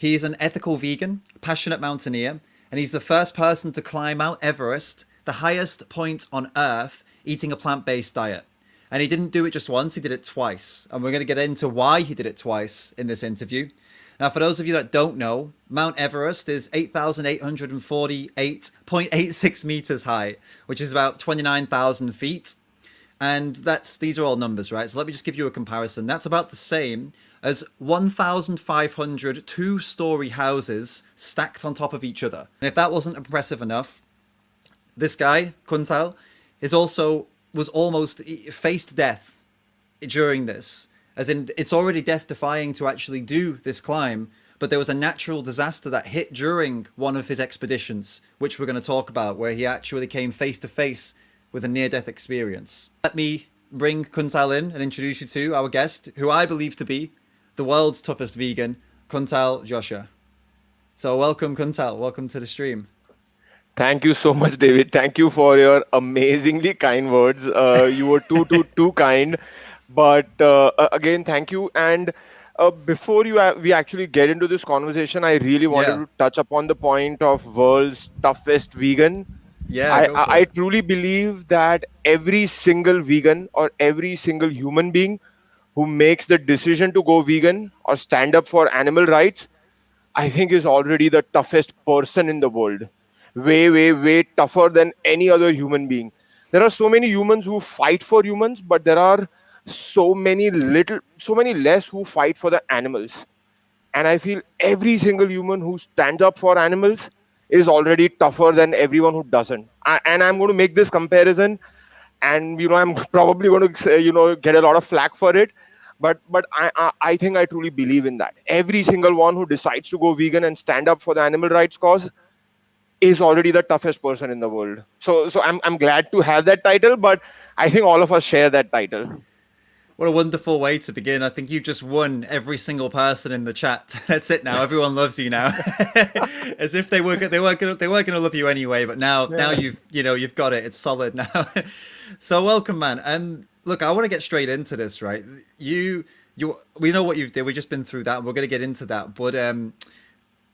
He's an ethical vegan, passionate mountaineer, and he's the first person to climb Mount Everest, the highest point on Earth, eating a plant based diet. And he didn't do it just once, he did it twice. And we're going to get into why he did it twice in this interview. Now, for those of you that don't know, Mount Everest is 8,848.86 meters high, which is about 29,000 feet. And these are all numbers, right? So let me just give you a comparison. That's about the same as 1,500 two-story houses stacked on top of each other. And if that wasn't impressive enough, this guy, Kuntal, was almost faced death during this. As in, it's already death-defying to actually do this climb, but there was a natural disaster that hit during one of his expeditions, which we're going to talk about, where he actually came face-to-face with a near-death experience. Let me bring Kuntal in and introduce you to our guest, who I believe to be the world's toughest vegan, Kuntal Joisher. So welcome, Kuntal. Welcome to the stream. Thank you so much, David. Thank you for your amazingly kind words. You were too kind. But again, thank you. And before we actually get into this conversation, I really wanted Yeah. to touch upon the point of world's toughest vegan. Yeah, I, go I for I it. truly believe that every single vegan or every single human being who makes the decision to go vegan or stand up for animal rights, I think is already the toughest person in the world. Way, way, way tougher than any other human being. There are so many humans who fight for humans, but there are so many less who fight for the animals. And I feel every single human who stands up for animals is already tougher than everyone who doesn't. And I'm going to make this comparison, and I'm probably going to get a lot of flack for it, but I think I truly believe in that. Every single one who decides to go vegan and stand up for the animal rights cause is already the toughest person in the world. So I'm glad to have that title, but I think all of us share that title. What a wonderful way to begin. I think you've just won every single person in the chat. That's it now. Everyone loves you now. As if they weren't gonna love you anyway, but now Yeah. you've got it. It's solid now. So welcome, man. Look, I want to get straight into this, right? We know what you've did. We've just been through that, and we're gonna get into that. But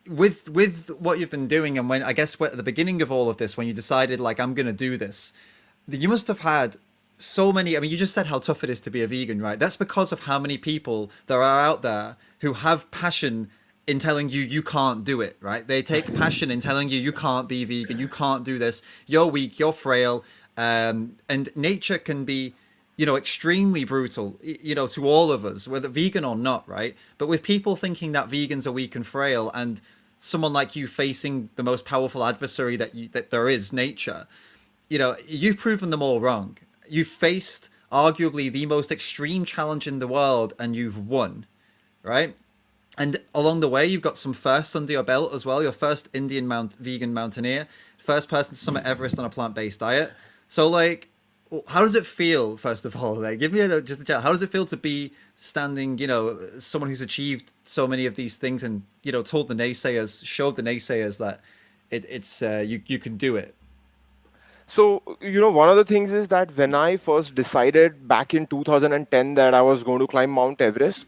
with what you've been doing, and when I guess at the beginning of all of this, when you decided like I'm gonna do this, you must have had so many. I mean, you just said how tough it is to be a vegan, right? That's because of how many people there are out there who have passion in telling you you can't do it, right? They take passion in telling you you can't be vegan, you can't do this, you're weak, you're frail, and nature can be, extremely brutal, to all of us, whether vegan or not, right? But with people thinking that vegans are weak and frail, and someone like you facing the most powerful adversary that there is, nature, you've proven them all wrong. You've faced arguably the most extreme challenge in the world, and you've won, right? And along the way, you've got some firsts under your belt as well. Your first vegan mountaineer, first person to summit Everest on a plant-based diet. So, like, how does it feel? First of all, like, give me just a chat. How does it feel to be standing, someone who's achieved so many of these things, and showed the naysayers that it's you can do it. So, one of the things is that when I first decided back in 2010 that I was going to climb Mount Everest,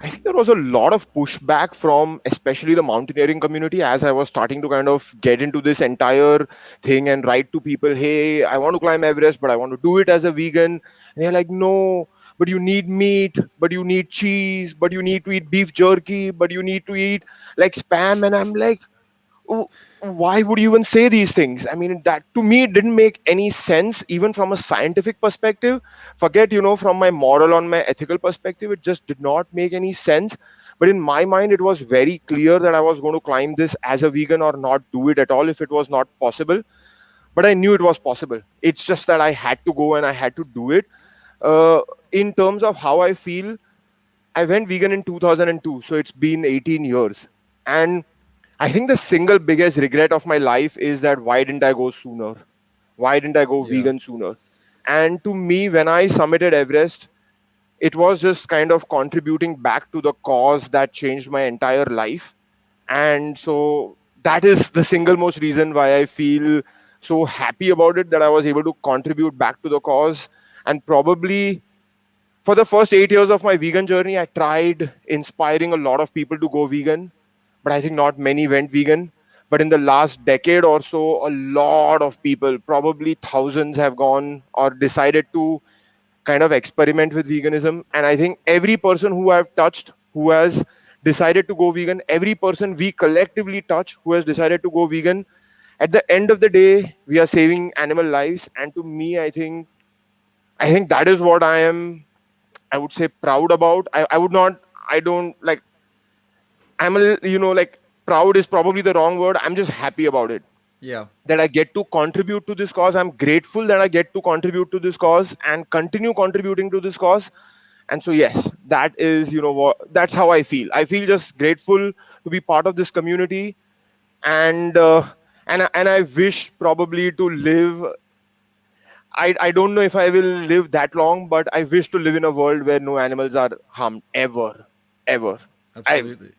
I think there was a lot of pushback from especially the mountaineering community as I was starting to kind of get into this entire thing and write to people, hey, I want to climb Everest, but I want to do it as a vegan. And they're like, no, but you need meat, but you need cheese, but you need to eat beef jerky, but you need to eat like spam. And I'm like, "Oh, why would you even say these things? I mean, that to me it didn't make any sense, even from a scientific perspective. Forget, from my moral on my ethical perspective, it just did not make any sense. But in my mind, it was very clear that I was going to climb this as a vegan or not do it at all if it was not possible. But I knew it was possible. It's just that I had to go and I had to do it. Uh, in terms of how I feel, I went vegan in 2002, so it's been 18 years. And I think the single biggest regret of my life is that why didn't I go sooner? Why didn't I go Yeah. vegan sooner? And to me, when I summited Everest, it was just kind of contributing back to the cause that changed my entire life. And so that is the single most reason why I feel so happy about it, that I was able to contribute back to the cause. And probably for the first 8 years of my vegan journey, I tried inspiring a lot of people to go vegan, but I think not many went vegan. But in the last decade or so, a lot of people, probably thousands, have gone or decided to kind of experiment with veganism. And I think every person who I've touched who has decided to go vegan, every person we collectively touch who has decided to go vegan, at the end of the day, we are saving animal lives. And to me, I think that is what I am, I would say, proud about. I would not, I don't like, I'm a little, like, proud is probably the wrong word. I'm just happy about it Yeah. that I get to contribute to this cause. I'm grateful that I get to contribute to this cause and continue contributing to this cause. And so, yes, that is, what, that's how I feel. I feel just grateful to be part of this community. And, and I wish probably to live. I don't know if I will live that long, but I wish to live in a world where no animals are harmed ever, ever. I, Absolutely.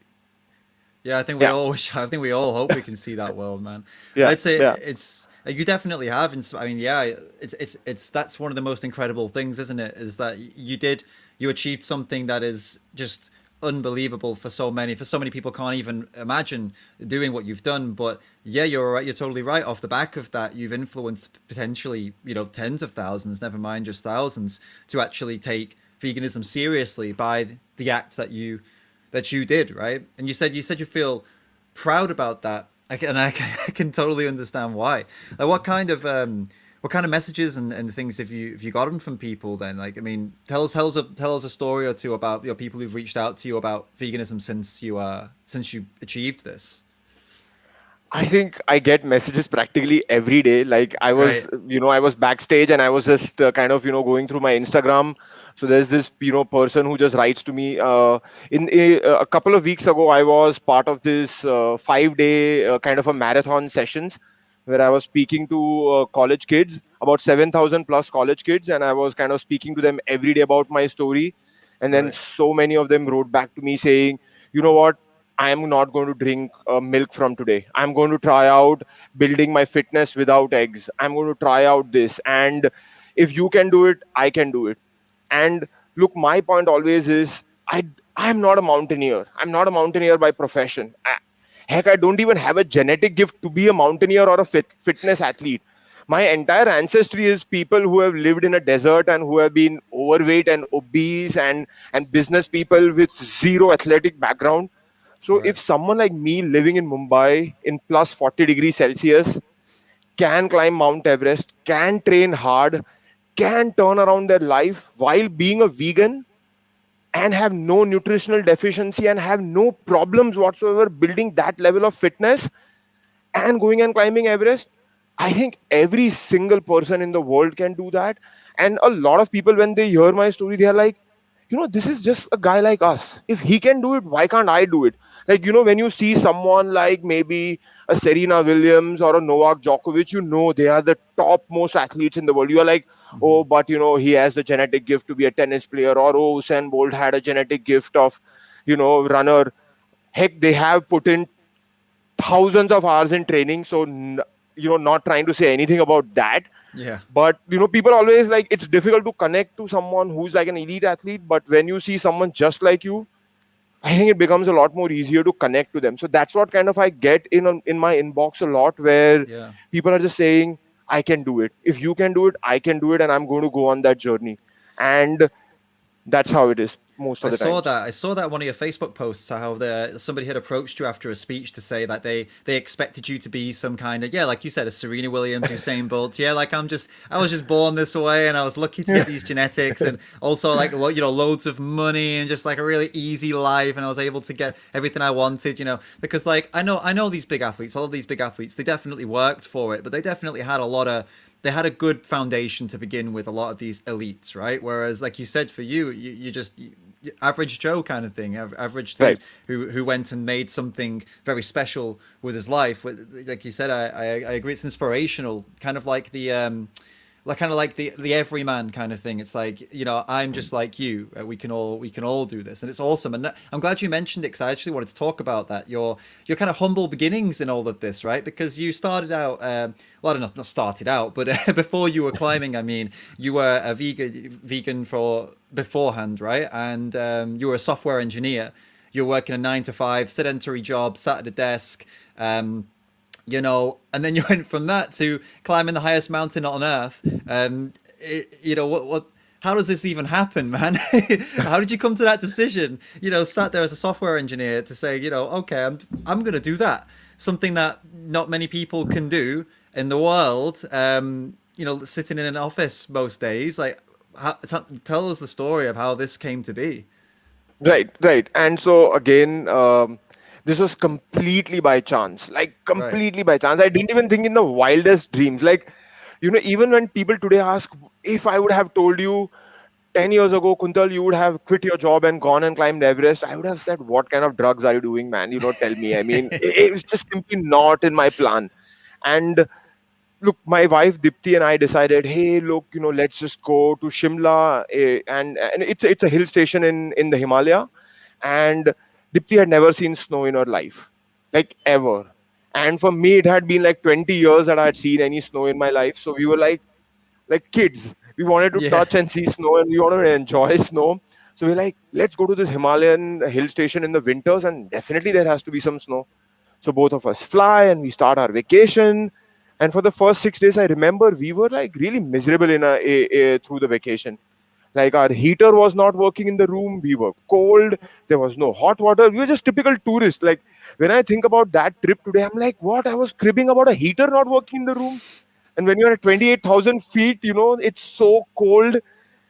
Yeah, I think we yeah, all wish. I think we all hope we can see that world, man. And yeah, I'd say yeah. it's you definitely have. And I mean, yeah, it's that's one of the most incredible things, isn't it? Is that you achieved something that is just unbelievable for so many people can't even imagine doing what you've done. But yeah, you're right. You're totally right. Off the back of that, you've influenced potentially tens of thousands, never mind just thousands, to actually take veganism seriously by the act that you did, right? And you said you feel proud about that. I can totally understand why. Like, what kind of messages and things have you gotten from people then? Like, I mean, tell us a story or two about people who've reached out to you about veganism since you achieved this. I think I get messages practically every day. Like Right. I was backstage and I was just kind of, going through my Instagram. So there's this, person who just writes to me. In a couple of weeks ago, I was part of this 5 day kind of a marathon sessions where I was speaking to college kids, about 7,000 plus college kids, and I was kind of speaking to them every day about my story. And then Right. so many of them wrote back to me saying, you know what? I am not going to drink milk from today. I'm going to try out building my fitness without eggs. I'm going to try out this. And if you can do it, I can do it. And look, my point always is I'm not a mountaineer. I'm not a mountaineer by profession. Heck, I don't even have a genetic gift to be a mountaineer or a fitness athlete. My entire ancestry is people who have lived in a desert and who have been overweight and obese and business people with zero athletic background. So Right. if someone like me living in Mumbai in plus 40 degrees Celsius can climb Mount Everest, can train hard, can turn around their life while being a vegan and have no nutritional deficiency and have no problems whatsoever building that level of fitness and going and climbing Everest, I think every single person in the world can do that. And a lot of people, when they hear my story, they are like, this is just a guy like us. If he can do it, why can't I do it? Like, when you see someone like maybe a Serena Williams or a Novak Djokovic, they are the top most athletes in the world. You are like, Hmm. oh, but he has the genetic gift to be a tennis player, or oh, Usain Bolt had a genetic gift of, runner. Heck, they have put in thousands of hours in training. So, not trying to say anything about that, Yeah. but people always like it's difficult to connect to someone who's like an elite athlete. But when you see someone just like you, I think it becomes a lot more easier to connect to them. So that's what kind of I get in my inbox a lot, where Yeah. people are just saying, I can do it. If you can do it, I can do it, and I'm going to go on that journey. And that's how it is most of the times. I saw that one of your Facebook posts how somebody had approached you after a speech to say that they expected you to be some kind of, yeah, like you said, a Serena Williams, Usain Bolt. Yeah, like I was just born this way and I was lucky to get these genetics and also like loads of money and just like a really easy life and I was able to get everything I wanted, because like I know these big athletes, all of these big athletes, they definitely worked for it, but they definitely had they had a good foundation to begin with, a lot of these elites, right? Whereas, like you said, for you just average Joe kind of thing, average Right. dude who went and made something very special with his life. Like you said, I agree. It's inspirational, kind of like the everyman kind of thing. It's like, I'm just like you. We can all do this, and it's awesome. And I'm glad you mentioned it because I actually wanted to talk about that. Your kind of humble beginnings in all of this, right? Because you started out, well, not started out, but before you were climbing, I mean, you were a vegan for beforehand, right? And you were a software engineer. you're working a 9 to 5 sedentary job, sat at a desk, um, and then you went from that to climbing the highest mountain on earth. What how does this even happen, man? How did you come to that decision? Sat there as a software engineer to say, okay, I'm gonna do that. Something that not many people can do in the world. Sitting in an office most days. Like, tell us the story of how this came to be. Right, right. And so again, this was completely by chance, like Right. completely by chance. I didn't even think in the wildest dreams. Like, even when people today ask if I would have told you 10 years ago, Kuntal, you would have quit your job and gone and climbed Everest, I would have said, what kind of drugs are you doing, man? Tell me. I mean, it was just simply not in my plan. And look, my wife Dipti and I decided, hey, look, let's just go to Shimla, and it's a hill station in the Himalaya, and Dipti had never seen snow in her life, like ever. And for me, it had been like 20 years that I had seen any snow in my life. So we were like kids. We wanted to Yeah. touch and see snow, and we wanted to enjoy snow. So we're like, let's go to this Himalayan hill station in the winters, and definitely there has to be some snow. So both of us fly and we start our vacation. And for the first 6 days, I remember we were like really miserable through the vacation. Like our heater was not working in the room. We were cold. There was no hot water. We were just typical tourists. Like when I think about that trip today, I'm like, what? I was cribbing about a heater not working in the room. And when you're at 28,000 feet, it's so cold.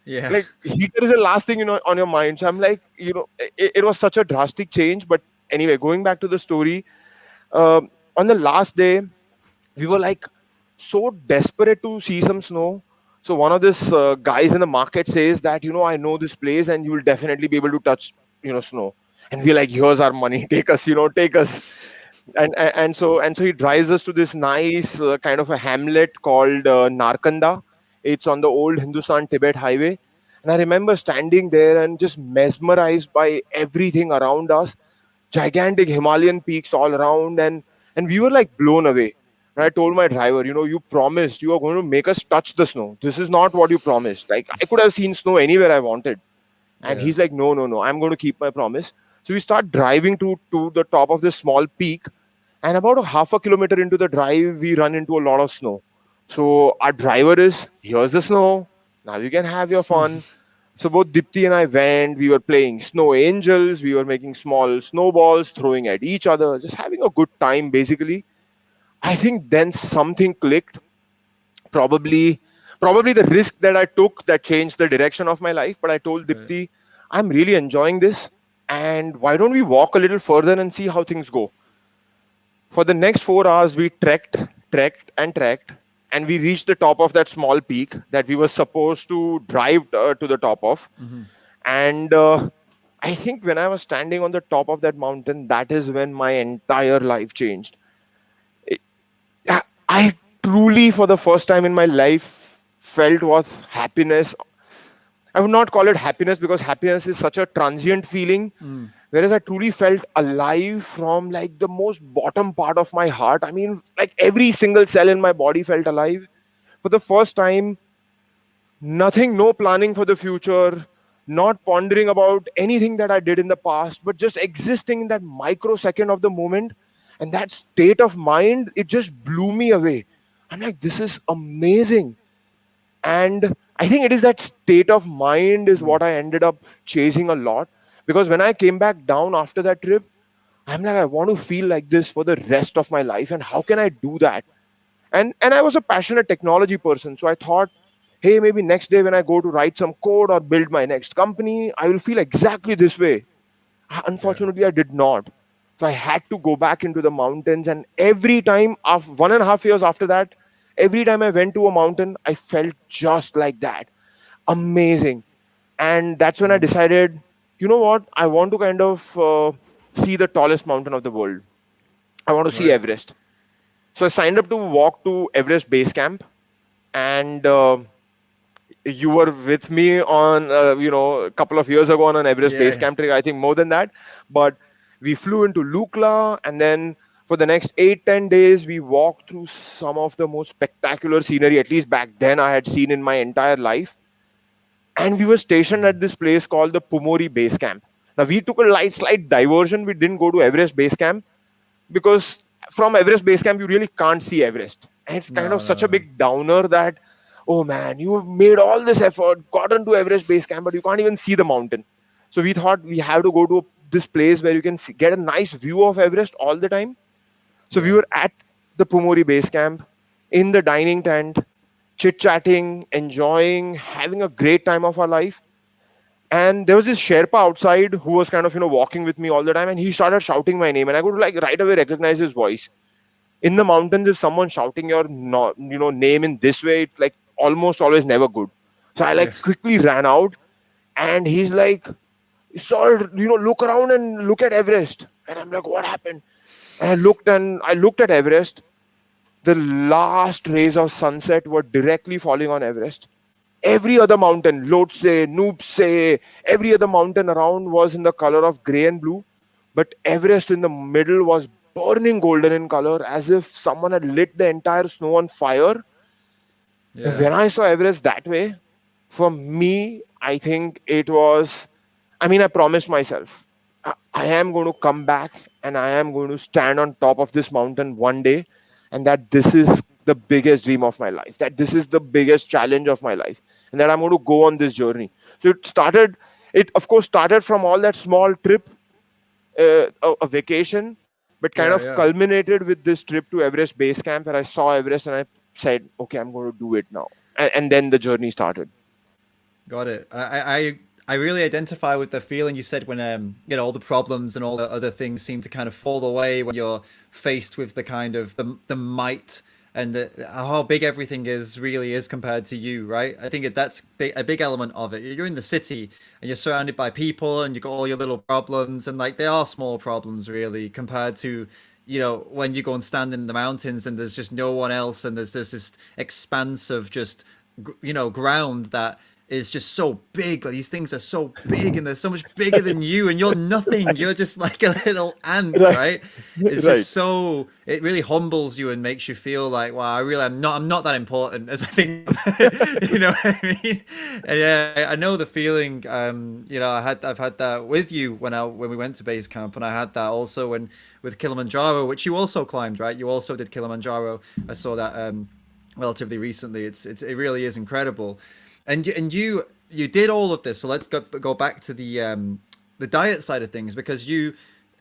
Yeah. Like heater is the last thing on your mind. So I'm like, it was such a drastic change. But anyway, going back to the story, on the last day, we were like so desperate to see some snow. So one of these guys in the market says that, I know this place and you will definitely be able to touch, snow. And we're like, here's our money, take us, take us. And so he drives us to this nice kind of a hamlet called Narkanda. It's on the old Hindustan Tibet highway. And I remember standing there and just mesmerized by everything around us, gigantic Himalayan peaks all around, and we were like blown away. And I told my driver, you promised you are going to make us touch the snow. This is not what you promised. Like I could have seen snow anywhere I wanted. And Yeah. he's like, no, no, no, I'm going to keep my promise. So we start driving to the top of this small peak, and about a half a kilometer into the drive, we run into a lot of snow. So our driver is, here's the snow. Now you can have your fun. So both Dipti and I went. We were playing snow angels. We were making small snowballs, throwing at each other, just having a good time. Basically, I think then something clicked. Probably, probably the risk that I took that changed the direction of my life. But I told Right. Dipti, I'm really enjoying this, and why don't we walk a little further and see how things go? For the next 4 hours, we trekked, and we reached the top of that small peak that we were supposed to drive to the top of. Hmm. And I think when I was standing on the top of that mountain, that is when my entire life changed. I I truly, for the first time in my life, felt what happiness. I would not call it happiness because happiness is such a transient feeling. Mm. Whereas I truly felt alive from like the most bottom part of my heart. I mean, like every single cell in my body felt alive. For the first time, nothing, no planning for the future, not pondering about anything that I did in the past, but just existing in that microsecond of the moment. And that state of mind, it just blew me away. I'm like, this is amazing. And I think it is that state of mind is Mm. what I ended up chasing a lot. Because when I came back down after that trip, I'm like, I want to feel like this for the rest of my life. And how can I do that? And I was a passionate technology person. So I thought, hey, maybe next day when I go to write some code or build my next company, I will feel exactly this way. Yeah. Unfortunately, I did not. So I had to go back into the mountains. And every time, after 1.5 years after that, every time I went to a mountain, I felt just like that. Amazing. And that's when I Mm. decided, you know what? I want to kind of see the tallest mountain of the world. I want to see Right. Everest. So I signed up to walk to Everest Base Camp. And you were with me on a couple of years ago on an Everest base Yeah. camp trip, I think more than that. But we flew into Lukla, and then for the next 8-10 days we walked through some of the most spectacular scenery, at least back then, I had seen in my entire life. And we were stationed at this place called the Pumori Base Camp. Now we took a slight diversion. We didn't go to Everest base camp because from Everest base camp you really can't see Everest, and it's kind No, of such no, a no. big downer that, oh man, you have made all this effort, gotten to Everest base camp, but you can't even see the mountain. So we thought we have to go to this place where you can get a nice view of Everest all the time. So we Yeah, were at the Pumori base camp in the dining tent, chit chatting, enjoying, having a great time of our life. And there was this Sherpa outside who was kind of, walking with me all the time, and he started shouting my name, and I could like right away recognize his voice. In the mountains, if someone shouting your name in this way, it's like almost always never good. So I yeah, like quickly ran out, and he's like, "Sir, look around and look at Everest." And I'm like, "What happened?" And I looked at Everest. The last rays of sunset were directly falling on Everest. Every other mountain, Lhotse, Noopse, every other mountain around was in the color of grey and blue, but Everest in the middle was burning golden in color, as if someone had lit the entire snow on fire. yeah, When I saw Everest that way, for me, I think it was, I mean, I promised myself, I am going to come back and I am going to stand on top of this mountain one day, and that this is the biggest dream of my life, that this is the biggest challenge of my life, and that I'm going to go on this journey. So it of course started from all that small trip, a vacation, but kind yeah, of yeah. culminated with this trip to Everest base camp where I saw Everest and I said, okay, I'm going to do it now. And then the journey started. Got it. I really identify with the feeling you said when all the problems and all the other things seem to kind of fall away when you're faced with the kind of the might and how big everything is really is compared to you, right? I think that's a big element of it. You're in the city and you're surrounded by people and you got all your little problems and like they are small problems really compared to when you go and stand in the mountains and there's just no one else and there's this expanse of just ground that is just so big. Like these things are so big and they're so much bigger than you, and you're nothing. You're just like a little ant, Right. right? It's Right. just so it really humbles you and makes you feel like, wow, I'm not that important as I think. You know what I mean? And yeah, I know the feeling. I've had that with you when we went to base camp, and I had that also when with Kilimanjaro, which you also climbed, right? You also did Kilimanjaro. I saw that relatively recently. It really is incredible, and you did all of this. So let's go back to the diet side of things because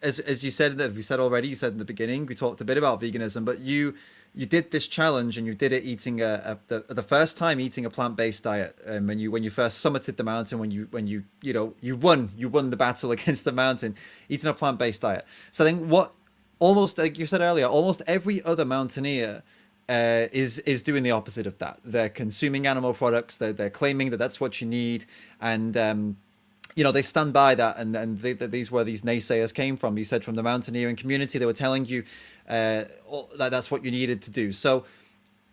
as you said that we said already, you said in the beginning we talked a bit about veganism, but you did this challenge and you did it eating the first time eating a plant-based diet when you first summited the mountain you won the battle against the mountain eating a plant-based diet. So I think what almost like you said earlier, almost every other mountaineer is doing the opposite of that. They're consuming animal products. They're claiming that that's what you need, and they stand by that. And these were these naysayers came from. You said from the mountaineering community, they were telling you that that's what you needed to do. So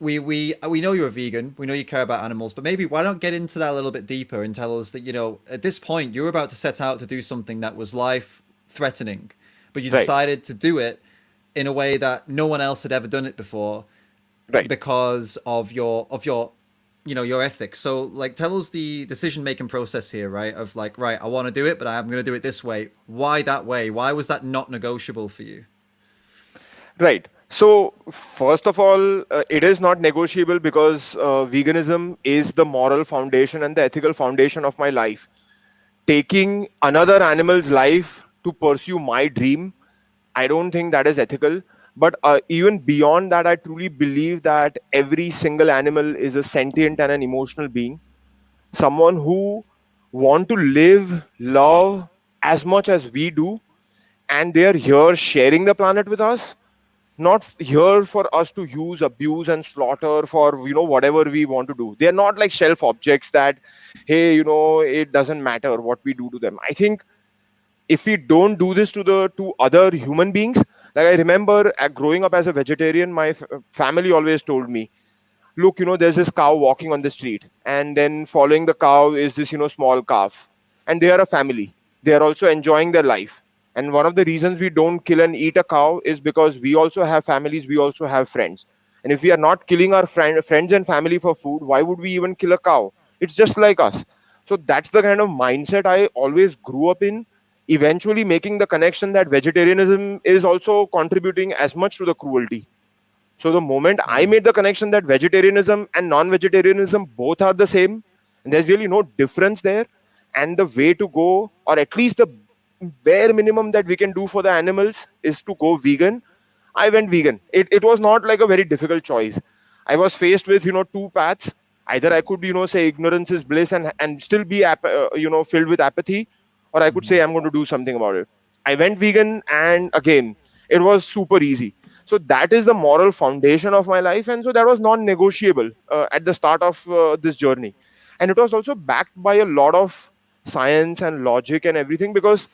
we know you're a vegan. We know you care about animals, but maybe why don't get into that a little bit deeper and tell us that at this point you're about to set out to do something that was life threatening, but you Right. decided to do it in a way that no one else had ever done it before Right. because of your ethics. So like tell us the decision making process here, right? Of like, right, I want to do it, but I'm going to do it this way. Why that way? Why was that not negotiable for you? Right. So, first of all, it is not negotiable because veganism is the moral foundation and the ethical foundation of my life. Taking another animal's life to pursue my dream, I don't think that is ethical. But even beyond that, I truly believe that every single animal is a sentient and an emotional being, someone who want to live, love as much as we do, and they are here sharing the planet with us, not here for us to use, abuse, and slaughter for whatever we want to do. They're not like shelf objects that, hey, it doesn't matter what we do to them. I think if we don't do this to other human beings, like I remember growing up as a vegetarian, my family always told me, look, there's this cow walking on the street, and then following the cow is this small calf, and they are a family. They are also enjoying their life. And one of the reasons we don't kill and eat a cow is because we also have families, we also have friends. And if we are not killing our friends and family for food, why would we even kill a cow? It's just like us. So that's the kind of mindset I always grew up in. eventually making the connection that vegetarianism is also contributing as much to the cruelty. So the moment I made the connection that vegetarianism and non-vegetarianism both are the same, and there's really no difference there, and the way to go, or at least the bare minimum that we can do for the animals, is to go vegan, I went vegan. It was not like a very difficult choice. I was faced with, two paths. Either I could, say ignorance is bliss and still be, filled with apathy, or I could say I'm going to do something about it. I went vegan, and again, it was super easy. So that is the moral foundation of my life. And so that was non-negotiable at the start of this journey. And it was also backed by a lot of science and logic and everything, because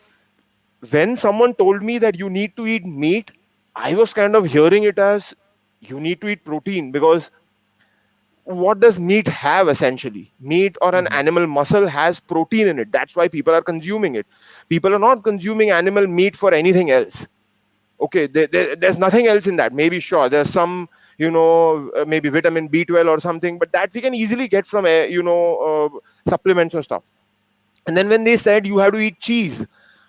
when someone told me that you need to eat meat, I was kind of hearing it as you need to eat protein, because what does meat have essentially? Meat or an animal muscle has protein in it. That's why people are consuming it. People are not consuming animal meat for anything else. Okay, there's nothing else in that. Maybe sure, there's some, maybe vitamin B12 or something, but that we can easily get from, supplements or stuff. And then when they said you have to eat cheese,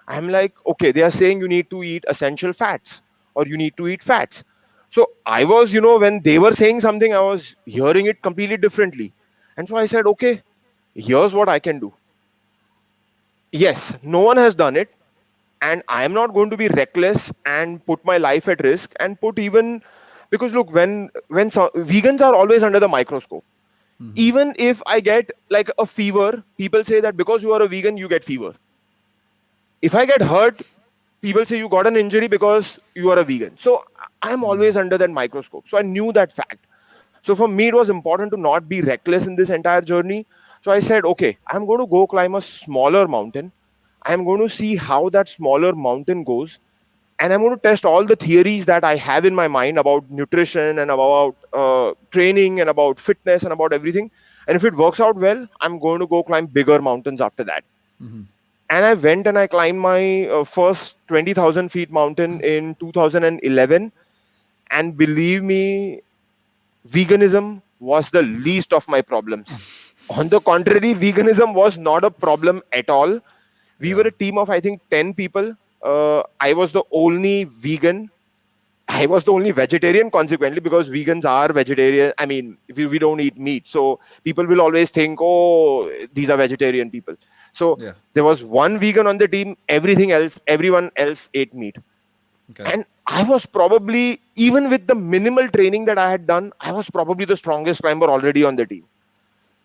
I'm like, okay, they are saying you need to eat essential fats or you need to eat fats. So I was, when they were saying something, I was hearing it completely differently. And so I said, okay, here's what I can do. Yes, no one has done it. And I am not going to be reckless and put my life at risk and put even, because look, vegans are always under the microscope. Even if I get like a fever, people say that because you are a vegan, you get fever. If I get hurt, people say you got an injury because you are a vegan. So I'm always under that microscope. So I knew that fact. So for me, it was important to not be reckless in this entire journey. So I said, okay, I'm going to go climb a smaller mountain. I'm going to see how that smaller mountain goes. And I'm going to test all the theories that I have in my mind about nutrition and about training and about fitness and about everything. And if it works out well, I'm going to go climb bigger mountains after that. And I went and I climbed my first 20,000 feet mountain in 2011. And believe me, veganism was the least of my problems. On the contrary, veganism was not a problem at all. We were Yeah. a team of, I think, 10 people. I was the only vegan. I was the only vegetarian, consequently, because vegans are vegetarian. I mean, we don't eat meat. So people will always think, oh, these are vegetarian people. So Yeah. there was one vegan on the team. Everyone else ate meat. Okay. And I was probably, even with the minimal training that I had done, I was probably the strongest climber already on the team.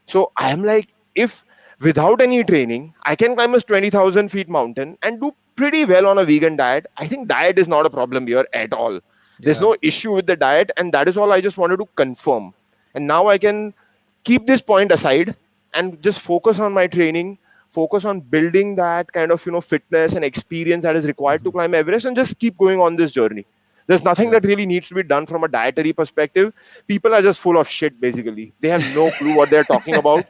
So I am like, if without any training, I can climb a 20,000 feet mountain and do pretty well on a vegan diet, I think diet is not a problem here at all. There's Yeah. no issue with the diet. And that is all I just wanted to confirm. And now I can keep this point aside and just focus on my training, focus on building that kind of, fitness and experience that is required to climb Everest, and just keep going on this journey. There's nothing Yeah. that really needs to be done from a dietary perspective. People are just full of shit, basically. They have no clue what they're talking about.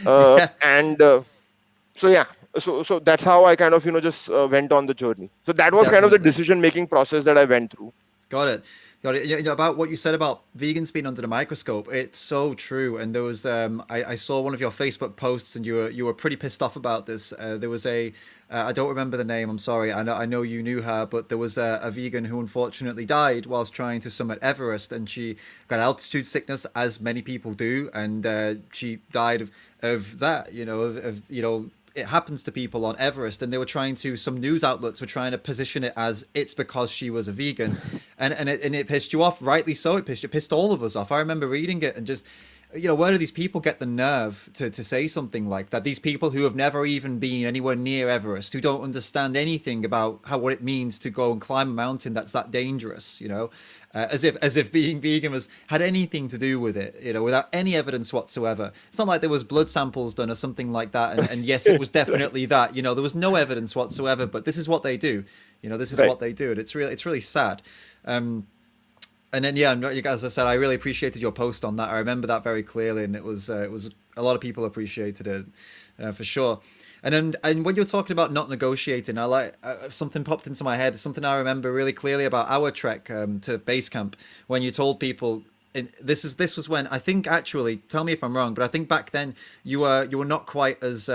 Yeah. And so yeah, so that's how I kind of, just went on the journey. So that was kind of the Definitely. decision making process that I went through. Got it. Got it. About what you said about vegans being under the microscope, it's so true. And there was, I saw one of your Facebook posts, and you were pretty pissed off about this. There was I don't remember the name. I'm sorry. I know you knew her, but there was a vegan who unfortunately died whilst trying to summit Everest, and she got altitude sickness, as many people do, and she died of that. It happens to people on Everest, and they were trying to, some news outlets were trying to position it as it's because she was a vegan, and it pissed you off, rightly so. It pissed all of us off. I remember reading it and just, where do these people get the nerve to say something like that? These people who have never even been anywhere near Everest, who don't understand anything about what it means to go and climb a mountain that's that dangerous, as if being vegan had anything to do with it, without any evidence whatsoever. It's not like there was blood samples done or something like that, and yes, it was definitely that. There was no evidence whatsoever, but this is what they do. This is Right. what they do, and it's really sad. And then yeah, as I said, I really appreciated your post on that. I remember that very clearly, and it was a lot of people appreciated it, for sure. And when you were talking about not negotiating, I like, something popped into my head. Something I remember really clearly about our trek, to base camp, when you told people. This was when, I think, actually, tell me if I'm wrong, but I think back then you were not quite as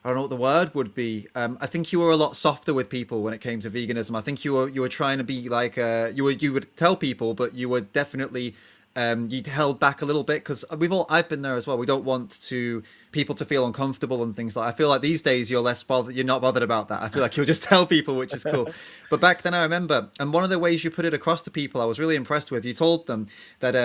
I don't know what the word would be. I think you were a lot softer with people when it came to veganism. I think you were trying to be like you would tell people, but you were definitely you held back a little bit because I've been there as well. We don't want to people to feel uncomfortable and things like. I feel like these days you're less bothered. You're not bothered about that. I feel like you'll just tell people, which is cool. But back then I remember, and one of the ways you put it across to people, I was really impressed with. You told them that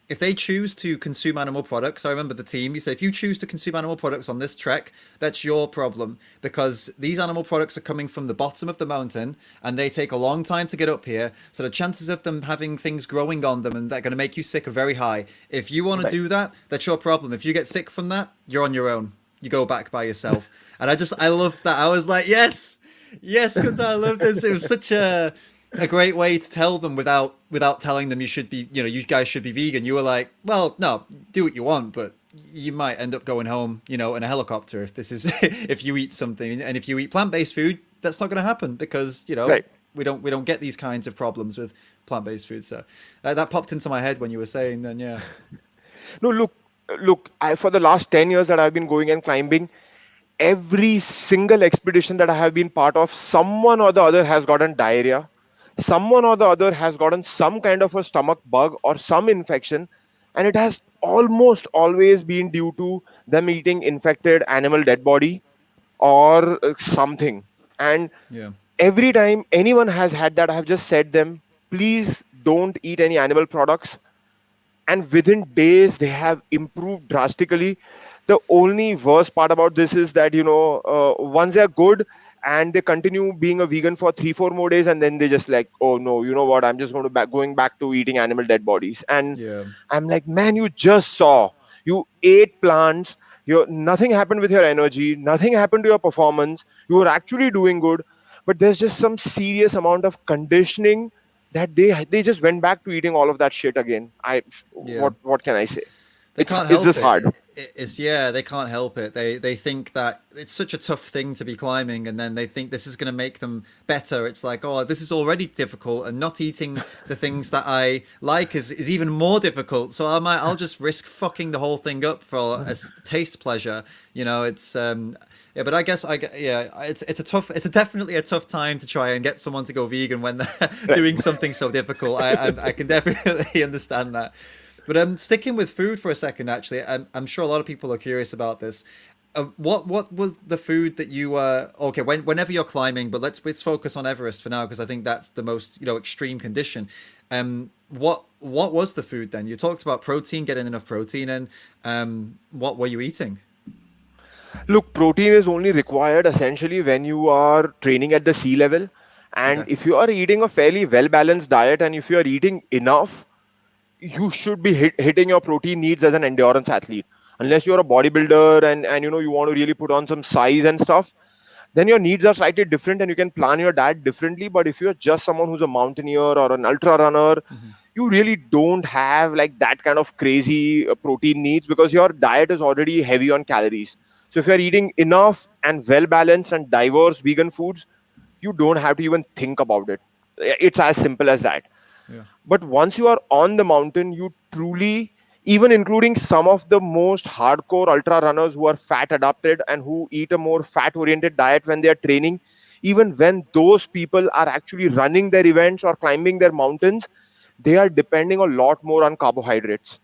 if they choose to consume animal products, I remember the team, you say, if you choose to consume animal products on this trek, that's your problem because these animal products are coming from the bottom of the mountain and they take a long time to get up here. So the chances of them having things growing on them and they're going to make you sick are very high. If you want to Right. do that, that's your problem. If you get sick from that, you're on your own. You go back by yourself. And I loved that. I was like, yes, yes, Kuntal, I love this. It was such a great way to tell them without telling them you should be, you guys should be vegan. You were like, well, no, do what you want, but you might end up going home, in a helicopter if this is if you eat something, and if you eat plant-based food, that's not going to happen because Right. we don't get these kinds of problems with plant-based food. So that popped into my head when you were saying, then yeah, No, look. For the last 10 years that I've been going and climbing, every single expedition that I have been part of, someone or the other has gotten diarrhea, someone or the other has gotten some kind of a stomach bug or some infection, and it has almost always been due to them eating infected animal dead body or something. And yeah, every time anyone has had that, I have just said them, please don't eat any animal products, and within days they have improved drastically. The only worst part about this is that once they're good and they continue being a vegan for 3-4 more days, and then they just like, oh no, you know what, I'm just going back to eating animal dead bodies. And yeah. I'm like, man, you just saw, you ate plants, nothing happened with your energy, nothing happened to your performance, you were actually doing good, but there's just some serious amount of conditioning that they just went back to eating all of that shit again. Yeah. What can I say? They it's can't it's help just it. hard. It's yeah, they can't help it. They think that it's such a tough thing to be climbing, and then they think this is going to make them better. It's like, oh, this is already difficult, and not eating the things that I like is even more difficult. So I'll just risk fucking the whole thing up for a taste pleasure. It's yeah, but I guess yeah, it's definitely a tough time to try and get someone to go vegan when they're Right. doing something so difficult. I can definitely understand that. But sticking with food for a second, actually, I'm sure a lot of people are curious about this. What was the food that you okay whenever you're climbing? But let's focus on Everest for now because I think that's the most extreme condition. What was the food then? You talked about protein, getting enough protein, and what were you eating? Look, protein is only required essentially when you are training at the sea level, and Okay. if you are eating a fairly well balanced diet and if you are eating enough, you should be hitting your protein needs as an endurance athlete. Unless you're a bodybuilder and you want to really put on some size and stuff, then your needs are slightly different and you can plan your diet differently. But if you're just someone who's a mountaineer or an ultra runner, Hmm. you really don't have like that kind of crazy protein needs because your diet is already heavy on calories. So if you're eating enough and well balanced and diverse vegan foods, you don't have to even think about it. It's as simple as that. Yeah. But once you are on the mountain, you truly, even including some of the most hardcore ultra runners who are fat adapted and who eat a more fat oriented diet when they are training, even when those people are actually running their events or climbing their mountains, they are depending a lot more on carbohydrates.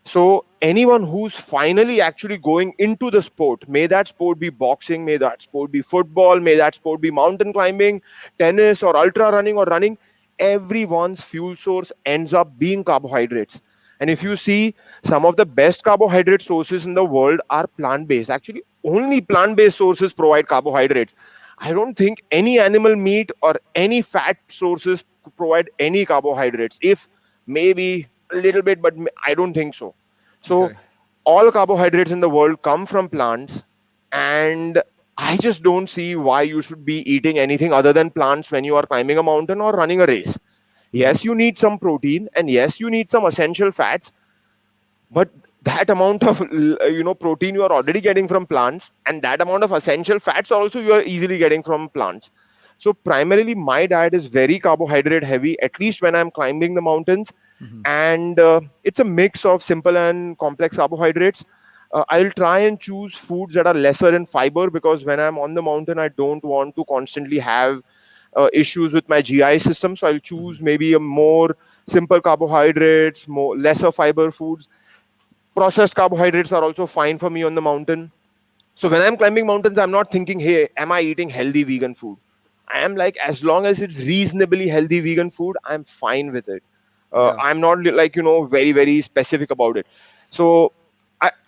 So anyone who's finally actually going into the sport, may that sport be boxing, may that sport be football, may that sport be mountain climbing, tennis or ultra running or running, everyone's fuel source ends up being carbohydrates. And if you see, some of the best carbohydrate sources in the world are plant based. Actually, only plant based sources provide carbohydrates. I don't think any animal meat or any fat sources provide any carbohydrates. If maybe a little bit, but I don't think so. So Okay. all carbohydrates in the world come from plants, and I just don't see why you should be eating anything other than plants when you are climbing a mountain or running a race. Hmm. Yes, you need some protein, and yes, you need some essential fats, but that amount of protein you are already getting from plants, and that amount of essential fats also you are easily getting from plants. So primarily my diet is very carbohydrate heavy, at least when I'm climbing the mountains, Hmm. and it's a mix of simple and complex carbohydrates. I'll try and choose foods that are lesser in fiber, because when I'm on the mountain, I don't want to constantly have issues with my GI system. So I'll choose maybe a more simple carbohydrates, more lesser fiber foods. Processed carbohydrates are also fine for me on the mountain. So when I'm climbing mountains, I'm not thinking, hey, am I eating healthy vegan food? I am like, as long as it's reasonably healthy vegan food, I'm fine with it. Yeah. I'm not like, very, very specific about it. So,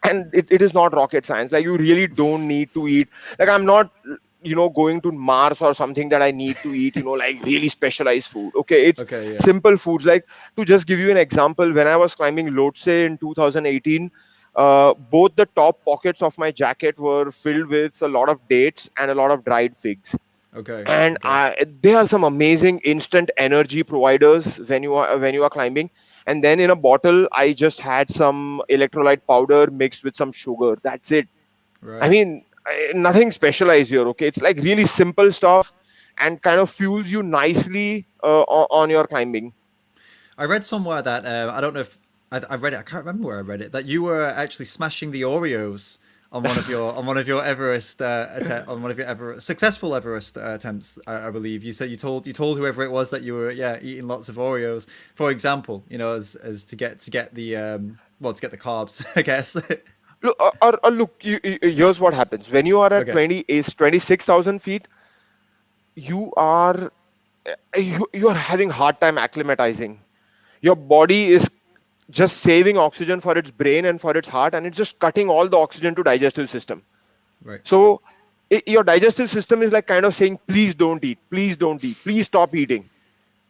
and it is not rocket science. Like, you really don't need to eat. Like, I'm not, going to Mars or something that I need to eat, like really specialized food. Okay. It's Okay. Yeah. simple foods. Like, to just give you an example, when I was climbing Lhotse in 2018, both the top pockets of my jacket were filled with a lot of dates and a lot of dried figs. Okay. And Okay. they are some amazing instant energy providers when you are climbing. And then in a bottle, I just had some electrolyte powder mixed with some sugar. That's it. I Right. mean, nothing specialized here. Okay, it's like really simple stuff, and kind of fuels you nicely on your climbing. I read somewhere that I don't know if I read it. I can't remember where I read it. That you were actually smashing the Oreos on one of your Everest on one of your successful Everest attempts. I believe you said you told whoever it was that you were eating lots of Oreos. For example, as to get the to get the carbs, I guess. Look, look, here's what happens when you are at Okay. 20 is 26,000 feet. You are you are having hard time acclimatizing. Your body is just saving oxygen for its brain and for its heart, and it's just cutting all the oxygen to digestive system. Right. So your digestive system is like kind of saying, please don't eat, please don't eat, please stop eating.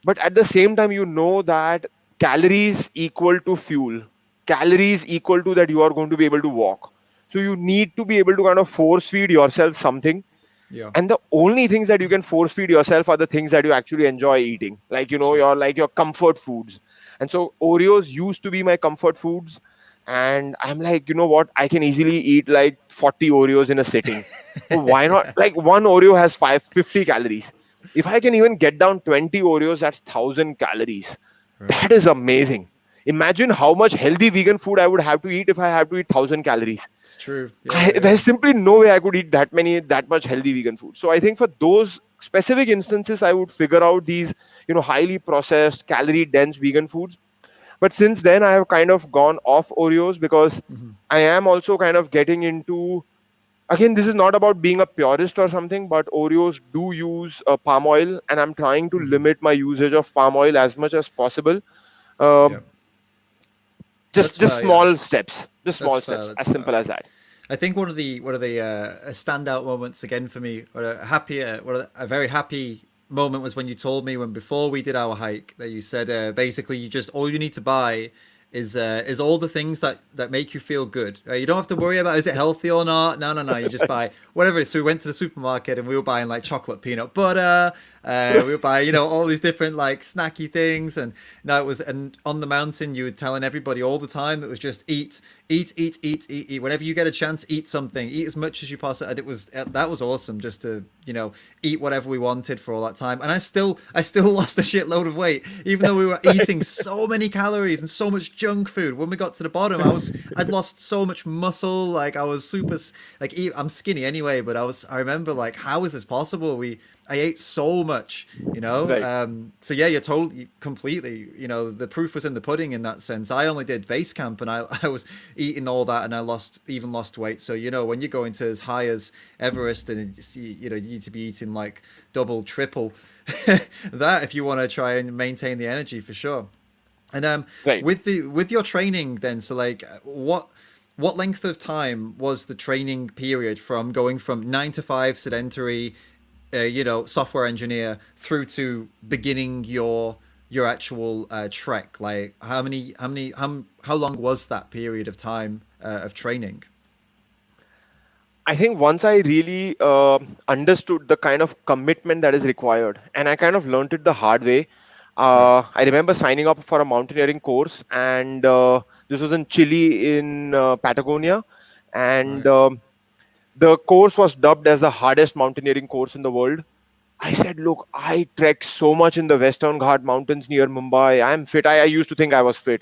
But at the same time, you know that calories equal to fuel, calories equal to that you are going to be able to walk. So you need to be able to kind of force feed yourself something. Yeah. And the only things that you can force feed yourself are the things that you actually enjoy eating, like Sure. your comfort foods. And so Oreos used to be my comfort foods, and I'm like, you know what, I can easily eat like 40 Oreos in a sitting. So why not, like, one Oreo has 550 calories. If I can even get down 20 Oreos, that's 1,000 calories. Right. That is amazing. Imagine how much healthy vegan food I would have to eat if I have to eat 1,000 calories. It's true. Yeah. Yeah. There's simply no way I could eat that much healthy vegan food. So I think for those specific instances, I would figure out these, highly processed, calorie dense vegan foods. But since then, I have kind of gone off Oreos, because Hmm. I am also kind of getting into, again, this is not about being a purist or something, but Oreos do use palm oil, and I'm trying to Hmm. limit my usage of palm oil as much as possible. Uh, Yeah. That's just fair. Yeah. small steps, just That's small fair. steps, That's as fair. simple as that. I think one of the standout moments again for me, or a very happy moment was when you told me when before we did our hike that you said basically you just all you need to buy is all the things that make you feel good. You don't have to worry about is it healthy or not. No, no, no. You just buy whatever it is. So we went to the supermarket and we were buying like chocolate peanut butter. We were buying all these different like snacky things. And no, it was and on the mountain you were telling everybody all the time it was just eat, eat, eat, eat, eat, eat. Whenever you get a chance, eat something. Eat as much as you possibly. And it was that was awesome just to eat whatever we wanted for all that time. And I still lost a shitload of weight even though we were eating so many calories and so much junk food. When we got to the bottom, I'd lost so much muscle. Like I was super like I'm skinny anyway, but I remember like how is this possible? I ate so much, Right. So yeah, you're totally completely, the proof was in the pudding in that sense. I only did base camp and I was eating all that and I lost weight. So, when you're going to as high as Everest and you need to be eating like double, triple that if you want to try and maintain the energy for sure. And Right. with your training then, so like what length of time was the training period from going from 9 to 5 sedentary, software engineer through to beginning your actual trek? Like how long was that period of time of training? I think once I really understood the kind of commitment that is required, and I kind of learned it the hard way. Right, I remember signing up for a mountaineering course, and this was in Chile, in Patagonia, and right. the course was dubbed as the hardest mountaineering course in the world. I said, look, I trek so much in the Western Ghat mountains near Mumbai. I'm fit. I used to think I was fit,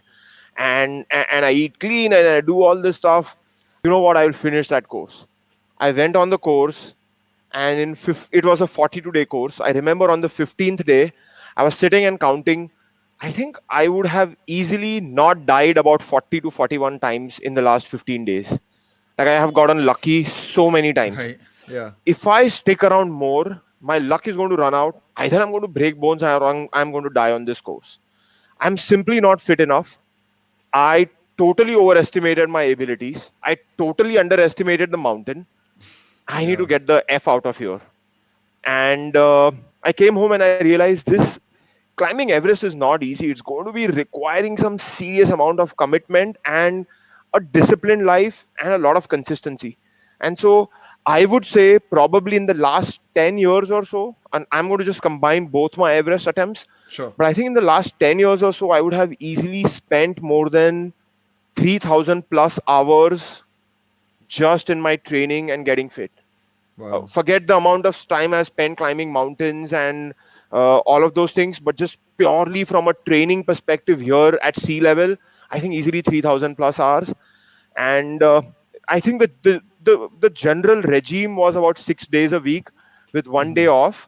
and I eat clean and I do all this stuff. You know what? I will finish that course. I went on the course, and it was a 42-day course. I remember on the 15th day, I was sitting and counting. I think I would have easily not died about 40 to 41 times in the last 15 days. Like, I have gotten lucky so many times. Right. Yeah. If I stick around more, my luck is going to run out. Either I'm going to break bones or I'm going to die on this course. I'm simply not fit enough. I totally overestimated my abilities. I totally underestimated the mountain. I need to Yeah. get the F out of here. And I came home and I realized this climbing Everest is not easy. It's going to be requiring some serious amount of commitment and a disciplined life and a lot of consistency. And so I would say probably in the last 10 years or so, and I'm going to just combine both my Everest attempts, Sure. but I think in the last 10 years or so, I would have easily spent more than 3,000 plus hours just in my training and getting fit. Wow. Forget the amount of time I spent climbing mountains and all of those things, but just purely from a training perspective here at sea level, I think easily 3,000 plus hours. And I think that the general regime was about 6 days a week with one day off.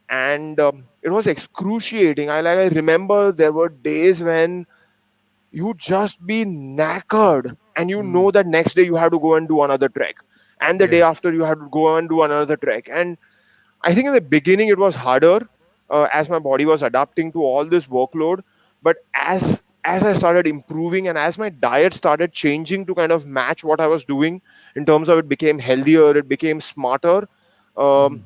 And it was excruciating. I remember there were days when you just be knackered and you know that next day you have to go and do another trek, and the day Yeah. after you have to go and do another trek. And I think in the beginning it was harder, as my body was adapting to all this workload. But as I started improving and as my diet started changing to kind of match what I was doing, in terms of it became healthier, it became smarter, um,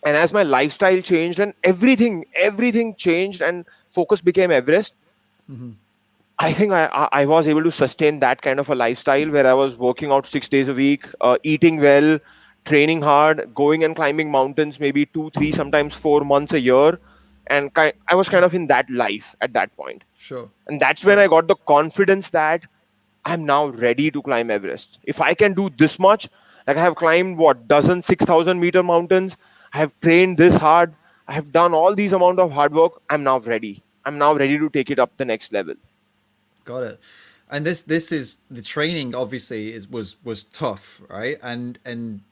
and as my lifestyle changed and everything changed and focus became Everest, I think I was able to sustain that kind of a lifestyle where I was working out 6 days a week, eating well, training hard, going and climbing mountains maybe 2, 3, sometimes 4 months a year. And I was kind of in that life at that point. Sure. And that's when Sure. I got the confidence that I'm now ready to climb Everest. If I can do this much, like I have climbed what, dozen 6,000-meter mountains, I have trained this hard, I have done all these amount of hard work, I'm now ready. I'm now ready to take it up the next level. Got it. And this is the training. Obviously, is was tough, right? And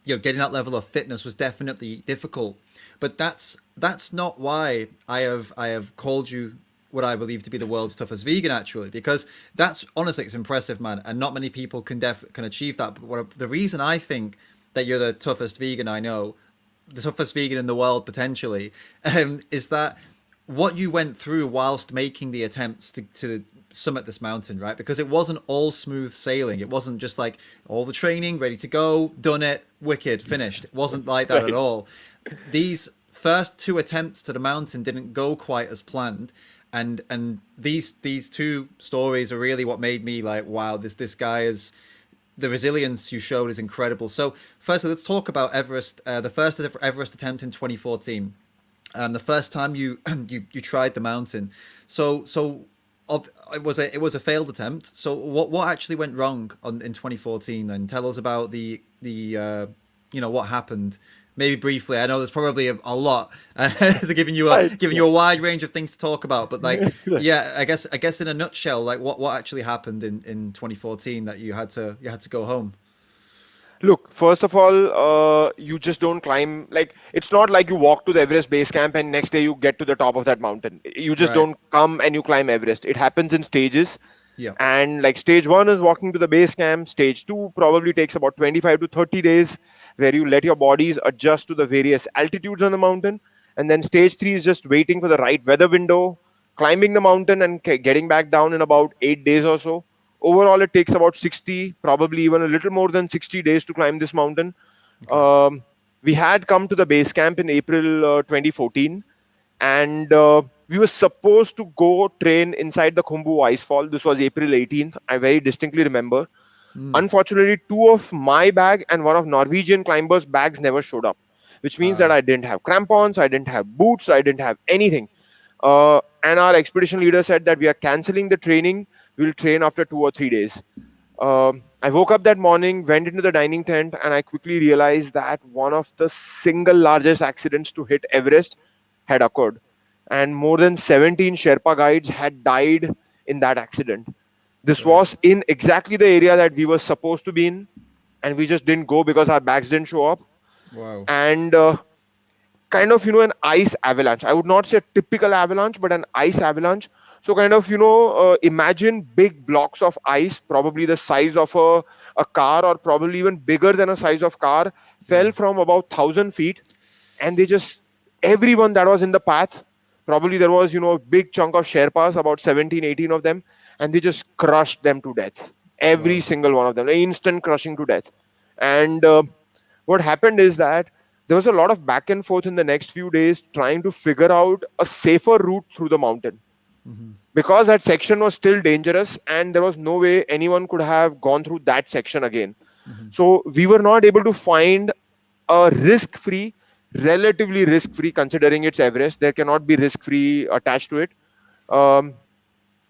you know, getting that level of fitness was definitely difficult. But that's not why I have called you what I believe to be the world's toughest vegan, actually, because that's honestly, it's impressive, man, and not many people can achieve that. But the reason I think that you're the toughest vegan I know, the toughest vegan in the world potentially, is that what you went through whilst making the attempts to summit this mountain, right? Because it wasn't all smooth sailing. It wasn't just like all the training, ready to go, done it, wicked, finished. It wasn't like that at Right. all. These first two attempts to the mountain didn't go quite as planned. And these two stories are really what made me like, wow, this guy is, the resilience you showed is incredible. So firstly, let's talk about Everest. The first Everest attempt in 2014. The first time you you tried the mountain. So it was a failed attempt. So what actually went wrong in 2014? And tell us about the what happened. Maybe briefly. I know there's probably a lot, so Right. giving you a wide range of things to talk about. But like, yeah, I guess in a nutshell, like what actually happened in 2014 that you had to go home. Look, first of all, you just don't climb. Like, it's not like you walk to the Everest base camp and next day you get to the top of that mountain. You just Right. don't come and you climb Everest. It happens in stages. Yeah. And like stage one is walking to the base camp. Stage two probably takes about 25 to 30 days, where you let your bodies adjust to the various altitudes on the mountain. And then stage three is just waiting for the right weather window, climbing the mountain and getting back down in about 8 days or so. Overall, it takes about 60, probably even a little more than 60 days to climb this mountain. Okay. Um, we had come to the base camp in April 2014, and we were supposed to go train inside the Khumbu icefall. This was April 18th. I very distinctly remember. Unfortunately, two of my bag and one of Norwegian climbers' bags never showed up, which means that Uh, I didn't have crampons, I didn't have boots, I didn't have anything. And our expedition leader said that we are canceling the training. We'll train after 2 or 3 days. I woke up that morning, went into the dining tent, and I quickly realized that one of the single largest accidents to hit Everest had occurred. And more than 17 Sherpa guides had died in that accident. This right. was in exactly the area that we were supposed to be in. and we just didn't go because our bags didn't show up. Wow. And kind of, an ice avalanche. I would not say a typical avalanche, but an ice avalanche. So kind of, imagine big blocks of ice, probably the size of a car, or probably even bigger than a size of car, Yeah. fell from about 1,000 feet. And they just, everyone that was in the path, probably there was, a big chunk of Sherpas, about 17, 18 of them, and they just crushed them to death. Every Wow. single one of them, instant crushing to death. And what happened is that there was a lot of back and forth in the next few days trying to figure out a safer route through the mountain, Hmm. because that section was still dangerous and there was no way anyone could have gone through that section again. Hmm. So we were not able to find a risk free, relatively risk free, considering it's Everest. There cannot be risk free attached to it. Um,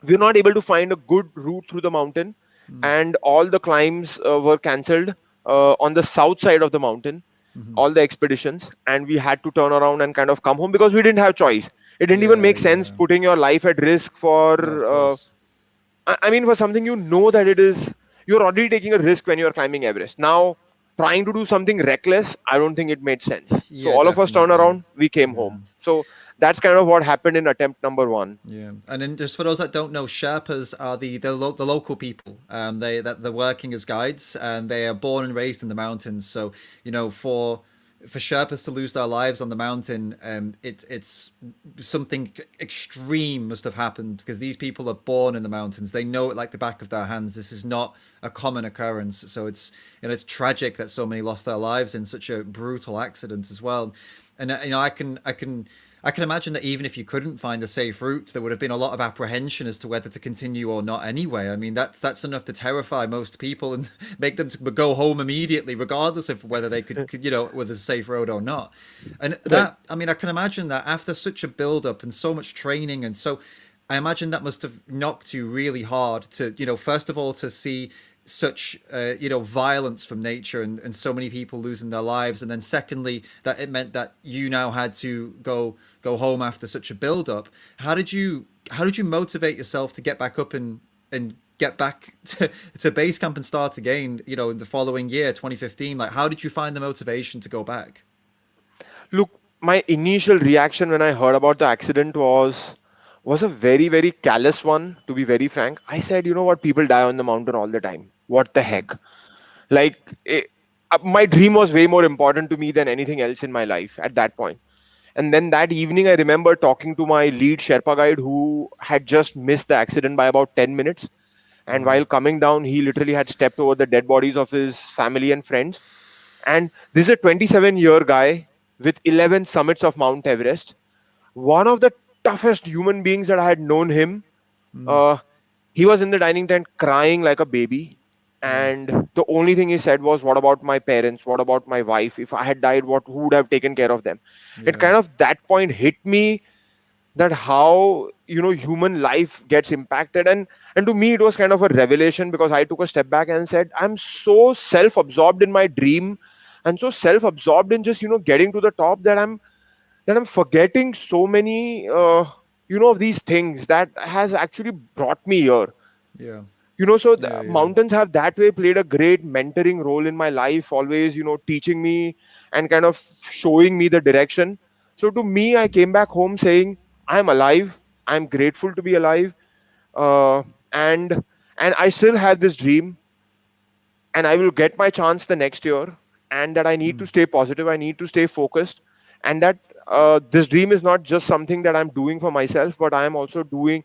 we were not able to find a good route through the mountain, and all the climbs were cancelled on the south side of the mountain, Hmm. all the expeditions, and we had to turn around and kind of come home because we didn't have choice. It didn't even Yeah. make sense Yeah. putting your life at risk for No, of course. I mean, for something you know that it is, you're already taking a risk when you're climbing Everest. Now, trying to do something reckless, I don't think it made sense. So Yeah, all of us turned definitely. around, we came Yeah. home. So that's kind of what happened in attempt number one. Yeah, and then just for those that don't know, Sherpas are the local people. They're working as guides, and they are born and raised in the mountains. So for Sherpas to lose their lives on the mountain, it's something extreme must have happened because these people are born in the mountains. They know it like the back of their hands. This is not a common occurrence. So it's tragic that so many lost their lives in such a brutal accident as well. And I can imagine that even if you couldn't find a safe route, there would have been a lot of apprehension as to whether to continue or not. Anyway, I mean that's enough to terrify most people and make them to go home immediately, regardless of whether they could whether it's a safe road or not. And Right. that, I mean, I can imagine that after such a build up and so much training and so, I imagine that must have knocked you really hard to, first of all, to see such violence from nature and so many people losing their lives, and then secondly that it meant that you now had to go home after such a build up. How did you motivate yourself to get back up and get back to base camp and start again, in the following year, 2015? Like, how did you find the motivation to go back? Look, my initial reaction when I heard about the accident was a very, very callous one, to be very frank. I said, you know what, people die on the mountain all the time. What the Yeah. heck? Like, my dream was way more important to me than anything else in my life at that point. And then that evening, I remember talking to my lead Sherpa guide who had just missed the accident by about 10 minutes. And Wow. while coming down, he literally had stepped over the dead bodies of his family and friends. And this is a 27-year guy with 11 summits of Mount Everest, one of the toughest human beings that I had known him. Mm. Uh, he was in the dining tent crying like a baby. Wow. And the only thing he said was, "What about my parents? What about my wife? If I had died, who would have taken care of them?" It Yeah. kind of that point hit me, that how human life gets impacted. And to me it was kind of a revelation, because I took a step back and said, I'm so self-absorbed in my dream and so self-absorbed in just getting to the top, that I'm forgetting so many of these things that has actually brought me here. Yeah. So the Yeah. Yeah. mountains have that way played a great mentoring role in my life, always teaching me and kind of showing me the direction. So to me, I came back home saying, I'm alive, I'm grateful to be alive. Uh, and and I still had this dream, and I will get my chance the next year, and that I need Mm. to stay positive, I need to stay focused, and that this dream is not just something that I'm doing for myself, but I am also doing.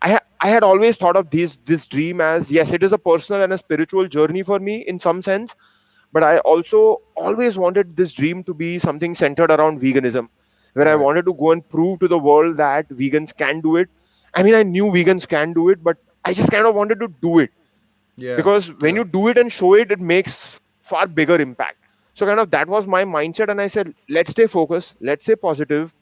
I had always thought of this dream as, yes, it is a personal and a spiritual journey for me in some sense, but I also always wanted this dream to be something centered around veganism, where I Right. wanted to go and prove to the world that vegans can do it. I mean, I knew vegans can do it, but I just kind of wanted to do it, Yeah. because when Yeah. you do it and show it, it makes far bigger impact. So kind of that was my mindset, and I said, let's stay focused, let's stay positive.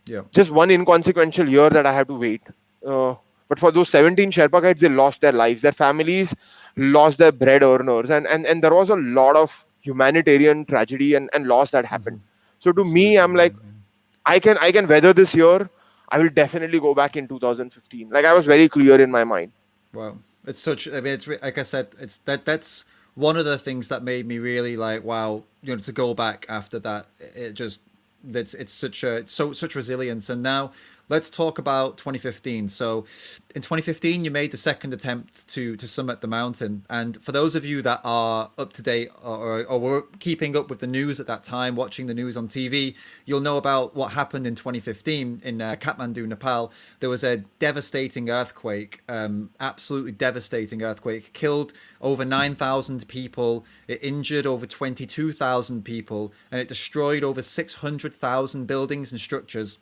Yeah. Just one inconsequential year that I have to wait. uh, but for those 17 Sherpa guides, they lost their lives, their families lost their bread earners, and there was a lot of humanitarian tragedy and loss that happened. So to me, Absolutely. I'm like, Yeah. I can weather this year. I will definitely go back in 2015. Like, I was very clear in my mind. Wow, it's such. I mean, like I said, it's that's one of the things that made me really like, wow, to go back after that, it just it's such resilience. And now let's talk about 2015. So in 2015, you made the second attempt to summit the mountain. And for those of you that are up to date, or were keeping up with the news at that time, watching the news on TV, you'll know about what happened in 2015 in Kathmandu, Nepal. There was a devastating earthquake, absolutely devastating earthquake, killed over 9,000 people. It injured over 22,000 people, and it destroyed over 600,000 buildings and structures.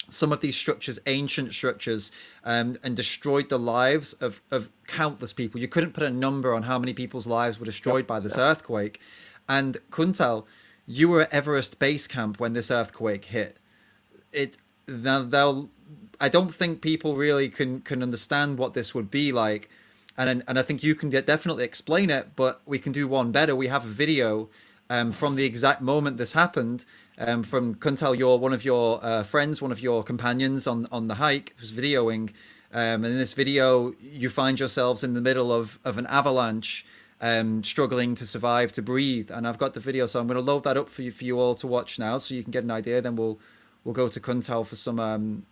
Some of these structures, ancient structures, and destroyed the lives of countless people. You couldn't put a number on how many people's lives were destroyed by this earthquake. And Kuntal, you were at Everest Base Camp when this earthquake hit. It they'll I don't think people really can understand what this would be like, and I think you can definitely explain it. But we can do one better. We have a video from the exact moment this happened. From Kuntal, one of your friends, one of your companions on the hike was videoing, and in this video you find yourselves in the middle of an avalanche, struggling to survive, to breathe. And I've got the video, so I'm going to load that up for you all to watch now, so you can get an idea. Then we'll go to Kuntal for some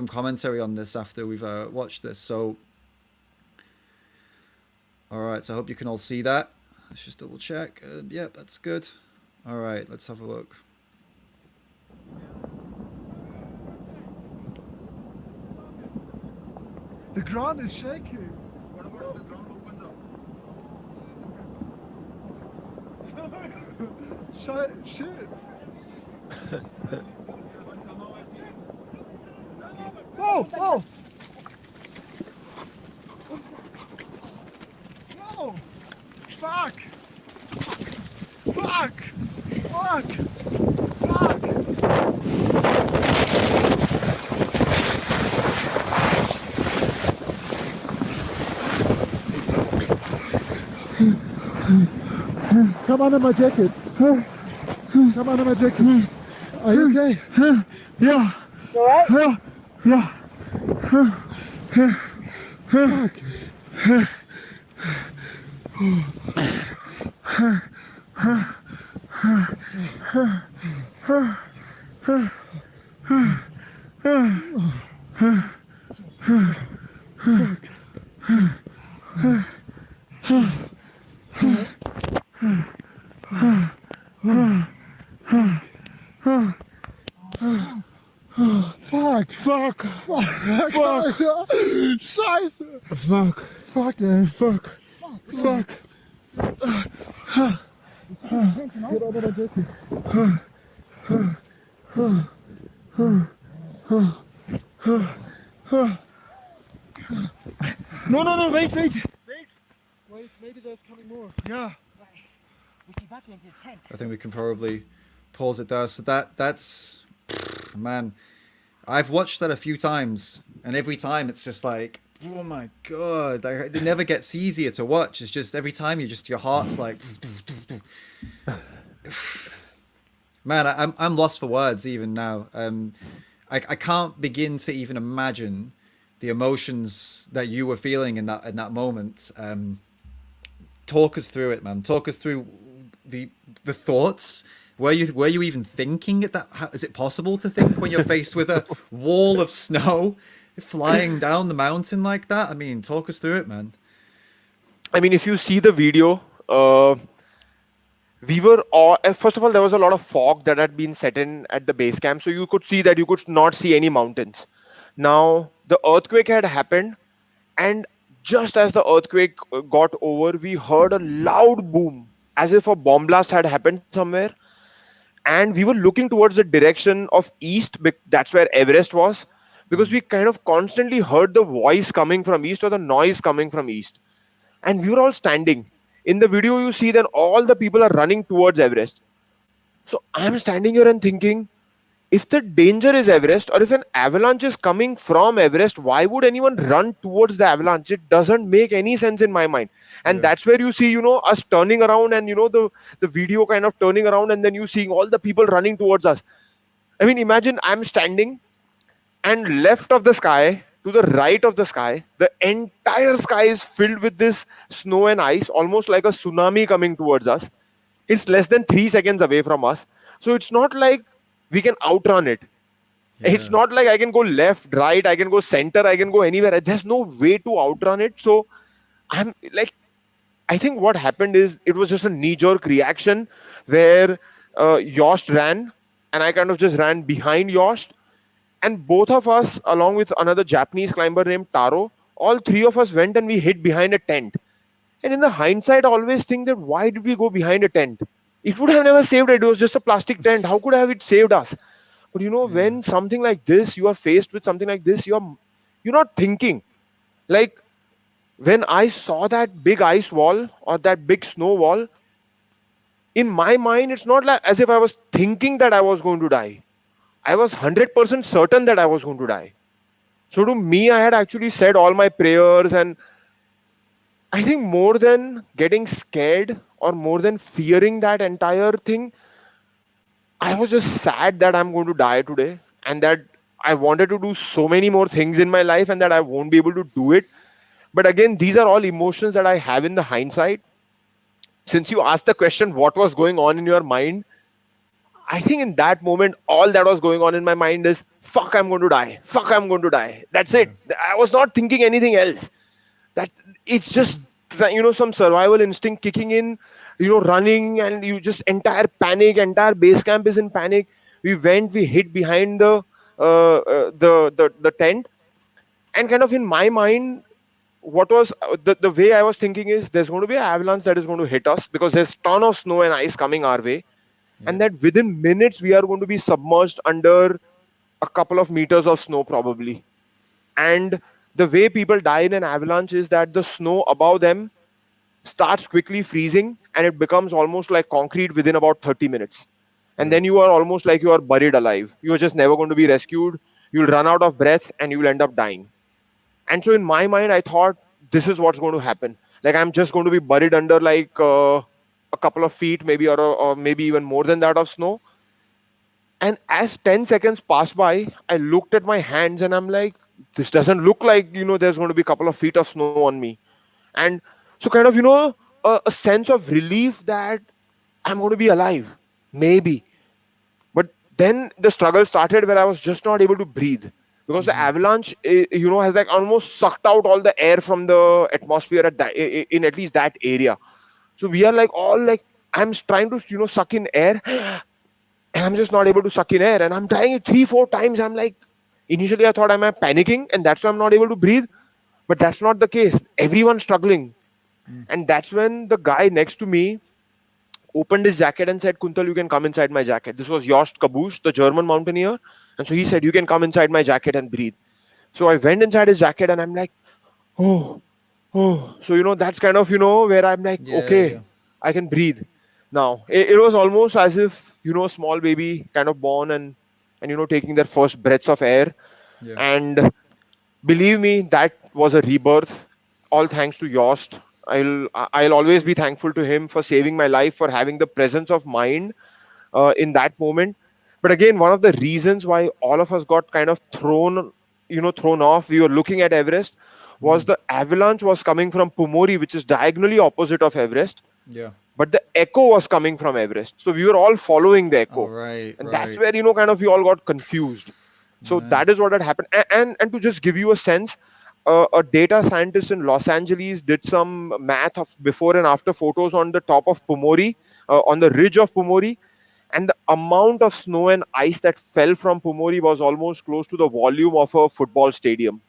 commentary on this after we've watched this. So, all right, so I hope you can all see that. Let's just double check. Yeah, that's good. All right, let's have a look. The ground is shaking. What about if the ground opens up? Shit. Oh! No! Fuck! Come under my jacket. Come under my jacket. Are you okay? Yeah. Alright? Yeah. Fuck. Fuck. Scheiße. Fuck, ey. Fuck. Get over the jacket. No, wait. Wait, maybe there's coming more. Yeah. We can back into the tent. I think we can probably pause it there. So that's man, I've watched that a few times, and every time it's just like, oh my god, it never gets easier to watch. It's just every time your heart's like, man, I'm lost for words even now. I can't begin to even imagine the emotions that you were feeling in that moment. Talk us through it, man. Talk us through the thoughts. Were you even thinking at that? Is it possible to think when you're faced with a wall of snow flying down the mountain like that? I mean, talk us through it, man. I mean, if you see the video, we were all, first of all, there was a lot of fog that had been set in at the base camp, so you could see that you could not see any mountains. Now, the earthquake had happened, and just as the earthquake got over, we heard a loud boom, as if a bomb blast had happened somewhere. And we were looking towards the direction of east, that's where Everest was, because we kind of constantly heard the voice coming from east or the noise coming from east. And we were all standing. In the video, you see that all the people are running towards Everest. So I'm standing here and thinking, if the danger is Everest, or if an avalanche is coming from Everest, why would anyone run towards the avalanche? It doesn't make any sense in my mind. And that's where you see, us turning around, and the video kind of turning around, and then you seeing all the people running towards us. I mean, imagine I'm standing, and left of the sky to the right of the sky, the entire sky is filled with this snow and ice, almost like a tsunami coming towards us. It's less than 3 seconds away from us. So it's not like we can outrun it. It's Yeah. not like I can go left, right, I can go center, I can go anywhere. There's no way to outrun it. So I'm like, I think what happened is it was just a knee jerk reaction where Yost ran and I kind of just ran behind Yost. And both of us, along with another Japanese climber named Taro, all three of us went and we hid behind a tent. And in the hindsight, I always think that why did we go behind a tent? It would have never saved it. It was just a plastic tent. How could have it saved us? But Yeah. when something like this, you are faced with something like this, you're not thinking. Like when I saw that big ice wall or that big snow wall, in my mind, it's not like as if I was thinking that I was going to die. I was 100% certain that I was going to die. So to me, I had actually said all my prayers, and I think more than getting scared or more than fearing that entire thing, I was just sad that I'm going to die today and that I wanted to do so many more things in my life and that I won't be able to do it. But again, these are all emotions that I have in the hindsight. Since you asked the question, what was going on in your mind? I think in that moment, all that was going on in my mind is, fuck, I'm going to die. Fuck, I'm going to die. That's Yeah. it. I was not thinking anything else. That it's just some survival instinct kicking in, running, and you just entire panic. Entire base camp is in panic. We hid behind the tent, and kind of in my mind, what was the way I was thinking is there's going to be an avalanche that is going to hit us because there's ton of snow and ice coming our way, Yeah. and that within minutes we are going to be submerged under a couple of meters of snow probably. And the way people die in an avalanche is that the snow above them starts quickly freezing and it becomes almost like concrete within about 30 minutes. And Yeah. then you are almost like you are buried alive. You are just never going to be rescued. You'll run out of breath and you'll end up dying. And so in my mind, I thought this is what's going to happen. Like I'm just going to be buried under like a couple of feet, maybe, or maybe even more than that of snow. And as 10 seconds passed by, I looked at my hands and I'm like, this doesn't look like, there's going to be a couple of feet of snow on me. And so kind of, a sense of relief that I'm going to be alive, maybe. But then the struggle started where I was just not able to breathe because the avalanche, has like almost sucked out all the air from the atmosphere at that, in at least that area. So we are like all like, I'm trying to, suck in air and I'm just not able to suck in air. And I'm trying it 3, 4 times. I'm like, initially I thought, am I panicking? And that's why I'm not able to breathe. But that's not the case. Everyone's struggling. And that's when the guy next to me opened his jacket and said, Kuntal, you can come inside my jacket. This was Jost Kabush, the German mountaineer. And so he said, you can come inside my jacket and breathe. So I went inside his jacket and I'm like, oh, oh. So, that's kind of, where I'm like, Yeah. Yeah. okay, I can breathe. Now, it was almost as if, a small baby kind of born and, taking their first breaths of air. Yeah. And believe me, that was a rebirth. All thanks to Yost. I'll always be thankful to him for saving my life, for having the presence of mind in that moment. But again, one of the reasons why all of us got kind of thrown off, we were looking at Everest, was the avalanche was coming from Pumori, which is diagonally opposite of Everest, Yeah. but the echo was coming from Everest. So we were all following the All echo, right. and that's Right. where kind of we all got confused. So Man. that is what had happened. And to just give you a sense, a data scientist in Los Angeles did some math of before and after photos on the top of Pumori, on the ridge of Pumori, and the amount of snow and ice that fell from Pumori was almost close to the volume of a football stadium.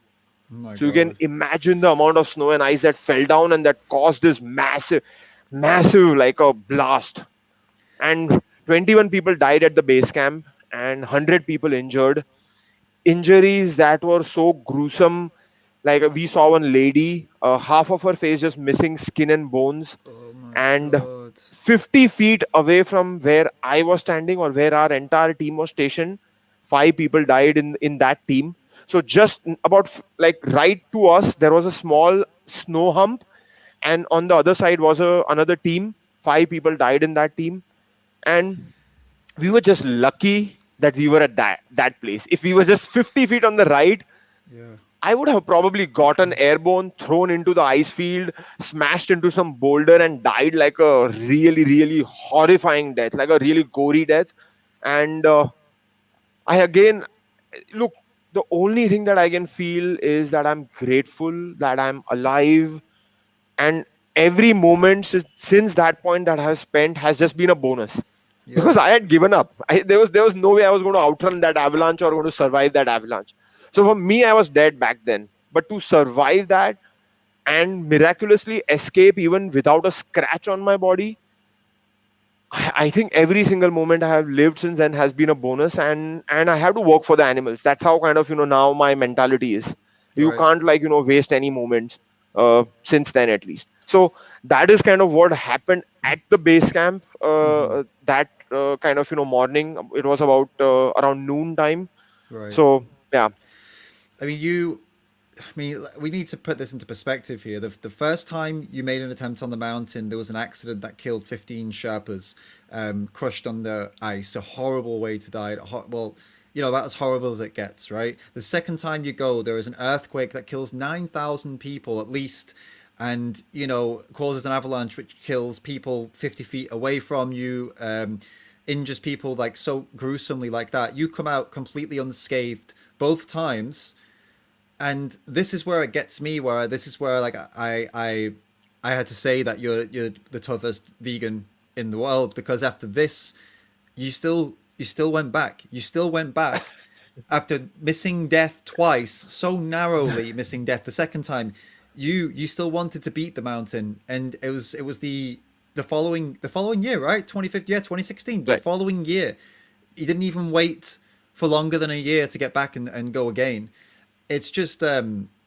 Oh my So you can God. imagine the amount of snow and ice that fell down and that caused this massive, like a blast. And 21 people died at the base camp and 100 people injured. Injuries that were so gruesome. Like we saw one lady, half of her face just missing skin and bones, Oh my and God. 50 feet away from where I was standing or where our entire team was stationed, 5 people died in that team. So just about like right to us, there was a small snow hump, and on the other side was another team. 5 people died in that team, and we were just lucky that we were at that place. If we were just 50 feet on the right, Yeah. I would have probably gotten airborne, thrown into the ice field, smashed into some boulder, and died like a really, really horrifying death, like a really gory death. And I again look. The only thing that I can feel is that I'm grateful that I'm alive, and every moment since that point that I have spent has just been a bonus Yeah. because I had given up. There was no way I was going to outrun that avalanche or going to survive that avalanche. So for me, I was dead back then. But to survive that and miraculously escape even without a scratch on my body, I think every single moment I have lived since then has been a bonus, and I have to work for the animals. That's how kind of now my mentality is. You Right. can't like waste any moments since then at least. So that is kind of what happened at the base camp. That kind of morning. It was about around noon time. Right. So yeah, I mean, you. I mean, we need to put this into perspective here. The first time you made an attempt on the mountain, there was an accident that killed 15 Sherpas, crushed on the ice. A horrible way to die. Well, about as horrible as it gets, right? The second time you go, there is an earthquake that kills 9,000 people at least, and, causes an avalanche which kills people 50 feet away from you, injures people like so gruesomely like that. You come out completely unscathed both times, and this is where it gets me. Where this is where like I had to say that you're the toughest vegan in the world, because after this, you still went back. You still went back after missing death twice, so narrowly missing death the second time. You still wanted to beat the mountain, and it was the following year, right? 2015, yeah, 2016, the right. following year. You didn't even wait for longer than a year to get back and go again. It's just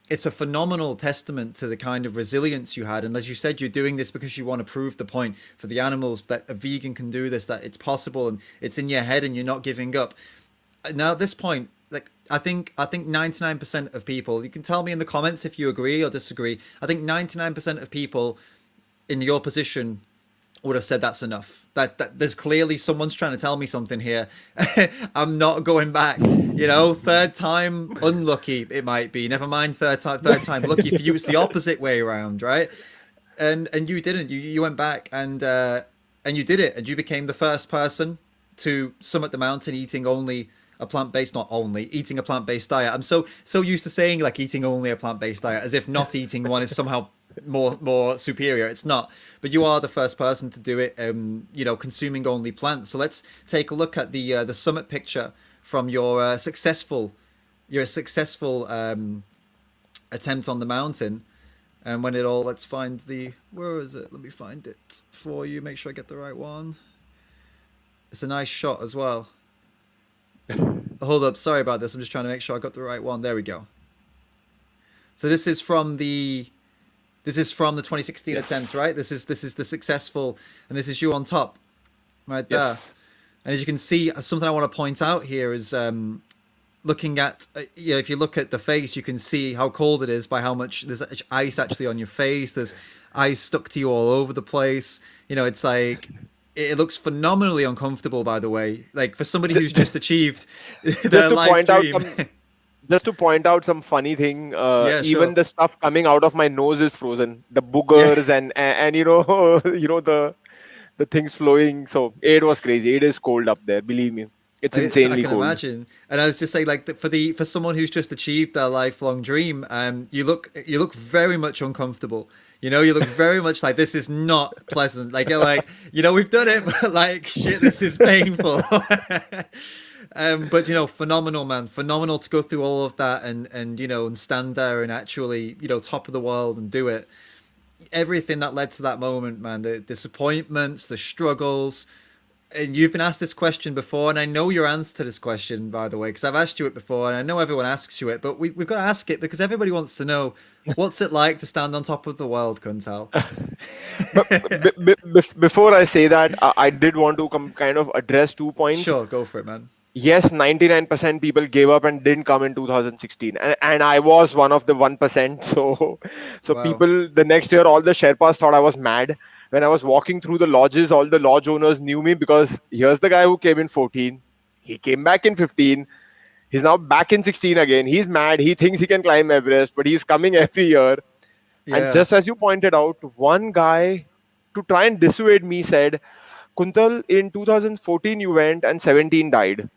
it's a phenomenal testament to the kind of resilience you had. And as you said, you're doing this because you want to prove the point for the animals that a vegan can do this, that it's possible, and it's in your head and you're not giving up. Now at this point, like I think 99% of people, you can tell me in the comments if you agree or disagree. I think 99% of people in your position would have said that's enough. That there's clearly someone's trying to tell me something here. I'm not going back. Third time unlucky it might be. Never mind third time lucky for you. It's the opposite way around, right? And you didn't. You went back and you did it, and you became the first person to summit the mountain eating only a plant-based, not only eating a plant-based diet. I'm so used to saying like eating only a plant-based diet as if not eating one is somehow more superior. It's not, but you are the first person to do it, consuming only plants. So let's take a look at the summit picture from your successful attempt on the mountain. And when let's find where is it? Let me find it for you, make sure I get the right one. It's a nice shot as well. Hold up, sorry about this, I'm just trying to make sure I got the right one. There we go. So this is from the 2016 Yes. attempt, right? This is the successful, and this is you on top, right there. Yes. And as you can see, something I want to point out here is looking at, if you look at the face, you can see how cold it is by how much there's ice actually on your face. There's ice stuck to you all over the place. It's like, it looks phenomenally uncomfortable, by the way. Like for somebody who's just achieved their to life point out dream. Just to point out some funny thing, Yeah, even sure. the stuff coming out of my nose is frozen. The Yeah. boogers and the things flowing. So it was crazy. It is cold up there. Believe me, it's I insanely can cold. imagine, and I was just saying, like, for someone who's just achieved their lifelong dream, you look very much uncomfortable. You look very much like this is not pleasant. Like you're like, we've done it, but like, shit, this is painful. But phenomenal, man, phenomenal to go through all of that and stand there and actually top of the world and do it. Everything that led to that moment, man, the disappointments, the struggles. And you've been asked this question before, and I know your answer to this question, by the way, because I've asked you it before, and I know everyone asks you it, but we've got to ask it because everybody wants to know, what's it like to stand on top of the world, Kuntal? But before I say that, I did want to kind of address 2 points. Sure, go for it, man. Yes, 99% people gave up and didn't come in 2016, and I was one of the 1%. So Wow. people the next year, all the Sherpas thought I was mad. When I was walking through the lodges, all the lodge owners knew me because here's the guy who came in 14, he came back in 15, He's now back in 16 again. He's mad. He thinks he can climb Everest, but he's coming every year. And Yeah. just as you pointed out, one guy, to try and dissuade me, said, Kuntal, in 2014 you went and 17 died.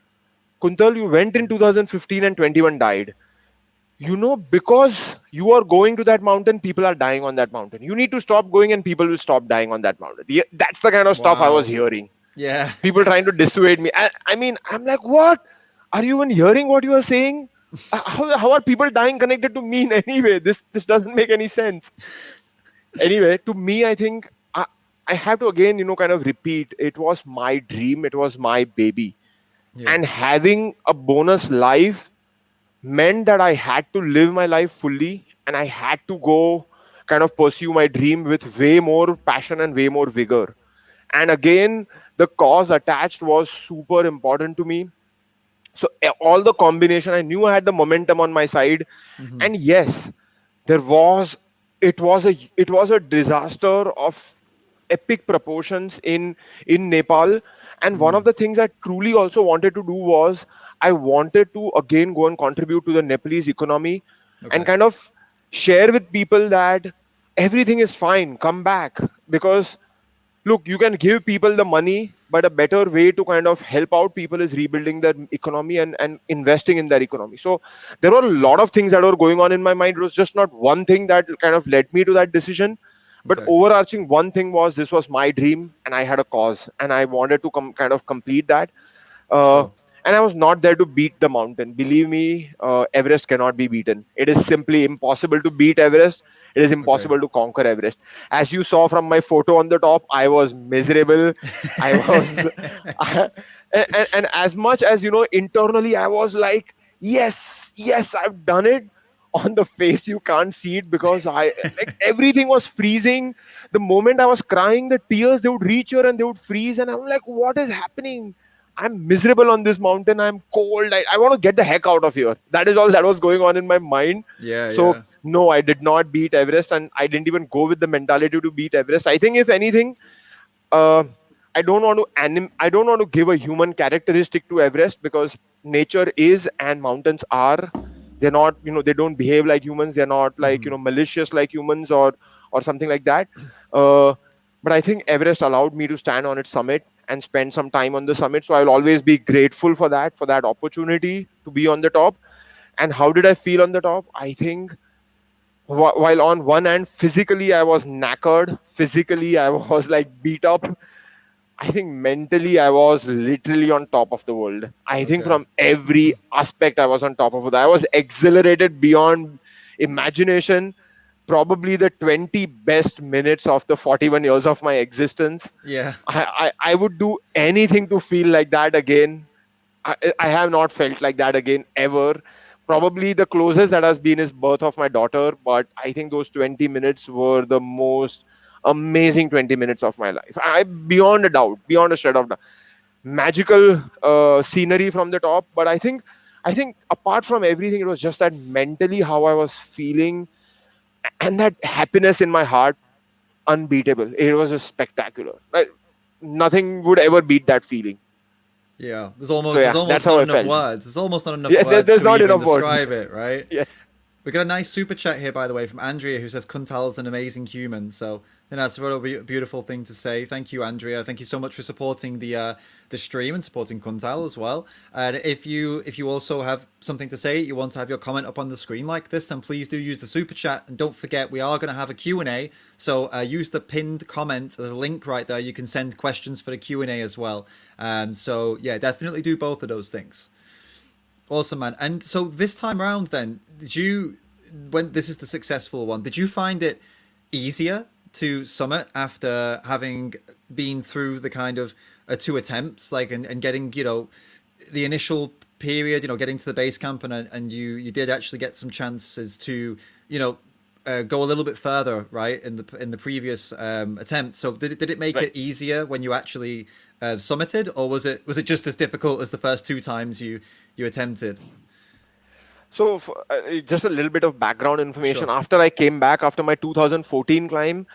Kuntal, you went in 2015 and 21 died. Because you are going to that mountain, people are dying on that mountain. You need to stop going and people will stop dying on that mountain. Yeah, that's the kind of stuff I was Wow. hearing. Yeah. People trying to dissuade me. I mean, I'm like, what? Are you even hearing what you are saying? How are people dying connected to me in any way? This doesn't make any sense. Anyway, to me, I think I have to again, kind of repeat. It was my dream. It was my baby, Yeah. and having a bonus life meant that I had to live my life fully, and I had to go kind of pursue my dream with way more passion and way more vigor. And again, the cause attached was super important to me. So all the combination, I knew I had the momentum on my side. Hmm. And yes, there was it was a disaster of epic proportions in Nepal. And one of Mm. the things I truly also wanted to do was I wanted to again go and contribute to the Nepalese economy and Okay. kind of share with people that everything is fine, come back. Because look, you can give people the money, but a better way to kind of help out people is rebuilding their economy and investing in their economy. So there were a lot of things that were going on in my mind. It was just not one thing that kind of led me to that decision. But Okay. overarching one thing was this was my dream and I had a cause and I wanted to kind of complete that. Uh, Sure. and I was not there to beat the mountain. Believe me, Everest cannot be beaten. It is simply impossible to beat Everest. It is Okay. impossible to conquer Everest. As you saw from my photo on the top, I was miserable. I was, and as much as internally, I was like, yes, yes, I've done it. On the face, you can't see it because everything was freezing. The moment I was crying, the tears they would reach here and they would freeze, and I'm like, what is happening? I'm miserable on this mountain. I'm cold. I want to get the heck out of here. That is all that was going on in my mind. Yeah. So, Yeah. no, I did not beat Everest, and I didn't even go with the mentality to beat Everest. I think, if anything, uh, I don't want to give a human characteristic to Everest because nature is and mountains are. They're not, they don't behave like humans. They're not like, Hmm. malicious like humans or something like that. Uh, but I think Everest allowed me to stand on its summit and spend some time on the summit. So I'll always be grateful for that opportunity to be on the top. And how did I feel on the top? I think while on one hand, physically I was knackered, physically I was like beat up. I think mentally I was literally on top of the world. I think Okay. from every aspect I was on top of it. I was exhilarated beyond imagination. Probably the 20 best minutes of the 41 years of my existence. Yeah. I would do anything to feel like that again. I have not felt like that again ever. Probably the closest that has been is birth of my daughter, but I think those 20 minutes were the most amazing 20 minutes of my life. Beyond a doubt, beyond a shred of doubt, magical scenery from the top. But I think apart from everything, it was just that mentally how I was feeling and that happiness in my heart, unbeatable. It was just spectacular. Nothing would ever beat that feeling. Yeah. There's So almost there's yeah, that's almost how not I enough felt. words. There's almost not enough Yeah, words there's to not even enough words. describe it, right? Yes. We got a nice super chat here, by the way, from Andrea, who says Kuntal's an amazing human. So, that's a really beautiful thing to say. Thank you, Andrea. Thank you so much for supporting the stream and supporting Kuntal as well. And if you also have something to say, you want to have your comment up on the screen like this, then please do use the super chat. And don't forget, we are going to have a Q&A. So use the pinned comment. There's a link right there. You can send questions for the Q&A as well. So yeah, definitely do both of those things. Awesome, man. And so this time around, then, when this is the successful one, did you find it easier to summit after having been through the kind of two attempts, like, and getting, the initial period, getting to the base camp, and you did actually get some chances to, go a little bit further, right, in the previous attempt. So did it make Right. it easier when you actually summited, or was it just as difficult as the first two times you attempted? So, just a little bit of background information. Sure. After I came back after my 2014 climb,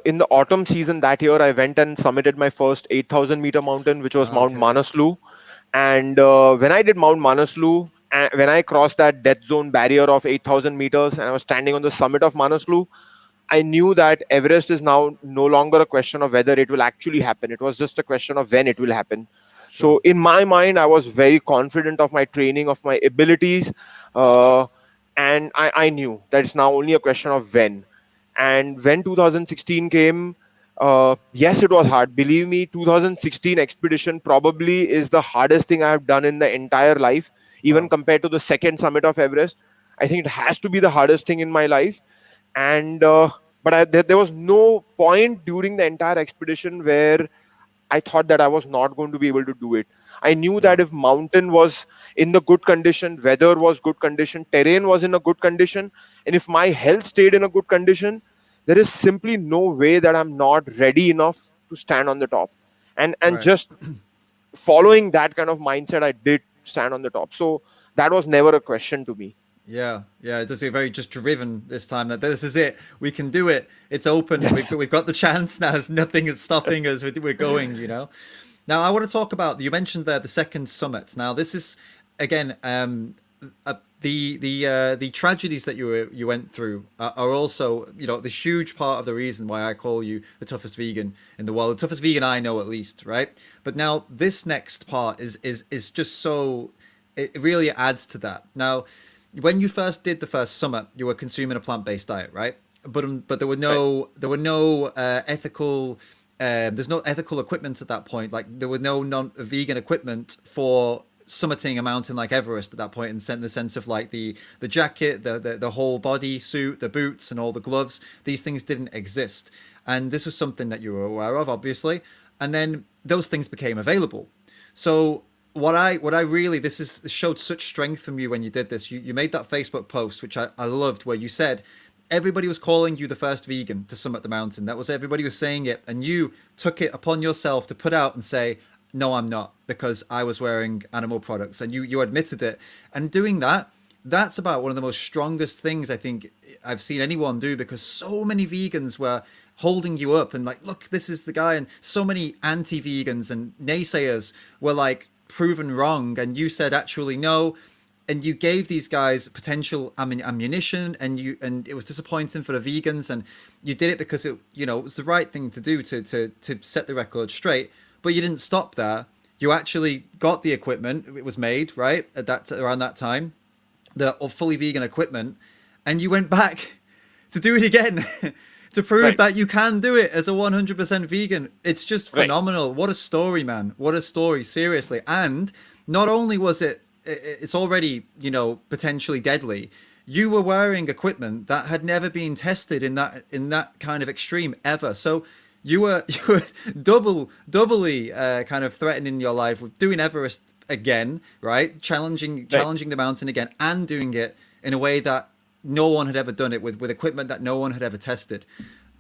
in the autumn season that year, I went and summited my first 8,000-meter mountain, which was Ah, Mount okay. Manaslu. And when I did Mount Manaslu, And when I crossed that death zone barrier of 8,000 meters and I was standing on the summit of Manaslu, I knew that Everest is now no longer a question of whether it will actually happen. It was just a question of when it will happen. Sure. So in my mind, I was very confident of my training, of my abilities, uh, and I knew that it's now only a question of when. And when 2016 came, yes, it was hard. Believe me, 2016 expedition probably is the hardest thing I have done in the entire life, even Wow. compared to the second summit of Everest. I think it has to be the hardest thing in my life. And but there was no point during the entire expedition where I thought that I was not going to be able to do it. I knew Yeah. that if mountain was in the good condition, weather was good condition, terrain was in a good condition, and if my health stayed in a good condition, there is simply no way that I'm not ready enough to stand on the top. And Right. just following that kind of mindset, I did stand on the top. So that was never a question to me. Yeah, yeah, it does get very just driven this time. That this is it. We can do it. It's open. Yes. We've got the chance now. There's nothing that's stopping us. We're going. You know. Now I want to talk about. You mentioned there the second summit. Now this is again the tragedies that you went through are also the huge part of the reason why I call you the toughest vegan in the world, the toughest vegan I know at least, right? But now this next part is just so it really adds to that. Now, when you first did the first summit, you were consuming a plant-based diet, right? But there were Right. no ethical there's no ethical equipment at that point. Like there were no non-vegan equipment for summiting a mountain like Everest at that point, in the sense of like the jacket, the whole body suit, the boots, and all the gloves. These things didn't exist, and this was something that you were aware of, obviously. And then those things became available. So what I really this showed such strength from you when you did this. You made that Facebook post, which I loved, where you said everybody was calling you the first vegan to summit the mountain. That was everybody was saying it, and you took it upon yourself to put out and say, "No, I'm not," because I was wearing animal products, and you admitted it. And doing that, that's about one of the most strongest things I think I've seen anyone do, because so many vegans were holding you up and like, look, this is the guy, and so many anti-vegans and naysayers were like proven wrong, and you said actually no, and you gave these guys potential ammunition, and it was disappointing for the vegans, and you did it because it was the right thing to do to set the record straight. But you didn't stop there. You actually got the equipment. It was made right at that around that time, the fully vegan equipment, and you went back to do it again to prove Right. that you can do it as a 100% vegan. It's just Right. phenomenal. What a story, man. What a story, seriously. And not only was it's already, potentially deadly, you were wearing equipment that had never been tested in that kind of extreme ever. So you were doubly kind of threatening your life with doing Everest again, right? Challenging Right. the mountain again, and doing it in a way that no one had ever done it with equipment that no one had ever tested.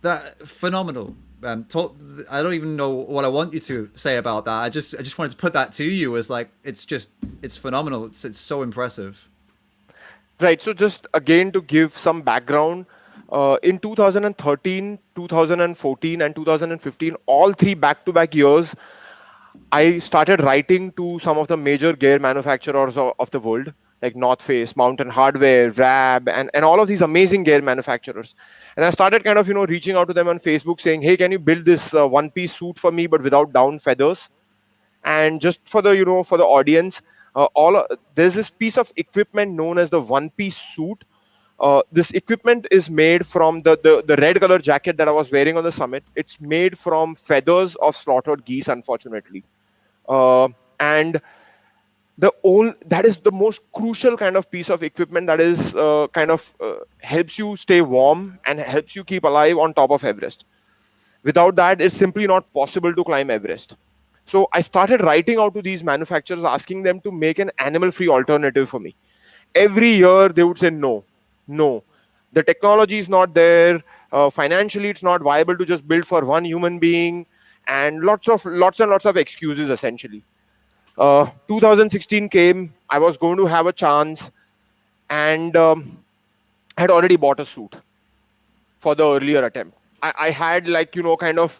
That phenomenal. I don't even know what I want you to say about that. I just wanted to put that to you as like it's phenomenal. It's so impressive. Right. So just again to give some background, in 2013, 2014, and 2015, all three back-to-back years, I started writing to some of the major gear manufacturers of the world, like North Face, Mountain Hardware, RAB, and all of these amazing gear manufacturers. And I started kind of, reaching out to them on Facebook saying, hey, can you build this one-piece suit for me, but without down feathers? And just for the, for the audience, there's this piece of equipment known as the one-piece suit. This equipment is made from the red color jacket that I was wearing on the summit. It's made from feathers of slaughtered geese, unfortunately. And that is the most crucial kind of piece of equipment that is kind of helps you stay warm and helps you keep alive on top of Everest. Without that, it's simply not possible to climb Everest. So I started writing out to these manufacturers, asking them to make an animal-free alternative for me. Every year they would say no, no. The technology is not there. Financially, it's not viable to just build for one human being, and lots and lots of excuses essentially. 2016 came. I was going to have a chance, and I had already bought a suit for the earlier attempt. I had like kind of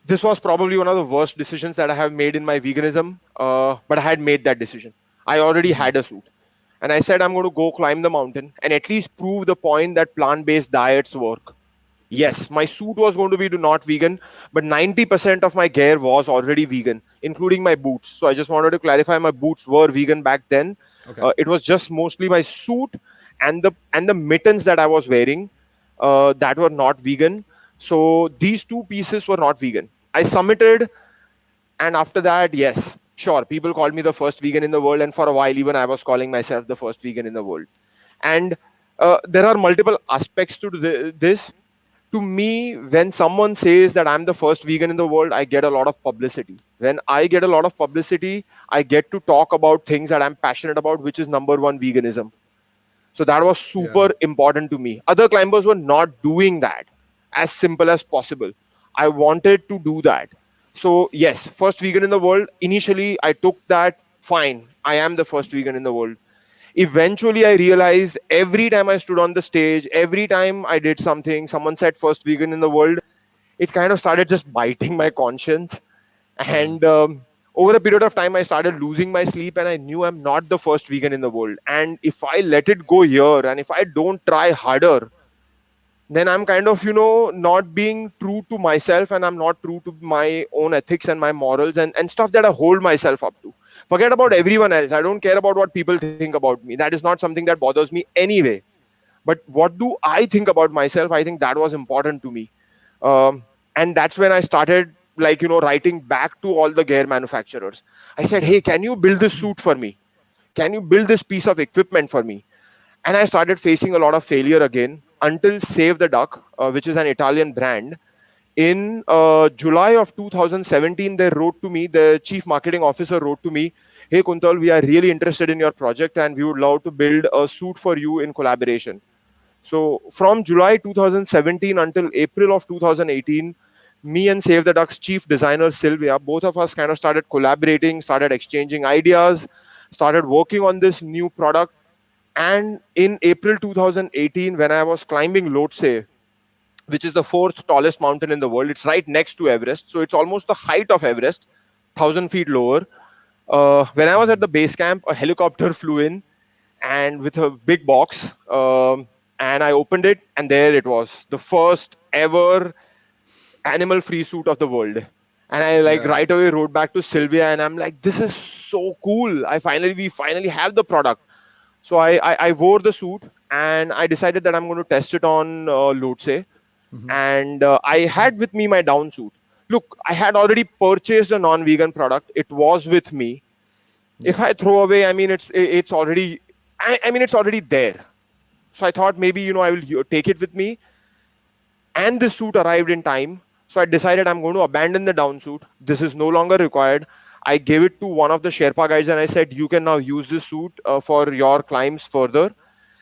this was probably one of the worst decisions that I have made in my veganism, but I had made that decision. I already had a suit. And I said, I'm going to go climb the mountain and at least prove the point that plant-based diets work. Okay. Yes, my suit was going to be not vegan, but 90% of my gear was already vegan, including my boots. So I just wanted to clarify, my boots were vegan back then. Okay. It was just mostly my suit and the mittens that I was wearing that were not vegan. So these two pieces were not vegan. I submitted, and after that, yes, sure, people called me the first vegan in the world, and for a while, even I was calling myself the first vegan in the world. And there are multiple aspects to this. To me, when someone says that I'm the first vegan in the world, I get a lot of publicity. When I get a lot of publicity, I get to talk about things that I'm passionate about, which is number one, veganism. So that was Yeah. super important to me. Other climbers were not doing that as simple as possible. I wanted to do that. So, yes, first vegan in the world. Initially, I took that fine. I am the first vegan in the world. Eventually, I realized every time I stood on the stage, every time I did something, someone said first vegan in the world, it kind of started just biting my conscience. Yeah. And over a period of time, I started losing my sleep, and I knew I'm not the first vegan in the world. And if I let it go here, and if I don't try harder, then I'm kind of, not being true to myself, and I'm not true to my own ethics and my morals and stuff that I hold myself up to. Forget about everyone else. I don't care about what people think about me. That is not something that bothers me anyway. But what do I think about myself? I think that was important to me. And that's when I started, like, writing back to all the gear manufacturers. I said, Yeah. hey, can you build this suit for me? Can you build this piece of equipment for me? And I started facing a lot of failure again until Save the Duck, which is an Italian brand. In July of 2017, they wrote to me, the chief marketing officer wrote to me, hey, Kuntal, we are really interested in your project and we would love to build a suit for you in collaboration. So from July 2017 until April of 2018, me and Save the Duck's chief designer Sylvia, both of us kind of started collaborating, started exchanging ideas, started working on this new product. And in April 2018, when I was climbing Lhotse, which is the fourth tallest mountain in the world, it's right next to Everest. So it's almost the height of Everest, 1,000 feet lower. When I was at the base camp, a helicopter flew in and with a big box. And I opened it, and there it was, the first ever animal free suit of the world. And I like Yeah. right away wrote back to Sylvia, and I'm like, this is so cool. We finally have the product. So I wore the suit, and I decided that I'm going to test it on Lhotse. And I had with me my down suit. Look, I had already purchased a non-vegan product. It was with me. If Yeah. I throw away, I mean, it's already, I mean, it's already there. So I thought maybe, I will take it with me. And the suit arrived in time. So I decided I'm going to abandon the down suit. This is no longer required. I gave it to one of the Sherpa guides and I said, you can now use this suit for your climbs further.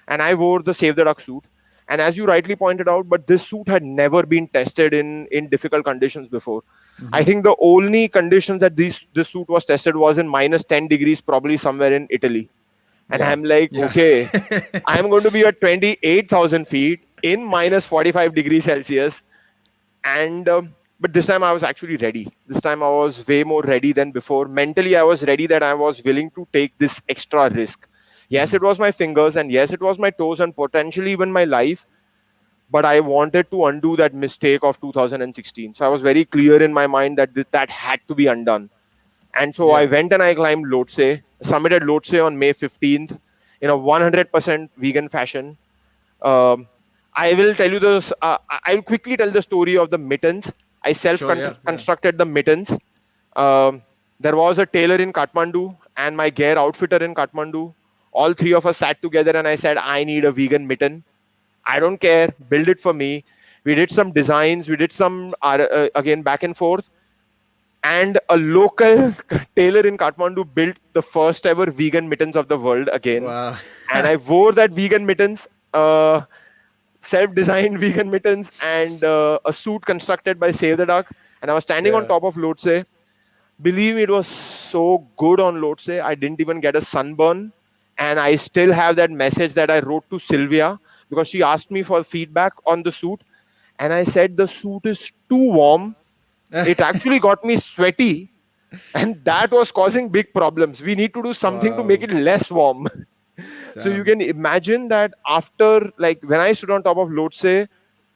And I wore the Save the Duck suit. And as you rightly pointed out, but this suit had never been tested in difficult conditions before. I think the only conditions that this suit was tested was in minus 10 degrees, probably somewhere in Italy. And Yeah. I'm like, Yeah. okay, I'm going to be at 28,000 feet in minus 45 degrees Celsius. And but this time I was actually ready. This time I was way more ready than before. Mentally, I was ready that I was willing to take this extra risk. Yes, it was my fingers, and yes, it was my toes, and potentially even my life. But I wanted to undo that mistake of 2016. So I was very clear in my mind that that had to be undone. And so I Yeah. went and I climbed Lhotse, summited Lhotse on May 15th in a 100% vegan fashion. Um, I will tell you this. I'll quickly tell the story of the mittens. I self Sure. Yeah. Yeah. constructed the mittens. Um, there was a tailor in Kathmandu and my gear outfitter in Kathmandu. All three of us sat together and I said, I need a vegan mitten. I don't care. Build it for me. We did some designs. We did some, again, back and forth. And a local tailor in Kathmandu built the first ever vegan mittens of the world again. Wow. And I wore that vegan mittens. Self-designed vegan mittens and a suit constructed by Save the Duck. And I was standing on Yeah. top of Lhotse. Believe me, it was so good on Lhotse. I didn't even get a sunburn. And I still have that message that I wrote to Sylvia because she asked me for feedback on the suit. And I said, the suit is too warm. It actually got me sweaty. And that was causing big problems. We need to do something to make Wow. it less warm. So you Damn. can imagine that after, like, when I stood on top of Lhotse,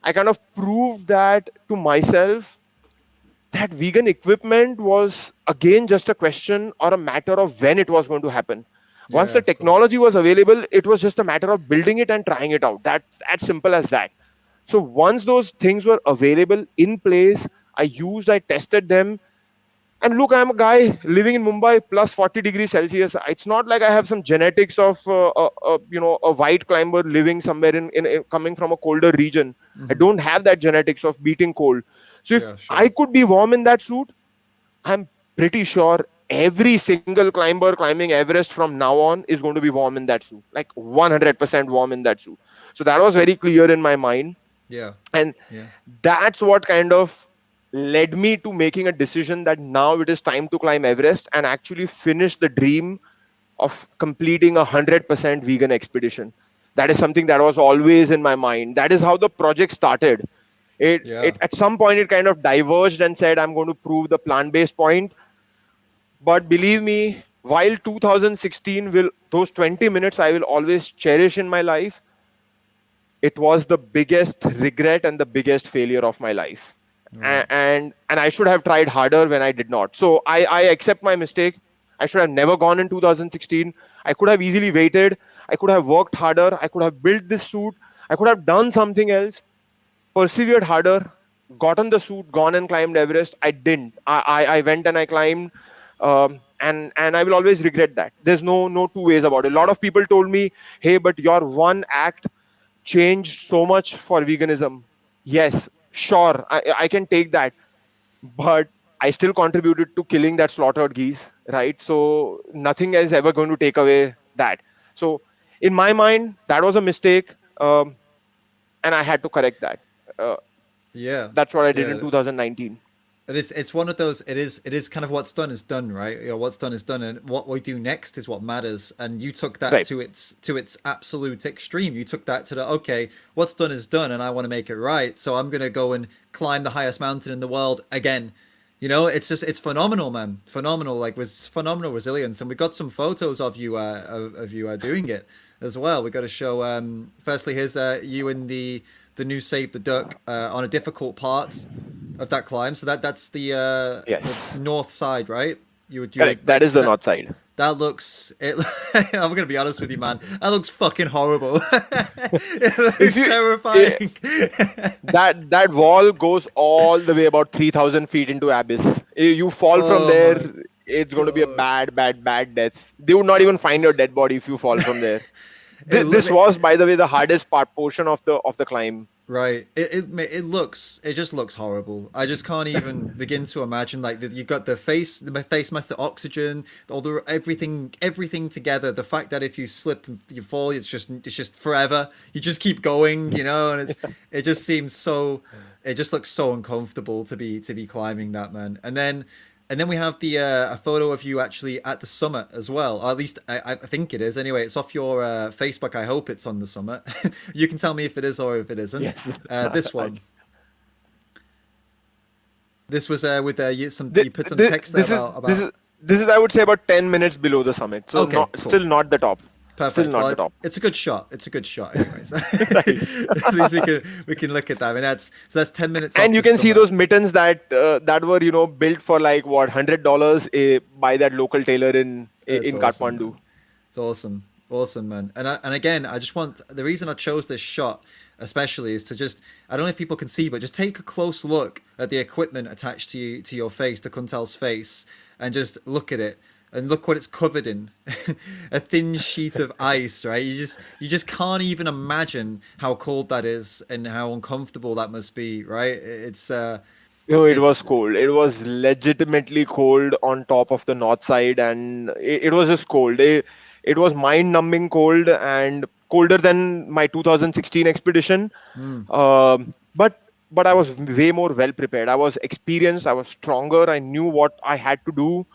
I kind of proved that to myself that vegan equipment was again just a question or a matter of when it was going to happen. Once Yeah, the of course. technology was available, it was just a matter of building it and trying it out. That as simple as that. So once those things were available in place, I tested them, and look, I'm a guy living in Mumbai plus 40 degrees Celsius. It's not like I have some genetics of a white climber living somewhere in coming from a colder region. I Hmm. don't have that genetics of beating cold. So if Yeah, I sure. could be warm in that suit, I'm pretty sure every single climber climbing Everest from now on is going to be warm in that suit, like 100% warm in that suit. So that was very clear in my mind. Yeah. And Yeah. that's what kind of led me to making a decision that now it is time to climb Everest and actually finish the dream of completing 100% vegan expedition. That is something that was always in my mind. That is how the project started. It Yeah. at some point it kind of diverged and said I'm going to prove the plant-based point. But believe me, while 2016 will, those 20 minutes I will always cherish in my life, it was the biggest regret and the biggest failure of my life. Right. And I should have tried harder when I did not. So I accept my mistake. I should have never gone in 2016. I could have easily waited. I could have worked harder. I could have built this suit. I could have done something else, persevered harder, gotten the suit, gone and climbed Everest. I didn't. I went and I climbed, and I will always regret that. There's no two ways about it. A lot of people told me, "Hey, but your one act changed so much for veganism." Yes, sure, I can take that, but I still contributed to killing that slaughtered geese, right? So nothing is ever going to take away that. So in my mind, that was a mistake, and I had to correct that. Uh, Yeah. that's what I did in Yeah. 2019. And it's one of those. It is kind of what's done is done, right? You know, what's done is done, and what we do next is what matters. And you took that Right. to its absolute extreme. You took that to the okay. What's done is done, and I want to make it right. So I'm gonna go and climb the highest mountain in the world again. You know, it's phenomenal, man. Phenomenal, like with phenomenal resilience. And we got some photos of you of you doing it as well. We got to show. Firstly, here's you in the new Save the Duck on a difficult part of that climb. So that's the Yes. north side, right? You were Correct. That like is the that. north side. That looks. It, I'm gonna be honest with you, man. That looks fucking horrible. It If looks you terrifying. that wall goes all the way about 3,000 feet into abyss. You fall from Oh there, my it's going to be a god. bad death. They would not even find your dead body if you fall from there. It, This was, by the way, the hardest portion of the climb. right. It just looks horrible. I just can't even begin to imagine like that. You got the face mask, the oxygen, all the everything together. The fact that if you slip and you fall, it's just forever. You just keep going, you know, and it just seems so. It just looks so uncomfortable to be climbing that, man. And then we have the a photo of you actually at the summit as well. Or at least I think it is. Anyway, it's off your Facebook. I hope it's on the summit. You can tell me if it is or if it isn't. Yes. This one. This was with Thi- you put some thi- text there this is this about. is this is I would say about 10 minutes below the summit. So Okay, not cool. still not the top. Still Perfect. not Well, the top. it's a good shot. It's a good shot, anyways. Right. At least we can look at that. I mean, that's 10 minutes off And you the can see summit. those mittens that were built for like what $100 by that local tailor It's in awesome, Kathmandu. man. It's awesome, awesome, man. And again, I just want the reason I chose this shot especially is to just I don't know if people can see, but just take a close look at the equipment attached to your face, to Kuntal's face, and just look at it. And look what it's covered in. A thin sheet of ice, right? You just can't even imagine how cold that is and how uncomfortable that must be, right? It was It's cold. It was legitimately cold on top of the north side, and it was just cold. It was mind-numbing cold and colder than my 2016 expedition. mm, But I was way more well prepared. I was experienced. I was stronger. I knew what I had to do,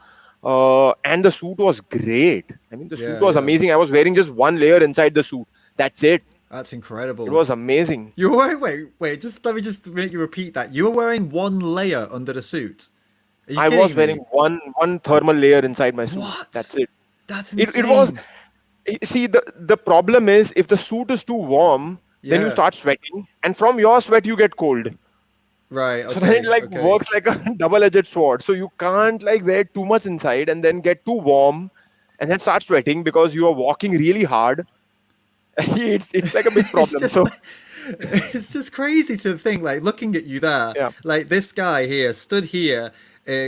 and the suit was great. I mean, the suit yeah, was yeah. amazing. I was wearing just one layer inside the suit. That's it. That's It incredible. was amazing. You were wearing wait, just let me just make you repeat that. You were wearing one layer under the suit. Are you I was kidding wearing me? one thermal layer inside my suit. What? That's it. That's It was insane. See, the problem is if the suit is too warm, then you Yeah. start sweating, and from your sweat you get cold. Right. So then it Okay. like Okay. works like a double-edged sword. So you can't like wear too much inside and then get too warm and then start sweating because you are walking really hard. It's like a big It's problem. just So like, it's just crazy to think, like, looking at you there, yeah, like this guy here stood here,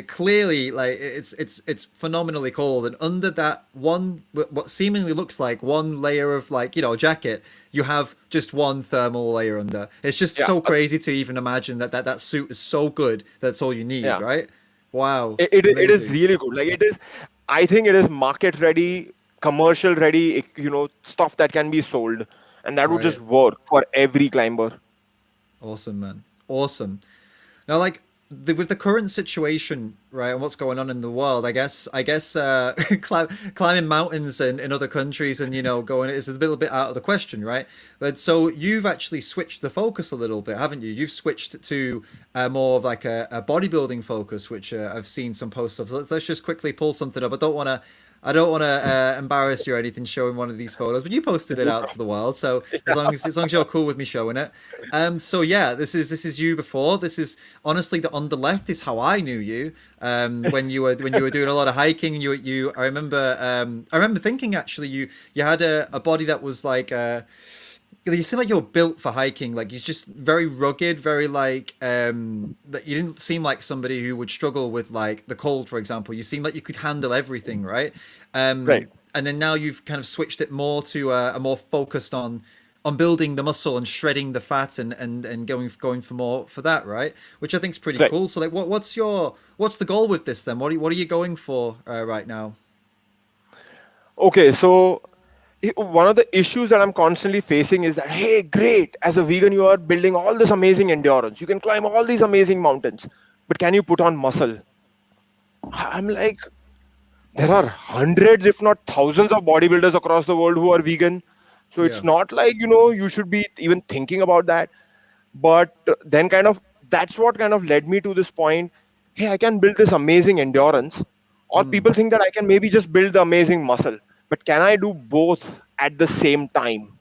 clearly, like, it's phenomenally cold, and under that one, what seemingly looks like one layer of, like, jacket, you have just one thermal layer under. It's just yeah, so crazy to even imagine that suit is so good that's all you need, yeah. right? Wow. It is Amazing. really good. Like it is, I think it is market ready, commercial ready. Stuff that can be sold, and that would just Right. work for every climber. Awesome, man. Awesome. Now, like, with the current situation, right, and what's going on in the world, I guess, climbing mountains in other countries and going is a little bit out of the question, right? But so you've actually switched the focus a little bit, haven't you? You've switched to more of like a bodybuilding focus, which I've seen some posts of. So let's just quickly pull something up. I don't want to embarrass you or anything showing one of these photos, but you posted it out to the world, so as long as you're cool with me showing it. So yeah, this is you before. This is honestly on the left is how I knew you. When you were doing a lot of hiking. I remember thinking actually you had a body that was like you seem like you're built for hiking. Like you're just very rugged, very like that you didn't seem like somebody who would struggle with like the cold, for example. You seem like you could handle everything, right? Right. And then now you've kind of switched it more to a more focused on building the muscle and shredding the fat and going for more for that, right? Which I think is pretty Right. cool. So like, what's the goal with this then? What are you going for right now? Okay. So one of the issues that I'm constantly facing is that, hey, great, as a vegan, you are building all this amazing endurance. You can climb all these amazing mountains, but can you put on muscle? I'm like, there are hundreds, if not thousands, of bodybuilders across the world who are vegan. So it's Yeah. not like, you should be even thinking about that. But then, kind of, that's what kind of led me to this point. Hey, I can build this amazing endurance, or people think that I can maybe just build the amazing muscle. But can I do both at the same time?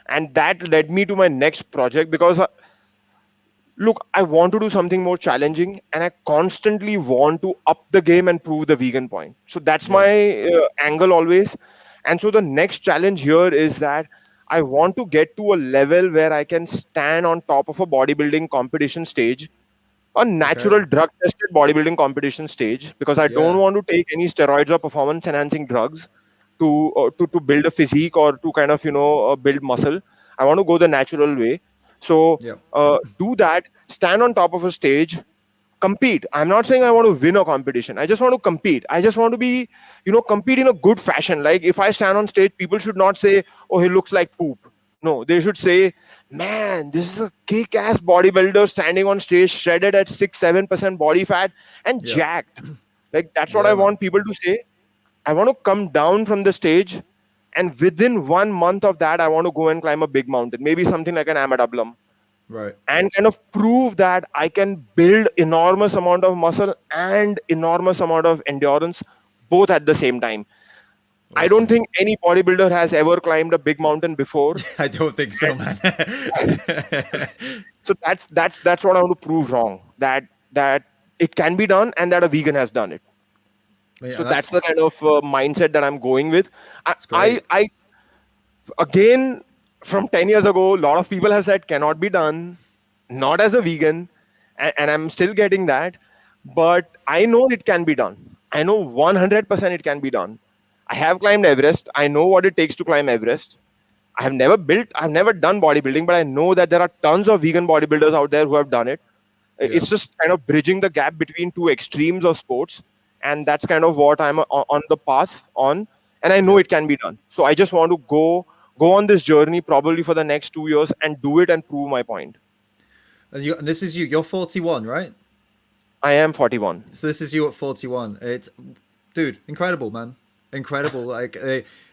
And that led me to my next project because look, I want to do something more challenging and I constantly want to up the game and prove the vegan point. So that's Yeah. my angle always. And so the next challenge here is that I want to get to a level where I can stand on top of a bodybuilding competition stage, a Okay. natural drug tested bodybuilding competition stage, because I don't Yeah. want to take any steroids or performance enhancing drugs to build a physique or to kind of build muscle. I want to go the natural way. So Yep. do that, stand on top of a stage, compete. I'm not saying I want to win a competition. I just want to compete. I just want to be, compete in a good fashion. Like if I stand on stage, people should not say, oh, he looks like poop. No, they should say, man, this is a kick-ass bodybuilder standing on stage, shredded at 6-7% body fat and Yep. jacked. Like that's what I Yeah, man. want people to say. I want to come down from the stage, and within 1 month of that, I want to go and climb a big mountain, maybe something like an Amadablam, Right. and kind of prove that I can build enormous amount of muscle and enormous amount of endurance both at the same time. I don't Awesome. think any bodybuilder has ever climbed a big mountain before. I don't think so, man. So that's what I want to prove wrong. That it can be done and that a vegan has done it. Yeah, So that's the kind of mindset that I'm going with. that's great. I again, from 10 years ago, a lot of people have said cannot be done, not as a vegan, and I'm still getting that, but I know it can be done. I know 100% it can be done. I have climbed Everest. I know what it takes to climb Everest. I've never done bodybuilding, but I know that there are tons of vegan bodybuilders out there who have done it. Yeah. It's just kind of bridging the gap between two extremes of sports, and that's kind of what I'm on the path on, and I know Yep. it can be done. So I just want to go on this journey probably for the next 2 years and do it and prove my point. And this is you. You're 41, right? I am 41. So this is you at 41. It's, dude, incredible, man. Incredible. Like,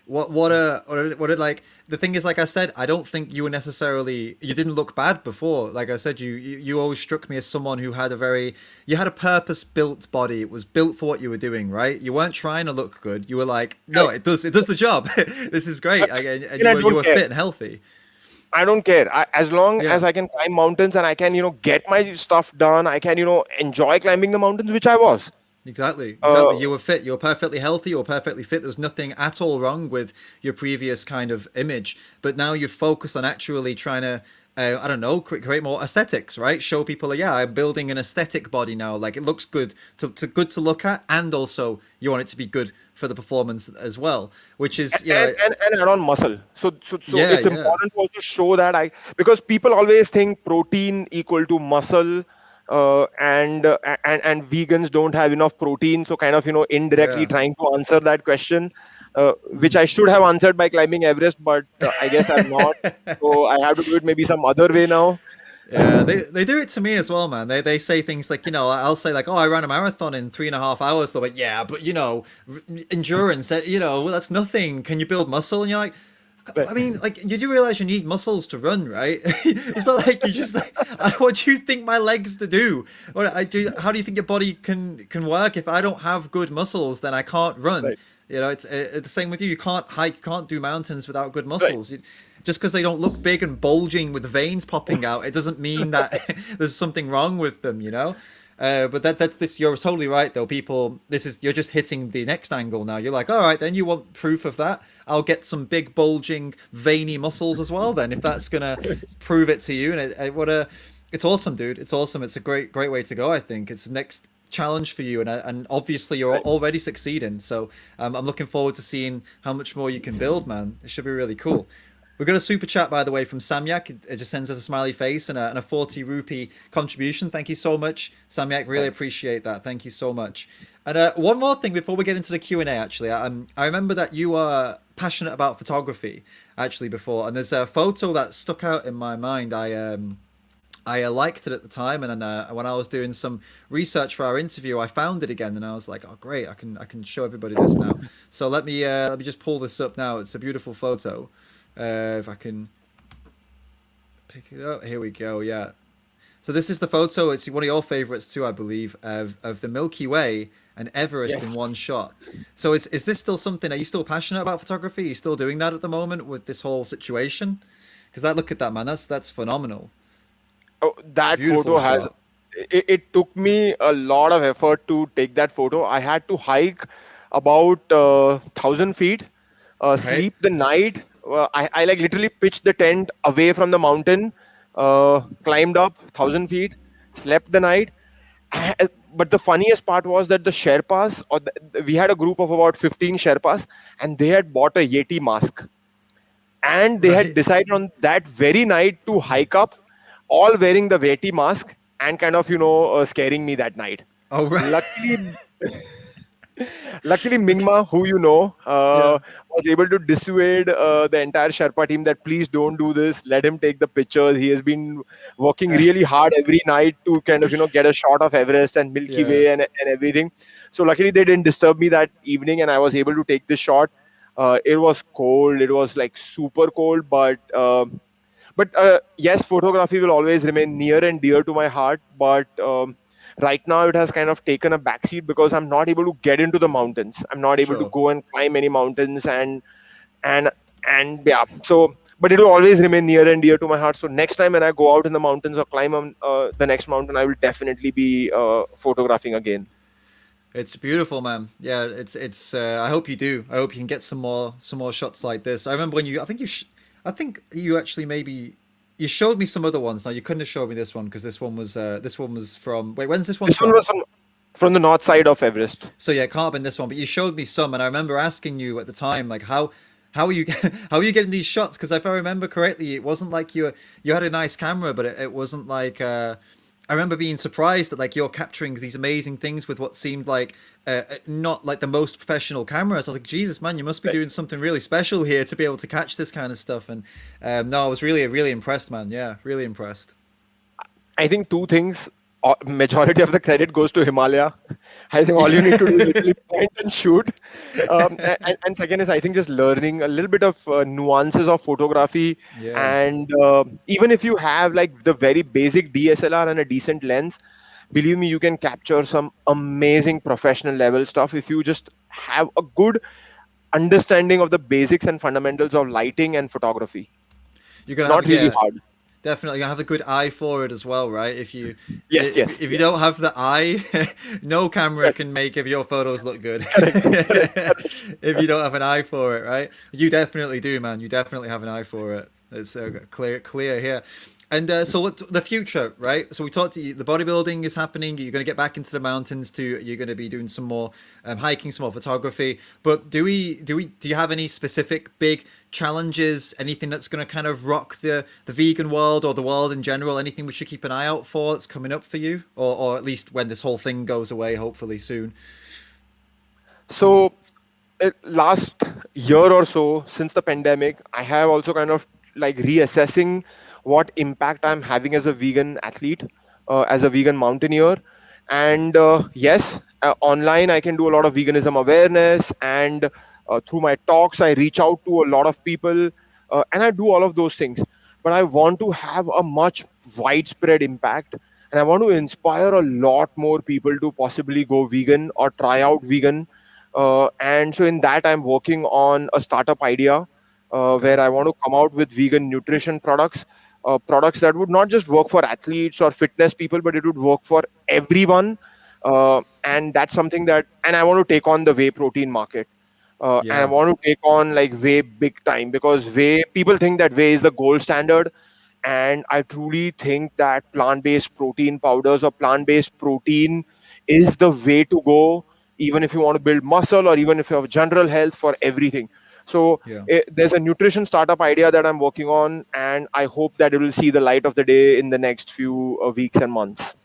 what like, the thing is, like I said, I don't think you were necessarily, you didn't look bad before. Like I said, you always struck me as someone who had you had a purpose built body. It was built for what you were doing, right? You weren't trying to look good. You were like, no, it does the job. This is great. And I you don't were care. fit and healthy. I don't care. As long Yeah. as I can climb mountains and I can, get my stuff done, I can, enjoy climbing the mountains, which I was. Exactly, Uh, exactly. You were fit. You were perfectly healthy. You were perfectly fit. There was nothing at all wrong with your previous kind of image. But now you're focused on actually trying to, I don't know, create more aesthetics, right? Show people, yeah, I'm building an aesthetic body now. Like, it looks good good to look at, and also you want it to be good for the performance as well. Which is, and add on muscle. So yeah, it's yeah, important to also show that because people always think protein equal to muscle, and vegans don't have enough protein. So kind of indirectly yeah. trying to answer that question, which I should have answered by climbing Everest, but I guess I'm not. So I have to do it maybe some other way now. Yeah, they do it to me as well, man. They say things like, I'll say like, oh, I ran a marathon in 3.5 hours. They're like, yeah, but endurance, well, that's nothing. Can you build muscle? And you're like, Right. I mean, like, you do realize you need muscles to run, right? It's not like you just like, what do you think my legs to do? What I do? How do you think your body can work? If I don't have good muscles, then I can't run. Right. It's the same with you. You can't hike, you can't do mountains without good Right. muscles. Just because they don't look big and bulging with veins popping out, it doesn't mean that there's something wrong with them. But that's this. You're totally right, though. People, you're just hitting the next angle now. You're like, all right, then you want proof of that? I'll get some big bulging veiny muscles as well. Then, if that's gonna prove it to you, and it's awesome, dude. It's awesome. It's a great way to go. I think it's the next challenge for you, and obviously you're already succeeding. So I'm looking forward to seeing how much more you can build, man. It should be really cool. We've got a super chat, by the way, from Samyak. It just sends us a smiley face and a 40 rupee contribution. Thank you so much, Samyak. Really appreciate that. Thank you so much. And one more thing before we get into the Q&A, actually. I remember that you are passionate about photography, actually, before. And there's a photo that stuck out in my mind. I liked it at the time, and then when I was doing some research for our interview, I found it again, and I was like, "Oh, great! I can show everybody this now." So let me just pull this up now. It's a beautiful photo. If I can pick it up, here we go. Yeah. So this is the photo. It's one of your favorites too, I believe, of the Milky Way and Everest in one shot. So is this still something? Are you still passionate about photography? Are you still doing that at the moment with this whole situation? Because look at that, man. That's phenomenal. Oh, that Beautiful photo has. shot. It took me a lot of effort to take that photo. I had to hike about 1,000 feet, Right. sleep the night. I like literally pitched the tent away from the mountain, climbed up 1,000 feet, slept the night. But the funniest part was that the Sherpas, we had a group of about 15 Sherpas, and they had bought a Yeti mask, and they had Right. decided on that very night to hike up, all wearing the Yeti mask and kind of scaring me that night. Oh, right. Luckily, luckily Mingma, who Yeah. was able to dissuade the entire Sherpa team that please don't do this. Let him take the pictures. He has been working really hard every night to kind of get a shot of Everest and Milky Yeah. Way and everything. So luckily they didn't disturb me that evening, and I was able to take this shot. It was cold. It was like super cold, but yes, photography will always remain near and dear to my heart. But right now, it has kind of taken a backseat because I'm not able to get into the mountains. I'm not able to Sure. go and climb any mountains, and and yeah. So, but it will always remain near and dear to my heart. So next time when I go out in the mountains or climb on the next mountain, I will definitely be photographing again. It's beautiful, man. Yeah, it's. I hope you do. I hope you can get some more shots like this. I remember when I think you actually maybe you showed me some other ones. Now you couldn't have showed me this one because this one was from. Wait, when's this one This one from? was from the north side of Everest. So yeah, it can't have been this one. But you showed me some, and I remember asking you at the time, like how are you how are you getting these shots? Because if I remember correctly, it wasn't like you had a nice camera, but it wasn't like. I remember being surprised that like you're capturing these amazing things with what seemed like not like the most professional cameras. I was like, Jesus, man, you must be doing something really special here to be able to catch this kind of stuff. And no, I was really impressed, man. Yeah, really impressed. I think two things. Majority of the credit goes to Himalaya. I think all you need to do is Yeah. literally point and shoot. And second is, I think, just learning a little bit of nuances of photography. Yeah. And even if you have like the very basic DSLR and a decent lens, believe me, you can capture some amazing professional level stuff if you just have a good understanding of the basics and fundamentals of lighting and photography. You're gonna have Not really yeah, hard. definitely you have a good eye for it as well, right? If you Yes, yes, if you yes. don't have the eye, no camera Yes, can make if your photos look good. correct, correct, correct. If you don't have an eye for it, right? You definitely do, man. You definitely have an eye for it. It's clear here. And so what the future, right? So we talked to you, the bodybuilding is happening. You're going to get back into the mountains too. You're going to be doing some more hiking, some more photography. But do you have any specific big challenges? Anything that's going to kind of rock the vegan world or the world in general? Anything we should keep an eye out for that's coming up for you, or at least when this whole thing goes away, hopefully soon. So, last year or so since the pandemic, I have also kind of like reassessing what impact I'm having as a vegan athlete, as a vegan mountaineer. And yes, online I can do a lot of veganism awareness, and through my talks, I reach out to a lot of people, and I do all of those things. But I want to have a much widespread impact, and I want to inspire a lot more people to possibly go vegan or try out vegan. And so in that, I'm working on a startup idea Okay. where I want to come out with vegan nutrition products, products that would not just work for athletes or fitness people, but it would work for everyone. And that's something that, and I want to take on the whey protein market. And I Yeah. want to take on like whey big time, because whey, people think that whey is the gold standard. And I truly think that plant-based protein powders or plant-based protein is the way to go, even if you want to build muscle or even if you have general health, for everything. So Yeah. there's a nutrition startup idea that I'm working on, and I hope that it will see the light of the day in the next few weeks and months.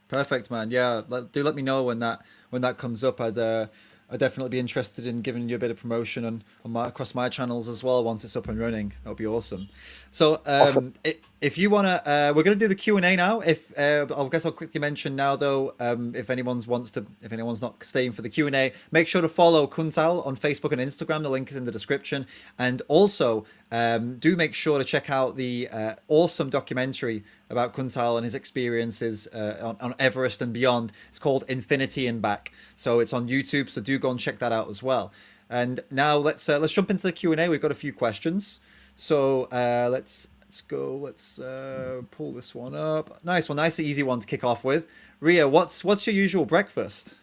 Perfect, man. Yeah, do let me know when that comes up. I'd definitely be interested in giving you a bit of promotion on my across my channels as well once it's up and running. That would be awesome. So, Awesome. if you wanna, we're gonna do the Q&A now. If I guess I'll quickly mention now though, if anyone's not staying for the Q&A, make sure to follow Kuntal on Facebook and Instagram. The link is in the description, and also do make sure to check out the awesome documentary about Kuntal and his experiences on Everest and beyond. It's called Infinity and Back. So it's on YouTube. So do go and check that out as well. And now let's jump into the Q&A. We've got a few questions. So let's go. Let's pull this one up. Nice one. Nice easy one to kick off with. Ria, what's your usual breakfast?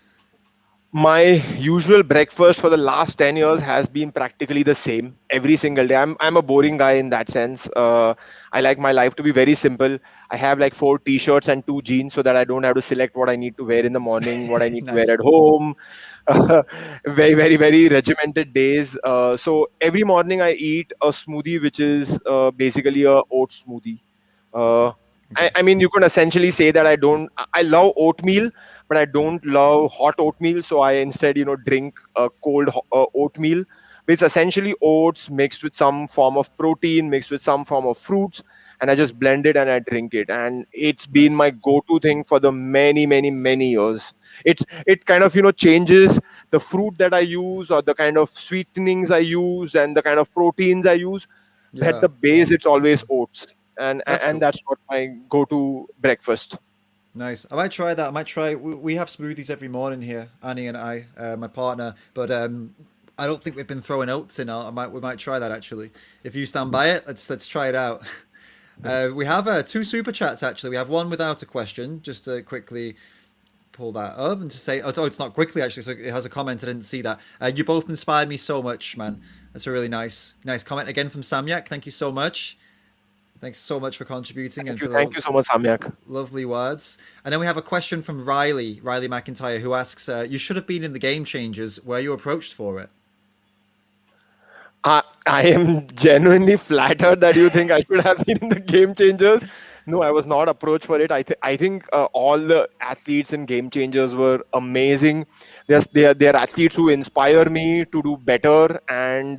My usual breakfast for the last 10 years has been practically the same every single day. I'm a boring guy in that sense. I like my life to be very simple. I have like four t-shirts and two jeans so that I don't have to select what I need to wear in the morning, what I need to wear Nice. at home. Very, very, very regimented days. So every morning I eat a smoothie, which is basically a oat smoothie. Uh, Okay. I mean, you can essentially say that I love oatmeal, but I don't love hot oatmeal. So I instead, drink a cold oatmeal, which is essentially oats mixed with some form of protein, mixed with some form of fruits. And I just blend it and I drink it. And it's been Nice. my go-to thing for the many, many, many years. It kind of, changes the fruit that I use or the kind of sweetenings I use and the kind of proteins I use. But Yeah. the base, it's always oats, and That's and cool. that's what my go-to breakfast. Nice. I might try that. I might try. We have smoothies every morning here, Annie and I, my partner. But I don't think we've been throwing oats in. We might try that actually. If you stand by it, let's try it out. We have two super chats actually. We have one without a question. Just to quickly pull that up and to say, oh, it's not quickly actually. So it has a comment. I didn't see that. You both inspired me so much, man. That's a really nice comment again from Samyak. Thank you so much. Thanks so much for contributing and for the Thank you so much, Samyak. lovely words. And then we have a question from Riley McIntyre, who asks, "You should have been in the Game Changers. Were you approached for it?" I am genuinely flattered that you think I should have been in the Game Changers. No, I was not approached for it. I think all the athletes in Game Changers were amazing. They're athletes who inspire me to do better, and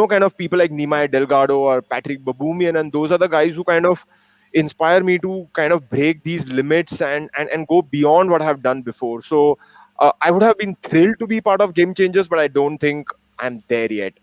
kind of people like Nimai Delgado or Patrick Baboumian, and those are the guys who kind of inspire me to kind of break these limits and go beyond what I've done before. So I would have been thrilled to be part of Game Changers, but I don't think I'm there yet.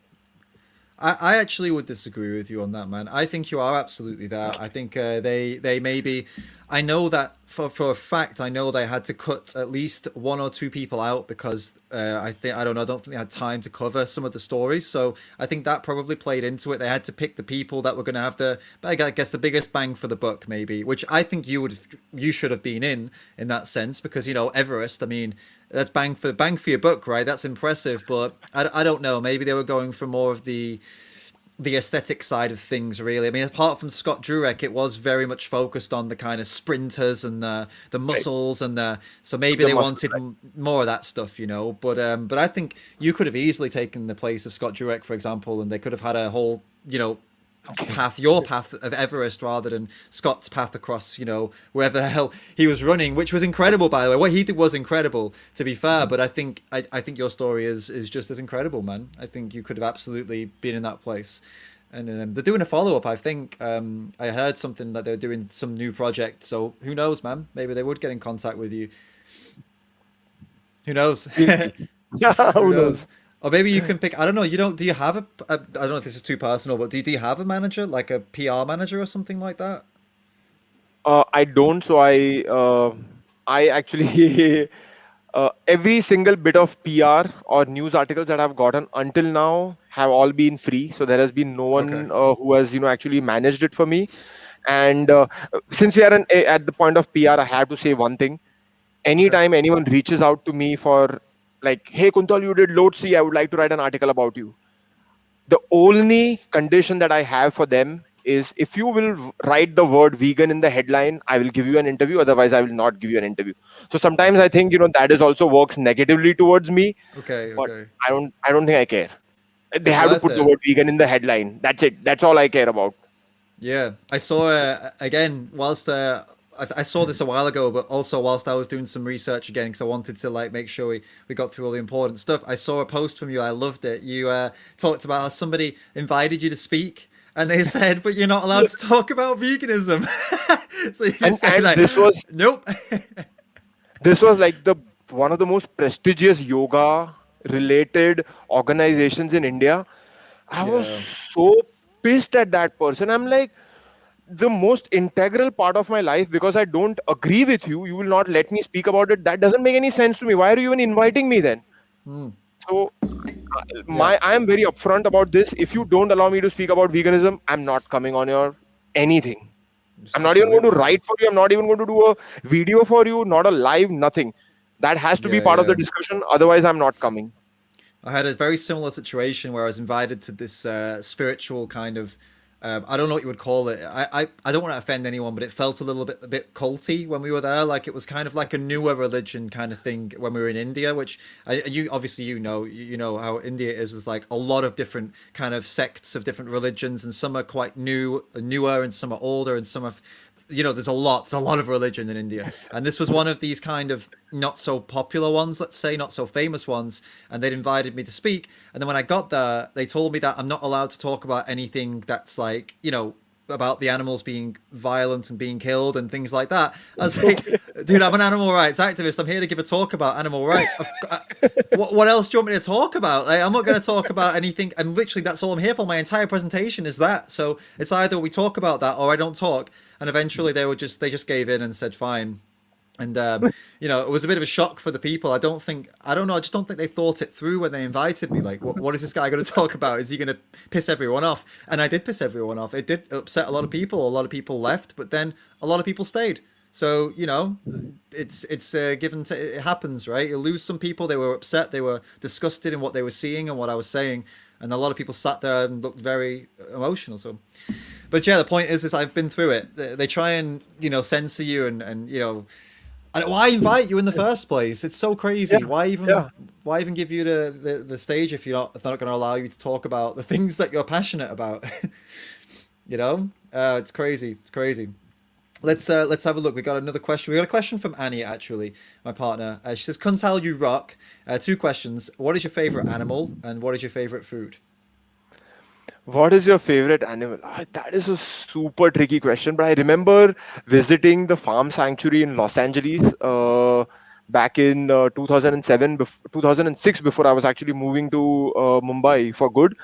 I actually would disagree with you on that, man. I think you are absolutely there. I think they maybe. I know that for a fact. I know they had to cut at least one or two people out because I don't know. I don't think they had time to cover some of the stories. So I think that probably played into it. They had to pick the people that were going to have I guess, the biggest bang for the buck, maybe. Which I think you should have been in that sense because Everest. I mean, that's bang for your buck, right? That's impressive, but I don't know. Maybe they were going for more of the aesthetic side of things, really. I mean, apart from Scott Jurek, it was very much focused on the kind of sprinters and the muscles and so maybe The they muscles, wanted right. more of that stuff, But I think you could have easily taken the place of Scott Jurek, for example, and they could have had a whole your path of Everest rather than Scott's path across, wherever the hell he was running, which was incredible, by the way. What he did was incredible, to be fair. But I think your story is just as incredible, man. I think you could have absolutely been in that place. And they're doing a follow up. I think I heard something that they're doing some new project. So who knows, man? Maybe they would get in contact with you. Who knows? Yeah, Who who knows? knows? Or maybe you can pick. I don't know. You don't. Do you have I don't know if this is too personal, but do you have a manager, like a PR manager or something like that? I don't. So I actually every single bit of PR or news articles that I've gotten until now have all been free. So there has been no Okay. one who has actually managed it for me. And since we are at the point of PR, I have to say one thing. Okay. Anytime anyone reaches out to me for like, hey Kuntal, you did load C, I would like to write an article about you. The only condition that I have for them is if you will write the word vegan in the headline, I will give you an interview. Otherwise, I will not give you an interview. So I sometimes I see. think that is also works negatively towards me, Okay. but Okay. I don't think I care. They It's have to worth put the it. word vegan in the headline. That's it. That's all I care about. Yeah, I saw again whilst I saw this a while ago, but also whilst I was doing some research again because I wanted to like make sure we got through all the important stuff. I saw a post from you. I loved it. You talked about how somebody invited you to speak, and they said, "But you're not allowed to talk about veganism." So you said And like, "Nope." this was like the one of the most prestigious yoga related organizations in India. I was Yeah. so pissed at that person. I'm like, the most integral part of my life, because I don't agree with you, you will not let me speak about it. That doesn't make any sense to me. Why are you even inviting me then? Hmm. So Yeah. I am very upfront about this. If you don't allow me to speak about veganism, I'm not coming on your anything. I'm not even going to Absolutely. write for you. I'm not even going to do a video for you, not a live, nothing. That has to be Yeah. part of the Yeah. discussion. Otherwise, I'm not coming. I had a very similar situation where I was invited to this spiritual kind of I don't know what you would call it. I don't want to offend anyone, but it felt a bit culty when we were there. Like it was kind of like a newer religion kind of thing when we were in India, which you obviously you know how India is with like a lot of different kind of sects of different religions, and some are quite newer, and some are older, and some are there's a lot of religion in India, and this was one of these kind of not so popular ones, let's say, not so famous ones, and they'd invited me to speak. And then when I got there, they told me that I'm not allowed to talk about anything that's like, about the animals being violent and being killed and things like that. I was like, dude, I'm an animal rights activist. I'm here to give a talk about animal rights. What else do you want me to talk about? Like, I'm not going to talk about anything. And literally, that's all I'm here for. My entire presentation is that. So it's either we talk about that or I don't talk. And eventually, they just gave in and said fine. And it was a bit of a shock for the people. I don't know. I just don't think they thought it through when they invited me. Like, what is this guy going to talk about? Is he going to piss everyone off? And I did piss everyone off. It did upset a lot of people. A lot of people left, but then a lot of people stayed. So it's given. It happens, right? You lose some people. They were upset. They were disgusted in what they were seeing and what I was saying. And a lot of people sat there and looked very emotional. So, but yeah, the point is I've been through it. They try and censor you and why invite you in the first place? It's so crazy. Yeah, yeah. Why even give you the stage if they're not going to allow you to talk about the things that you're passionate about? It's crazy. It's crazy. Let's have a look. We got another question. We got a question from Annie, actually, my partner. She says, "Kuntal, you rock." Two questions. What is your favorite animal, and what is your favorite food? What is your favorite animal? That is a super tricky question, but I remember visiting the farm sanctuary in Los Angeles back in 2007, 2006, before I was actually moving to Mumbai for good.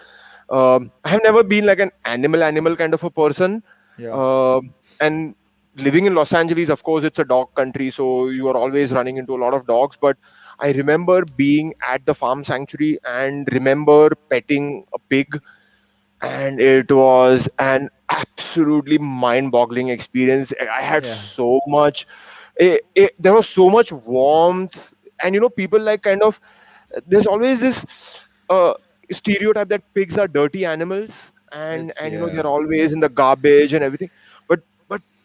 I have never been like an animal kind of a person. Yeah. And living in Los Angeles, of course, it's a dog country, so you are always running into a lot of dogs. But I remember being at the farm sanctuary and remember petting a pig, and it was an absolutely mind-boggling experience. I had Yeah. so much, there was so much warmth, and people like kind of, there's always this stereotype that pigs are dirty animals, and It's they're yeah. always in the garbage and everything. But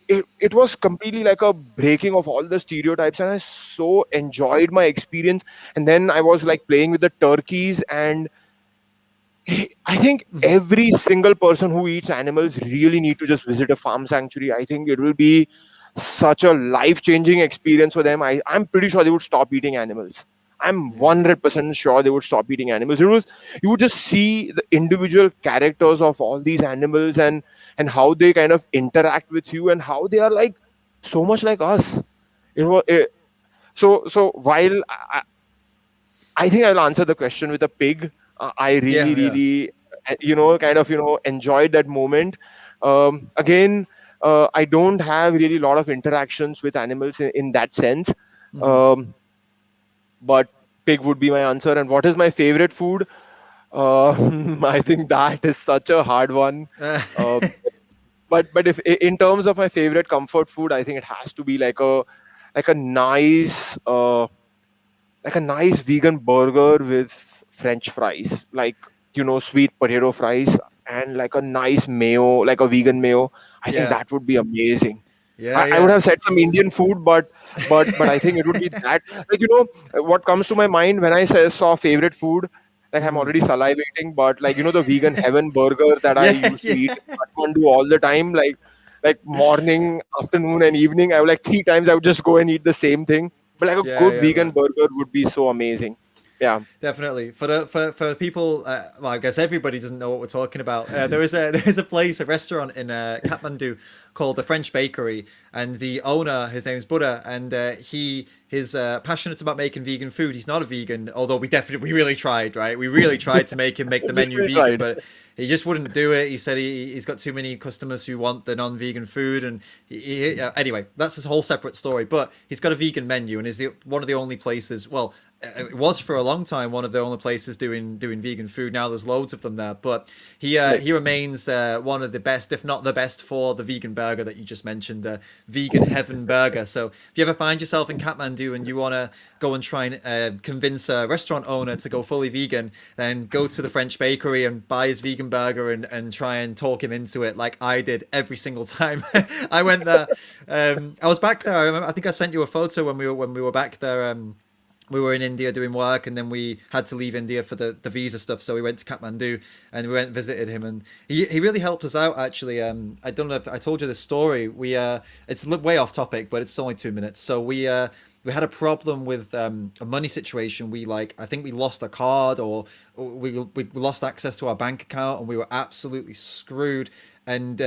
it was completely like a breaking of all the stereotypes, and I so enjoyed my experience. And then I was like playing with the turkeys, and I think every single person who eats animals really need to just visit a farm sanctuary. I think it will be such a life-changing experience for them. I'm pretty sure they would stop eating animals. I'm Yeah. 100% sure they would stop eating animals. You would just see the individual characters of all these animals, and how they kind of interact with you, and how they are like so much like us. So while I think I'll answer the question with a pig. I really, Yeah. Yeah. really, kind of, enjoyed that moment. Again, I don't have really a lot of interactions with animals in that sense. Hmm. Um, but pig would be my answer. And what is my favorite food? I think that is such a hard one. Uh, Uh, but if in terms of my favorite comfort food, I think it has to be like a nice vegan burger with French fries, like sweet potato fries, and like a nice mayo, like a vegan mayo. I think yeah. that would be amazing. Yeah. I would Yeah. have said some Indian food, but I think it would be that. Like, what comes to my mind when I saw favorite food, like I'm Mm. already salivating, but like the vegan heaven burger that I Yeah. used to Yeah. eat in Kathmandu all the time, like morning, afternoon, and evening. I would like three times I would just go and eat the same thing. But like a Yeah. good Yeah, vegan man. burger would be so amazing. Yeah. Definitely for people. Well, I guess everybody doesn't know what we're talking about. There is a there is a place, a restaurant in Kathmandu called the French Bakery, and the owner, his name's Buddha, and he is passionate about making vegan food. He's not a vegan, although we really tried, right? We really tried to make him make the menu Literally vegan, tried. but he just wouldn't do it. He said he's got too many customers who want the non-vegan food, and anyway, that's his whole separate story. But he's got a vegan menu, and is one of the only places. Well, it was for a long time one of the only places doing vegan food. Now there's loads of them there, but Right. he remains one of the best, if not the best, for the vegan burger that you just mentioned, the vegan heaven burger. So if you ever find yourself in Kathmandu and you want to go and try and convince a restaurant owner to go fully vegan, then go to the French Bakery and buy his vegan burger and try and talk him into it, like I did every single time I went there. I was back there. I think I sent you a photo when we were back there. We were in India doing work, and then we had to leave India for the visa stuff. So we went to Kathmandu and we went and visited him, and he really helped us out. Actually, I don't know if I told you this story. It's way off topic, but it's only 2 minutes. So we had a problem with a money situation. I think we lost a card, or we lost access to our bank account, and we were absolutely screwed. And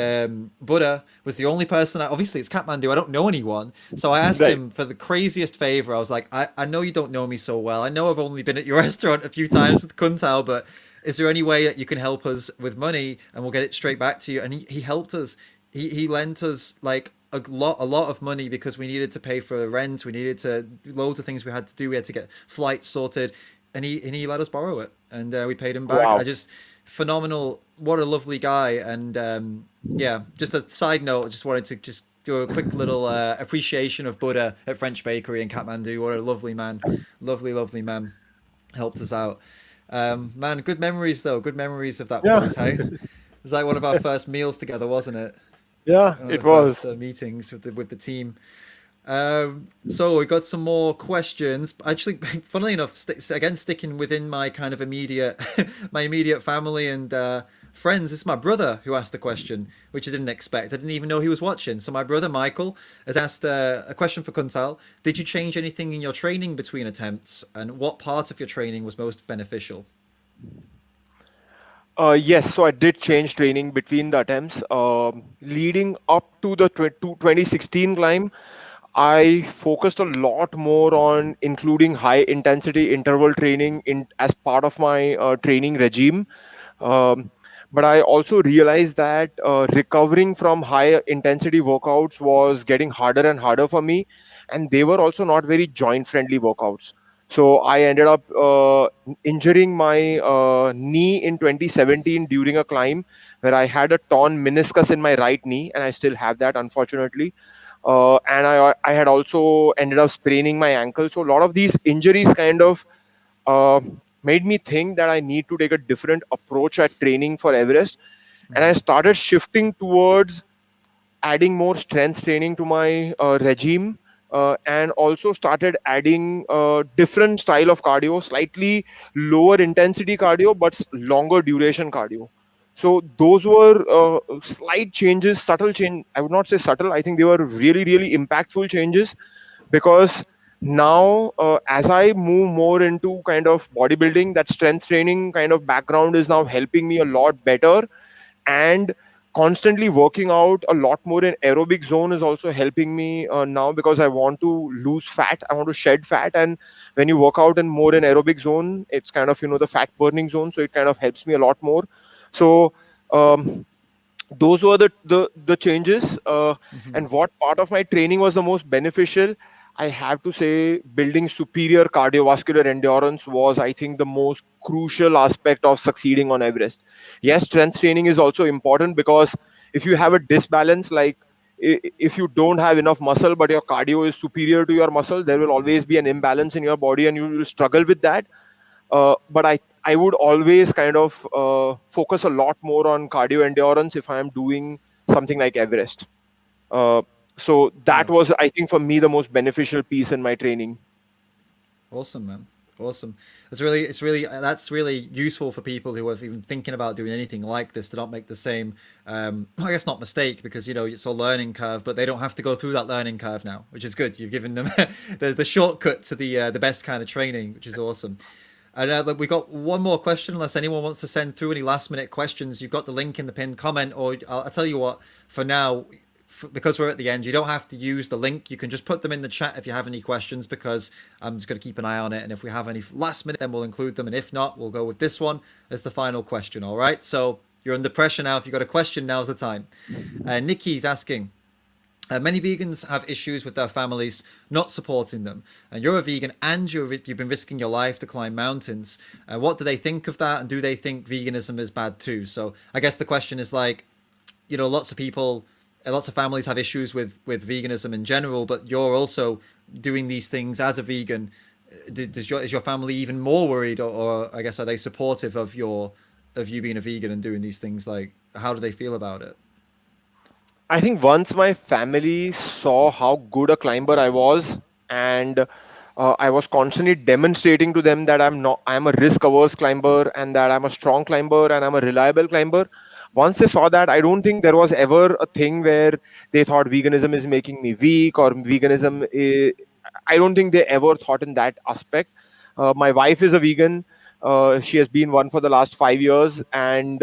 Buddha was the only person. Obviously, it's Kathmandu. I don't know anyone, so I asked Right. him for the craziest favor. I was like, I know you don't know me so well. I know I've only been at your restaurant a few times with Kuntal, but is there any way that you can help us with money and we'll get it straight back to you? And he helped us. He lent us like a lot of money because we needed to pay for rent. We needed to loads of things we had to do. We had to get flights sorted, and he let us borrow it, and we paid him back. I Wow. just phenomenal. What a lovely guy. And yeah, just a side note, I just wanted to just do a quick little appreciation of Buddha at French Bakery in Kathmandu. What a lovely man. Lovely man. Helped us out. Man, good memories though. Good memories of that Yeah. place, hey? It was like one of our first meals together, wasn't it? Yeah, One of the it was. first meetings with the team. So we got some more questions. Actually, funnily enough, again sticking within my kind of immediate, my immediate family and friends. It's my brother who asked a question, which I didn't expect. I didn't even know he was watching. So my brother Michael has asked a question for Kuntal. Did you change anything in your training between attempts, and what part of your training was most beneficial? Yes, so I did change training between the attempts. Leading up to the 2016 climb, I focused a lot more on including high intensity interval training in as part of my training regime. Um, but I also realized that recovering from high intensity workouts was getting harder and harder for me, and they were also not very joint friendly workouts. So I ended up injuring my knee in 2017 during a climb where I had a torn meniscus in my right knee, and I still have that, unfortunately. And I had also ended up spraining my ankle. So a lot of these injuries kind of uh, made me think that I need to take a different approach at training for Everest. And I started shifting towards adding more strength training to my regime, and also started adding different style of cardio, slightly lower intensity cardio but longer duration cardio. So those were slight changes, subtle change. I would not say subtle, I think they were really really impactful changes, because now as I move more into kind of bodybuilding, that strength training kind of background is now helping me a lot better. And constantly working out a lot more in aerobic zone is also helping me now, because I want to lose fat, I want to shed fat. And when you work out in more in aerobic zone, it's kind of, the fat burning zone, so it kind of helps me a lot more. So those were the changes. And what part of my training was the most beneficial? I have to say building superior cardiovascular endurance was, I think, the most crucial aspect of succeeding on Everest. Yes, strength training is also important, because if you have a disbalance, like if you don't have enough muscle but your cardio is superior to your muscle, there will always be an imbalance in your body and you will struggle with that. But I would always kind of focus a lot more on cardio endurance if I am doing something like Everest. Uh, so that Yeah. was, I think, for me the most beneficial piece in my training. Awesome, man. Awesome. That's really useful for people who are even thinking about doing anything like this to not make the same, I guess not mistake, because it's a learning curve, but they don't have to go through that learning curve now, which is good. You've given them the shortcut to the best kind of training, which is awesome. And look, we got one more question. Unless anyone wants to send through any last minute questions, you've got the link in the pinned comment, or I'll tell you what. For now, because we're at the end, you don't have to use the link. You can just put them in the chat if you have any questions, because I'm just going to keep an eye on it. And if we have any last minute, then we'll include them. And if not, we'll go with this one as the final question. All right. So you're under pressure now. If you've got a question, now's the time. Nikki's asking. Many vegans have issues with their families not supporting them, and you're a vegan and you've been risking your life to climb mountains. What do they think of that, and do they think veganism is bad too? So I guess the question is like, lots of people, lots of families have issues with veganism in general, but you're also doing these things as a vegan. Is your family even more worried, or I guess are they supportive of you being a vegan and doing these things? Like, how do they feel about it? I think once my family saw how good a climber I was, and I was constantly demonstrating to them that I'm a risk averse climber, and that I'm a strong climber, and I'm a reliable climber. Once they saw that, I don't think there was ever a thing where they thought veganism is making me weak, or I don't think they ever thought in that aspect. My wife is a vegan. She has been one for the last 5 years, and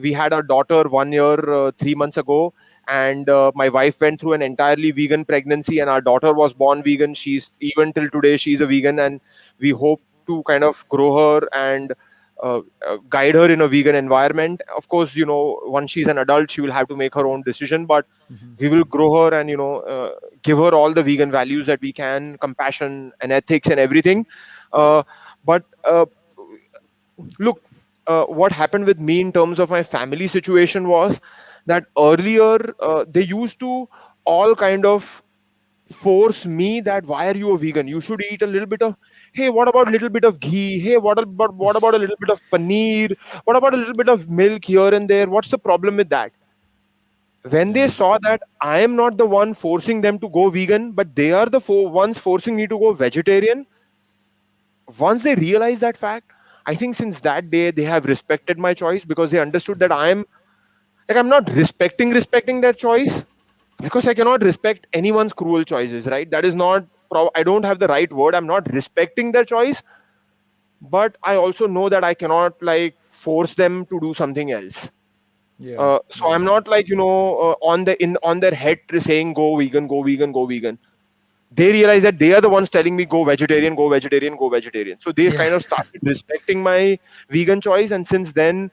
we had our daughter 1 year, 3 months ago. And my wife went through an entirely vegan pregnancy, and our daughter was born vegan. She's even till today she's a vegan, and we hope to kind of grow her and guide her in a vegan environment. Of course, once she's an adult, she will have to make her own decision, but we will grow her and give her all the vegan values that we can, compassion and ethics and everything. But look, what happened with me in terms of my family situation was that earlier they used to all kind of force me that why are you a vegan, you should eat a little bit of, hey, what about a little bit of ghee, hey, what about a little bit of paneer, what about a little bit of milk here and there, what's the problem with that? When Yeah. they saw that I am not the one forcing them to go vegan, but they are the ones forcing me to go vegetarian, once they realized that fact, I think since that day they have respected my choice, because they understood that I'm not respecting their choice, because I cannot respect anyone's cruel choices, right? That is not I don't have the right word. I'm not respecting their choice, but I also know that I cannot like force them to do something else. Yeah. So Yeah. I'm not like, on their head saying go vegan, go vegan, go vegan. They realize that they are the ones telling me go vegetarian, go vegetarian, go vegetarian. So they Yeah. kind of started respecting my vegan choice, and since then,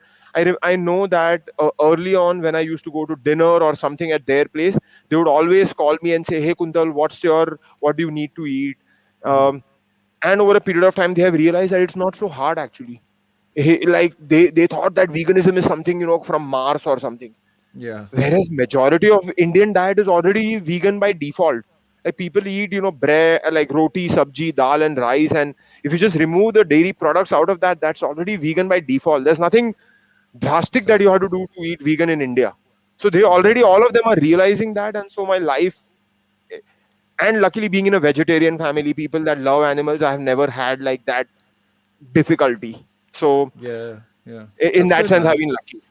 I know that early on when I used to go to dinner or something at their place, they would always call me and say, "Hey Kuntal, what do you need to eat?" Um, and over a period of time, they have realized that it's not so hard actually. Like they thought that veganism is something, from Mars or something, Yeah. whereas majority of Indian diet is already vegan by default. Like people eat, bread, like roti, sabji, dal, and rice, and if you just remove the dairy products out of that, that's already vegan by default. There's nothing drastic that you Exactly. have to do to eat vegan in India. So they already, Exactly. all of them are realizing that, and so my life, and luckily being in a vegetarian family, people that love animals, I have never had like that difficulty. So Yeah. Yeah. in That's that good, sense, I've man. been lucky.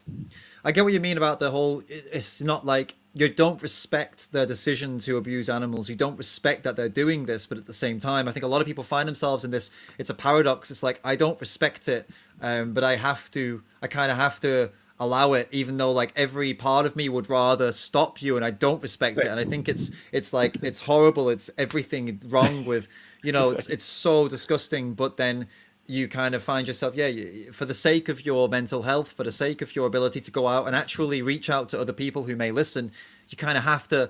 I get what you mean about the whole. It's not like you don't respect their decision to abuse animals. You don't respect that they're doing this, but at the same time, I think a lot of people find themselves in this. It's a paradox. It's like I don't respect it, but I have to. I kind of have to allow it, even though like every part of me would rather stop you, and I don't respect it. Right. And I think it's like it's horrible. It's everything wrong with it's so disgusting. But then you kind of find yourself, yeah, for the sake of your mental health, for the sake of your ability to go out and actually reach out to other people who may listen, you kind of have to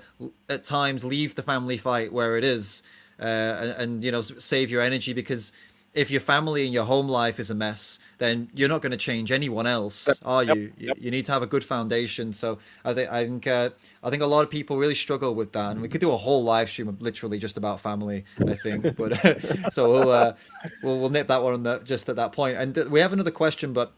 at times leave the family fight where it is, and save your energy, because if your family and your home life is a mess, then you're not going to change anyone Yep. else, are Yep. you? Yep. You need to have a good foundation. So I think a lot of people really struggle with that, and we could do a whole live stream of literally just about family, I think. But so we'll nip that one on just at that point. And we have another question, but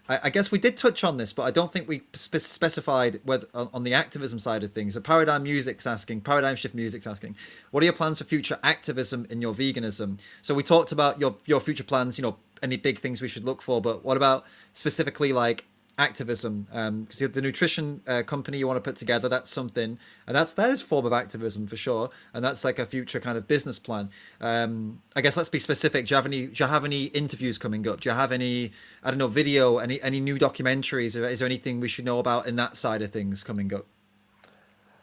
I guess we did touch on this, but I don't think we specified whether on the activism side of things. So Paradigm Shift Music's asking, what are your plans for future activism in your veganism? So we talked about your future plans, any big things we should look for, but what about specifically like activism? Because the nutrition company you want to put together, that's something, and that is a form of activism for sure, and that's like a future kind of business plan. I guess let's be specific. Do you have any interviews coming up? Do you have any, I don't know, video, any new documentaries, or is there anything we should know about in that side of things coming up?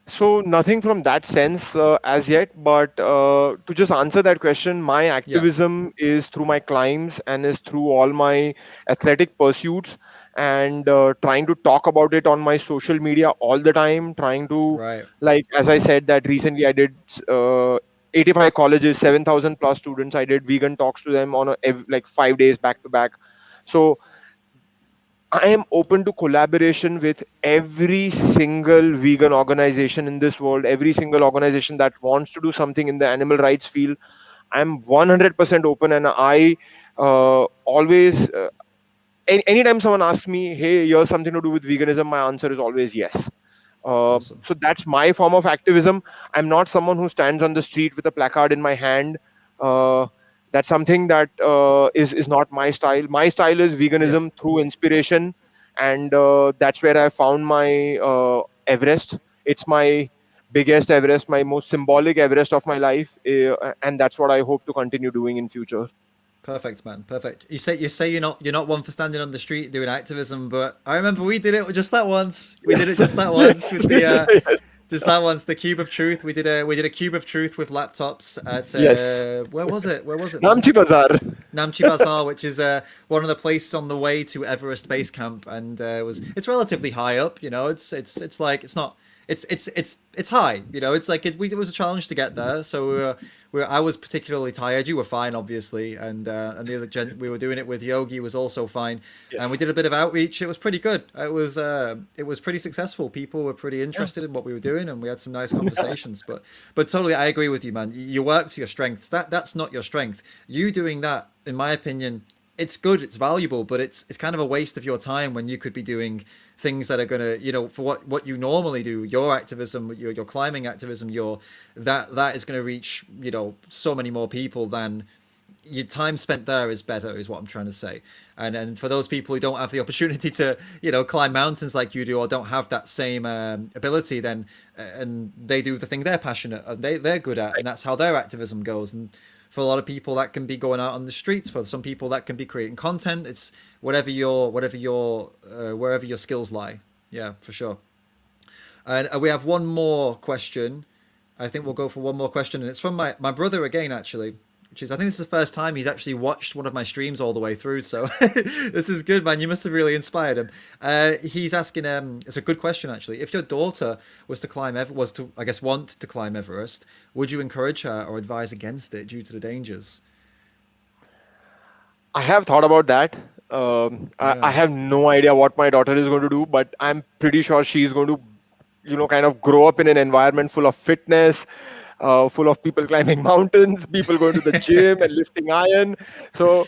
So nothing from that sense as yet, but to just answer that question, my Yeah. activism is through my climbs and is through all my athletic pursuits, and trying to talk about it on my social media all the time. Trying to, Right. like as I said, that recently I did 85 colleges, 7,000 plus students. I did vegan talks to them on like 5 days back to back. So I am open to collaboration with every single vegan organization in this world, every single organization that wants to do something in the animal rights field. I'm 100% open, and I always, anytime someone asks me, hey, here's something to do with veganism, my answer is always yes. Awesome. So that's my form of activism. I'm not someone who stands on the street with a placard in my hand. Uh, that's something that is not my style. My style is Yeah. veganism through inspiration, and that's where I found my Everest. It's my biggest Everest, my most symbolic Everest of my life, and that's what I hope to continue doing in future. Perfect, man. Perfect. You say you're not one for standing on the street doing activism, but I remember we did it just that once. We did it Yes, just that once yes, with the yes, just that once, the Cube of Truth. We did a Cube of Truth with laptops at yes. where was it? Where was it, man? Namchi Bazaar. Namchi Bazaar, which is one of the places on the way to Everest Base Camp, and it's relatively high up. It's like it's not. It's high. It's like it was a challenge to get there. So I was particularly tired. You were fine, obviously, and the other we were doing it with Yogi was also fine, and we Yes. did a bit of outreach. It was pretty good. It was pretty successful. People were pretty Yeah. interested in what we were doing, and we had some nice conversations. But totally, I agree with you, man. You work to your strengths. That's not your strength. You doing that, in my opinion, it's good, it's valuable, but it's kind of a waste of your time when you could be doing things that are gonna, for what you normally do, your activism, your climbing activism, that is gonna reach, so many more people than your time spent there is better, is what I'm trying to say. And for those people who don't have the opportunity to, climb mountains like you do, or don't have that same ability, then and they do the thing they're passionate and they're good at, and that's how their activism goes. And For a lot of people, that can be going out on the streets. For some people, that can be creating content. It's wherever your skills lie. Yeah, for sure. And we have one more question. I think we'll go for one more question, and it's from my brother again, actually. Which is, I think this is the first time he's actually watched one of my streams all the way through. So this is good, man. You must have really inspired him. He's asking, it's a good question, actually. If your daughter was to want to climb Everest, would you encourage her or advise against it due to the dangers? I have thought about that. I Yeah. have no idea what my daughter is going to do, but I'm pretty sure she's going to, kind of grow up in an environment full of fitness, full of people climbing mountains, people going to the gym and lifting iron. So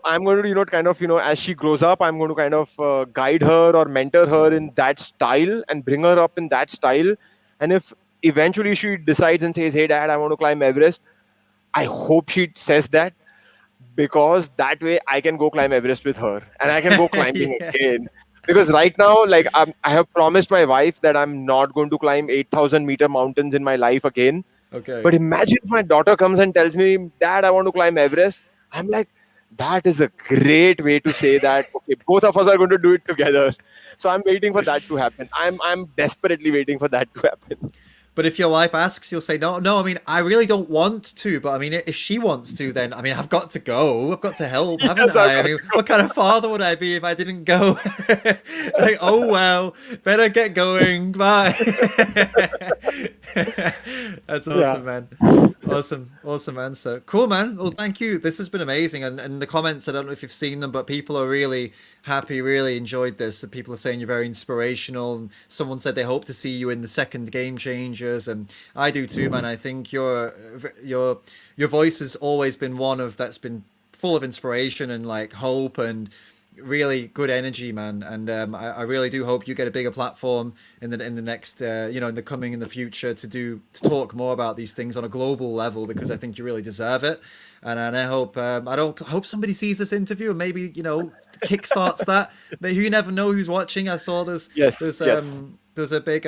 I'm going to, as she grows up, I'm going to kind of guide her or mentor her in that style and bring her up in that style. And if eventually she decides and says, "Hey, Dad, I want to climb Everest," I hope she says that, because that way I can go climb Everest with her and I can go climbing Yeah. again. Because right now, like I have promised my wife that I'm not going to climb 8,000-meter mountains in my life again. Okay. But imagine if my daughter comes and tells me, "Dad, I want to climb Everest." I'm like, that is a great way to say that, okay, both of us are going to do it together. So I'm waiting for that to happen. I'm desperately waiting for that to happen. But if your wife asks, you'll say, no, no, I mean, I really don't want to. But I mean, if she wants to, then, I mean, I've got to go. I've got to help, haven't Yes, I've I? I got mean, to what kind of father would I be if I didn't go? Like, oh, well, better get going. Bye. That's go. Yeah. awesome, man. Awesome answer. Cool, man. Well, thank you. This has been amazing. And the comments, I don't know if you've seen them, but people are really happy, really enjoyed this. People are saying you're very inspirational. And someone said they hope to see you in the second Game Changers, and I do too, man. I think your voice has always been one of that's been full of inspiration and like hope and really good energy, man. And I really do hope you get a bigger platform in the next, in the future to talk more about these things on a global level, because I think you really deserve it. And I hope hope somebody sees this interview and maybe kickstarts that. But you never know who's watching. I saw Yes. Yes. there's a big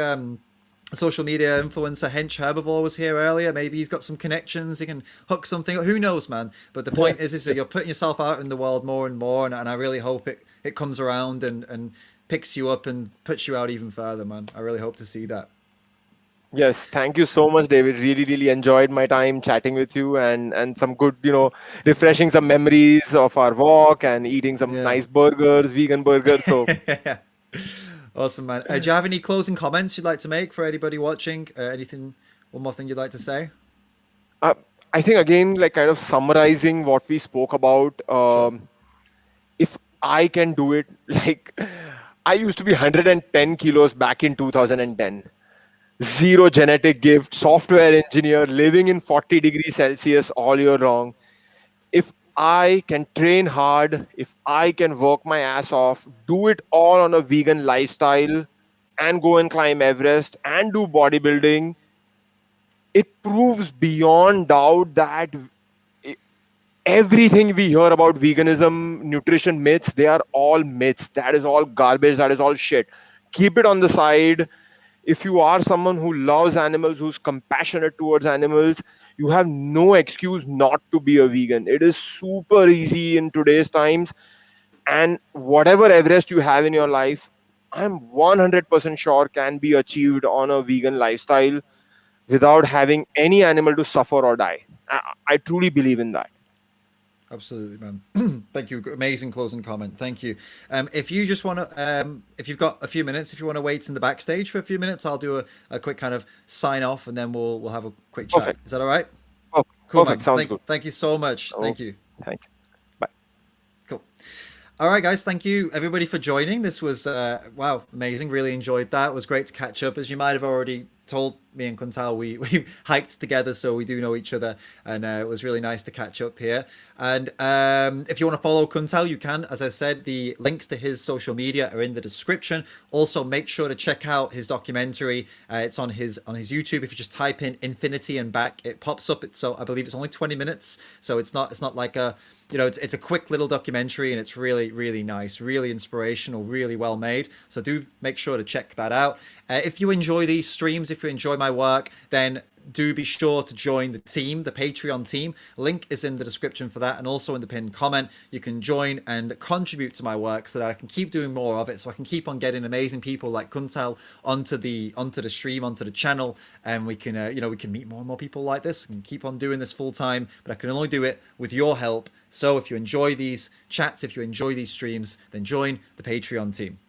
social media influencer Hench Herbivore was here earlier. Maybe he's got some connections. He can hook something. Who knows, man? But the point is that you're putting yourself out in the world more and more, and I really hope it comes around and picks you up and puts you out even further, man. I really hope to see that. Yes, thank you so much, David. Really, really enjoyed my time chatting with you, and some good, refreshing some memories of our walk and eating some Yeah. nice burgers, vegan burgers. So Awesome, man. Do you have any closing comments you'd like to make for anybody watching? One more thing you'd like to say? uh, I think, again, like kind of summarizing what we spoke about, Sure. if I can do it, like I used to be 110 kilos back in 2010. Zero genetic gift, software engineer, living in 40 degrees Celsius all year long. If I can train hard, if I can work my ass off, do it all on a vegan lifestyle, and go and climb Everest and do bodybuilding, it proves beyond doubt that i- everything we hear about veganism, nutrition myths, they are all myths. That is all garbage. That is all shit. Keep it on the side. If you are someone who loves animals, who's compassionate towards animals, you have no excuse not to be a vegan. It is super easy in today's times. And whatever Everest you have in your life, I'm 100% sure can be achieved on a vegan lifestyle without having any animal to suffer or die. I truly believe in that. Absolutely, man. Thank you. Amazing closing comment. Thank you. If you just want to, if you've got a few minutes, if you want to wait in the backstage for a few minutes, I'll do a quick kind of sign off, and then we'll have a quick chat. Perfect. Is that all right? Perfect. Cool, man. Perfect. Sounds good. Thank you so much. Oh, Thank you. thank you. Bye. Cool. All right, guys. Thank you, everybody, for joining. This was, wow, amazing. Really enjoyed that. It was great to catch up. As you might have already told, me and Kuntal, we hiked together, so we do know each other. And it was really nice to catch up here. And if you want to follow Kuntal, you can. As I said, the links to his social media are in the description. Also, make sure to check out his documentary. It's on his YouTube. If you just type in "Infinity and Back," it pops up. So I believe it's only 20 minutes. So it's not like a, it's a quick little documentary, and it's really, really nice, really inspirational, really well made. So do make sure to check that out. If you enjoy these streams, if you enjoy my work, then do be sure to join the team, the Patreon team. Link is in the description for that, and also in the pinned comment. You can join and contribute to my work so that I can keep doing more of it, so I can keep on getting amazing people like Kuntal onto the stream, onto the channel, and we can we can meet more and more people like this and keep on doing this full time. But I can only do it with your help. So if you enjoy these chats, if you enjoy these streams, then join the Patreon team.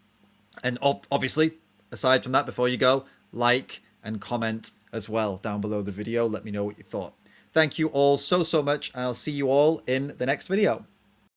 And obviously, aside from that, before you go, like and comment as well down below the video. Let me know what you thought. Thank you all so much. I'll see you all in the next video.